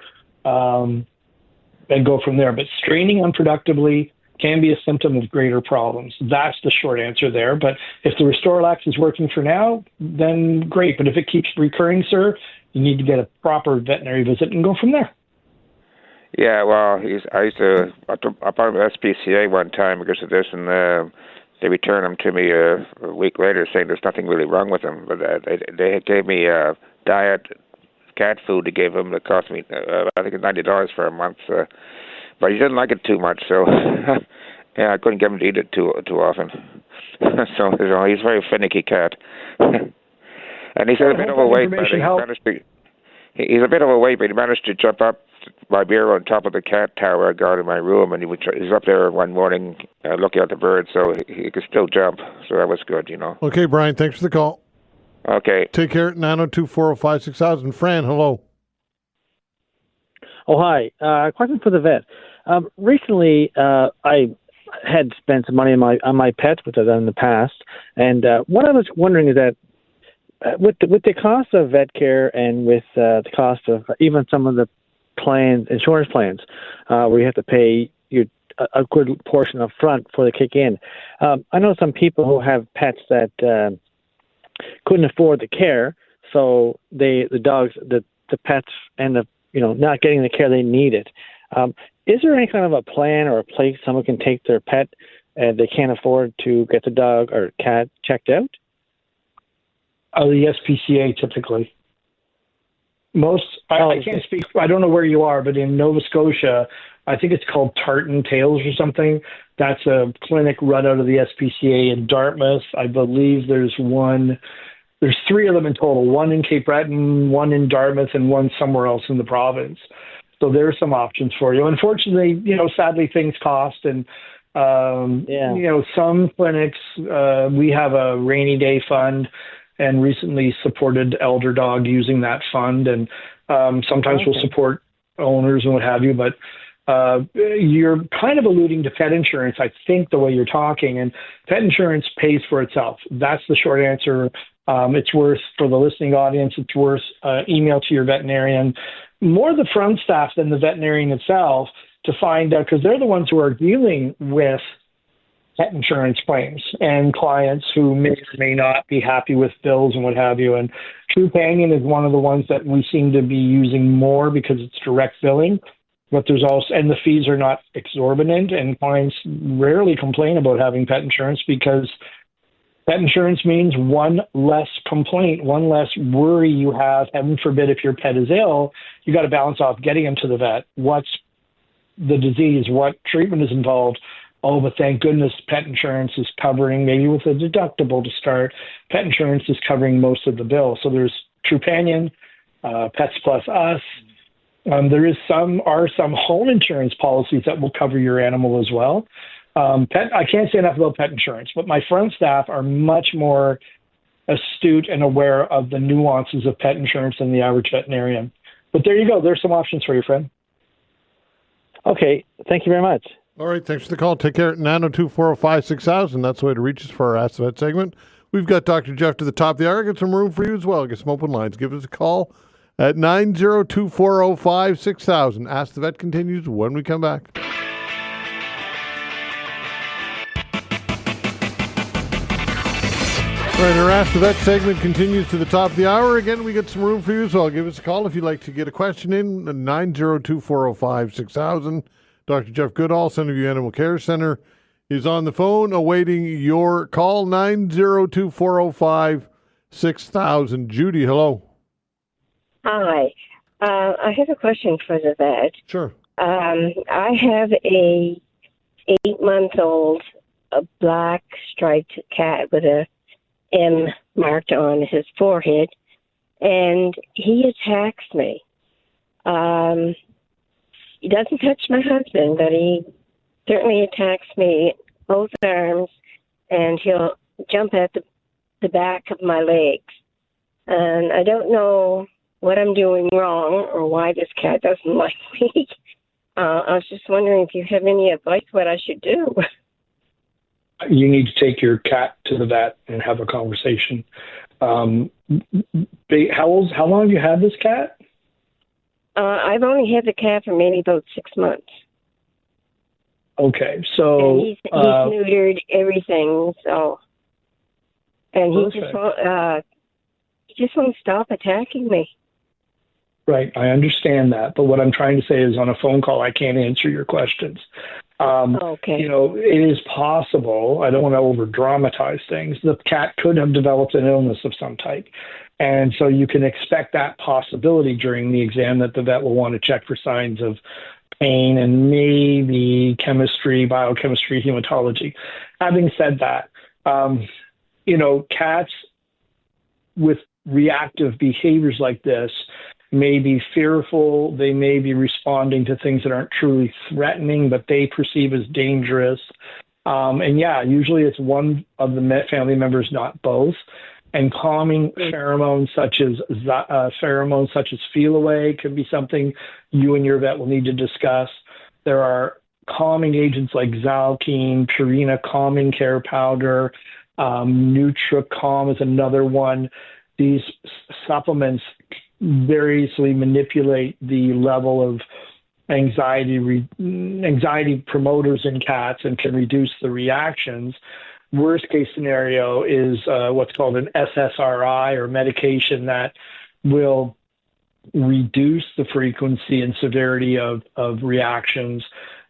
And go from there. But straining unproductively can be a symptom of greater problems. That's the short answer there. But if the Restore-Lax is working for now, then great. But if it keeps recurring, sir, you need to get a proper veterinary visit and go from there. Yeah, well, I used to a part of SPCA one time because of this, and they returned him to me a week later saying there's nothing really wrong with him. But they gave me diet cat food to give him that cost me I think $90 for a month, but he didn't like it too much, so yeah, I couldn't get him to eat it too often. So he's a very finicky cat. And he's a bit overweight, but he's a bit overweight, but he managed to jump up my bureau on top of the cat tower I got in my room, and he was up there one morning looking at the birds, so he could still jump, so that was good, Okay, Brian, thanks for the call. Okay. Take care. 902-405-6000. Fran, hello. Oh, hi. Question for the vet. Recently, I had spent some money on my pets, which I've done in the past. And what I was wondering is that with the cost of vet care and with the cost of even some of the insurance plans, where you have to pay a good portion up front before they kick in. I know some people who have pets that couldn't afford the care, so the pets end up not getting the care they needed. Is there any kind of a plan or a place someone can take their pet and they can't afford to get the dog or cat checked out? The SPCA typically. I can't speak, I don't know where you are, but in Nova Scotia, I think it's called Tartan Tales or something. That's a clinic run out of the SPCA in Dartmouth. I believe there's 3 of them in total, one in Cape Breton, one in Dartmouth, and one somewhere else in the province. So there are some options for you. Unfortunately, sadly things cost, and some clinics, we have a rainy day fund, and recently supported Elder Dog using that fund. And sometimes we'll support owners and what have you, but you're kind of alluding to pet insurance, I think, the way you're talking, and pet insurance pays for itself. That's the short answer. It's worth, for the listening audience, it's worth email to your veterinarian, more the front staff than the veterinarian itself, to find out, because they're the ones who are dealing with pet insurance claims and clients who may or may not be happy with bills and what have you. And Trupanion is one of the ones that we seem to be using more because it's direct billing. But there's also, and the fees are not exorbitant, and clients rarely complain about having pet insurance because pet insurance means one less complaint, one less worry you have. Heaven forbid, if your pet is ill, you got to balance off getting him to the vet. What's the disease? What treatment is involved? Oh, but thank goodness pet insurance is covering, maybe with a deductible to start, pet insurance is covering most of the bill. So there's Trupanion, Pets Plus Us. There is some home insurance policies that will cover your animal as well. I can't say enough about pet insurance, but my front staff are much more astute and aware of the nuances of pet insurance than the average veterinarian. But there you go. There's some options for you, friend. Okay. Thank you very much. All right. Thanks for the call. Take care. 902-405-6000. That's the way to reach us for our Ask the Vet segment. We've got Dr. Jeff to the top of the hour. Get some room for you as well. Get some open lines. Give us a call at 902-405-6000. Ask the Vet continues when we come back. All right, our Ask the Vet segment continues to the top of the hour. Again, we got some room for you, so give us a call if you'd like to get a question in. 902-405-6000. Dr. Jeff Goodall, Centerview Animal Care Center, is on the phone awaiting your call. 902-405-6000. Judy, hello. Hi. I have a question for the vet. Sure. I have a 8-month-old, a black striped cat with a M marked on his forehead, and he attacks me. He doesn't touch my husband, but he certainly attacks me, both arms, and he'll jump at the back of my legs. And I don't know what I'm doing wrong or why this cat doesn't like me. I was just wondering if you have any advice what I should do. You need to take your cat to the vet and have a conversation. How long have you had this cat? I've only had the cat for maybe about 6 months. Okay, so... And he's neutered everything, so... And he just won't stop attacking me. Right, I understand that, but what I'm trying to say is on a phone call, I can't answer your questions. Okay. You know, it is possible, I don't want to over-dramatize things, the cat could have developed an illness of some type. And so you can expect that possibility during the exam that the vet will want to check for signs of pain and maybe chemistry, biochemistry, hematology. Having said that, you know, cats with reactive behaviors like this may be fearful, they may be responding to things that aren't truly threatening, but they perceive as dangerous. And yeah, usually it's one of the family members, not both. And calming pheromones such as feel away could be something you and your vet will need to discuss. There are calming agents like Zalkene, Purina Calming Care Powder, NutriCalm is another one. These supplements variously manipulate the level of anxiety promoters in cats and can reduce the reactions. Worst case scenario is what's called an SSRI, or medication that will reduce the frequency and severity of reactions.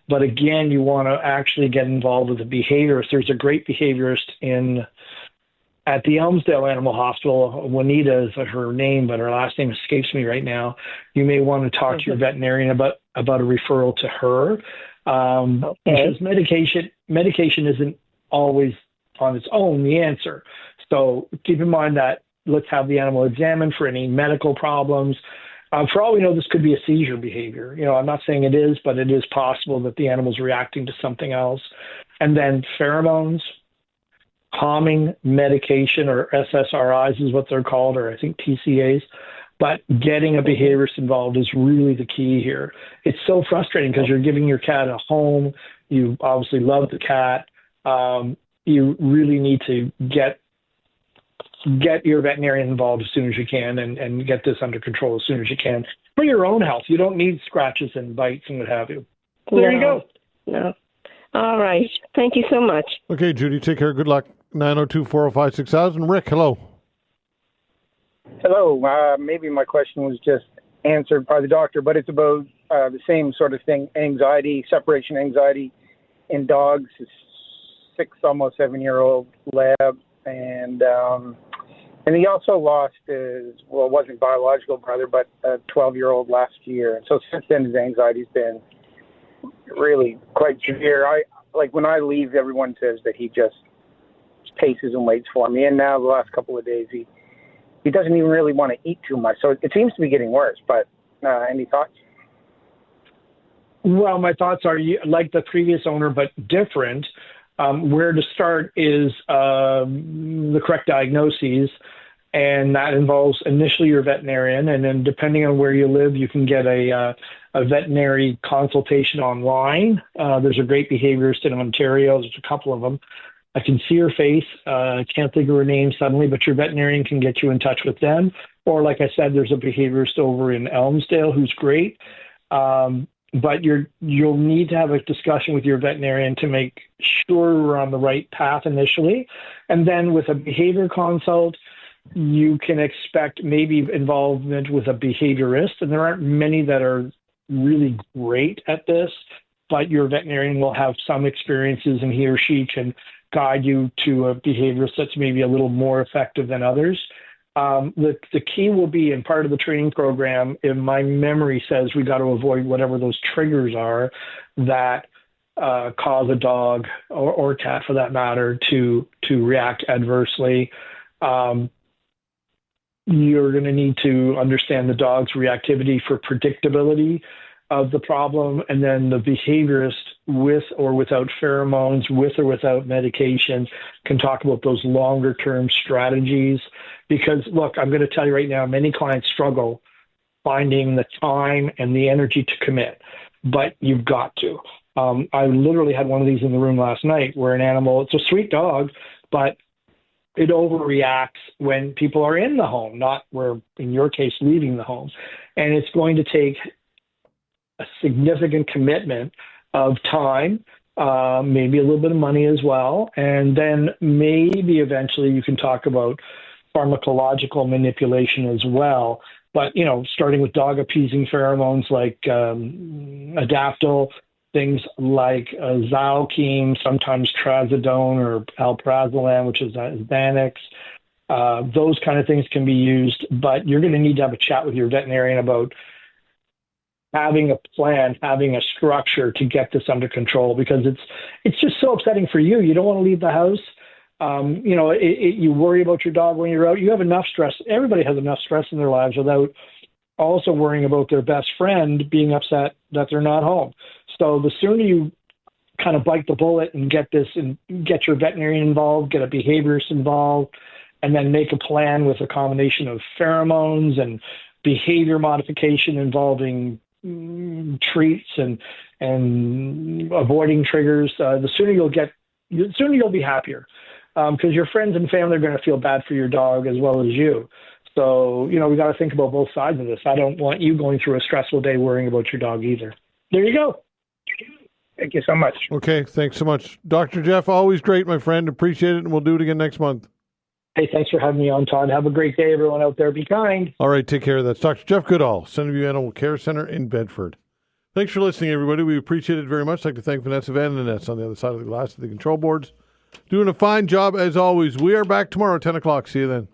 But again, you want to actually get involved with the behaviorist. There's a great behaviorist at the Elmsdale Animal Hospital. Juanita is her name, but her last name escapes me right now. You may want to talk to your veterinarian about a referral to her. Because medication isn't always on its own the answer. So keep in mind that let's have the animal examined for any medical problems. For all we know, this could be a seizure behavior. You know, I'm not saying it is, but it is possible that the animal's reacting to something else. And then pheromones. calming medication, or SSRIs is what they're called, or I think TCAs. But getting a behaviorist involved is really the key here. It's so frustrating because you're giving your cat a home. You obviously love the cat. You really need to get your veterinarian involved as soon as you can and get this under control as soon as you can for your own health. You don't need scratches and bites and what have you. There you go. No. All right. Thank you so much. Okay, Judy, take care. Good luck. 902-405-6000. Rick, hello. Hello. Maybe my question was just answered by the doctor, but it's about the same sort of thing, anxiety, separation anxiety in dogs. It's 6, almost 7-year-old lab, and he also lost his, well, it wasn't biological brother, but a 12-year-old last year. And so since then, his anxiety's been really quite severe. Like when I leave, everyone says that he just paces and waits for me. And now the last couple of days, he doesn't even really want to eat too much. So it seems to be getting worse. But any thoughts? Well, my thoughts are like the previous owner, but different. Where to start is the correct diagnoses, and that involves initially your veterinarian, and then depending on where you live, you can get a veterinary consultation online. There's a great behaviorist in Ontario. There's a couple of them. I can see her face. I can't think of her name suddenly, but your veterinarian can get you in touch with them. Or like I said, there's a behaviorist over in Elmsdale who's great. But you'll need to have a discussion with your veterinarian to make sure we're on the right path initially. And then with a behavior consult, you can expect maybe involvement with a behaviorist. And there aren't many that are really great at this, but your veterinarian will have some experiences, and he or she can guide you to a behaviorist that's maybe a little more effective than others. The key will be, in part of the training program, if my memory says we got to avoid whatever those triggers are that cause a dog or cat, for that matter, to react adversely. You're going to need to understand the dog's reactivity for predictability of the problem, and then the behaviorist, with or without pheromones, with or without medication, can talk about those longer term strategies. Because look, I'm going to tell you right now, many clients struggle finding the time and the energy to commit, but you've got to. I literally had one of these in the room last night where an animal, it's a sweet dog, but it overreacts when people are in the home, not where, in your case, leaving the home. And it's going to take a significant commitment of time, maybe a little bit of money as well. And then maybe eventually you can talk about pharmacological manipulation as well. But, starting with dog appeasing pheromones like Adaptil, things like Zalkeme, sometimes Trazodone or Alprazolam, which is Xanax. Those kind of things can be used, but you're going to need to have a chat with your veterinarian about having a plan, having a structure to get this under control, because it's just so upsetting for you. You don't want to leave the house. You worry about your dog when you're out. You have enough stress. Everybody has enough stress in their lives without also worrying about their best friend being upset that they're not home. So the sooner you kind of bite the bullet and get this and get your veterinarian involved, get a behaviorist involved, and then make a plan with a combination of pheromones and behavior modification involving treats and avoiding triggers, the sooner you'll be happier, because your friends and family are going to feel bad for your dog as well as you. So, we got to think about both sides of this. I don't want you going through a stressful day worrying about your dog either. There you go. Thank you so much. Okay, thanks so much. Dr. Jeff, always great, my friend. Appreciate it, and we'll do it again next month. Hey, thanks for having me on, Todd. Have a great day, everyone out there. Be kind. All right, take care. That's Dr. Jeff Goodall, Centerview Animal Care Center in Bedford. Thanks for listening, everybody. We appreciate it very much. I'd like to thank Vanessa Van Ness on the other side of the glass of the control boards. Doing a fine job, as always. We are back tomorrow at 10 o'clock. See you then.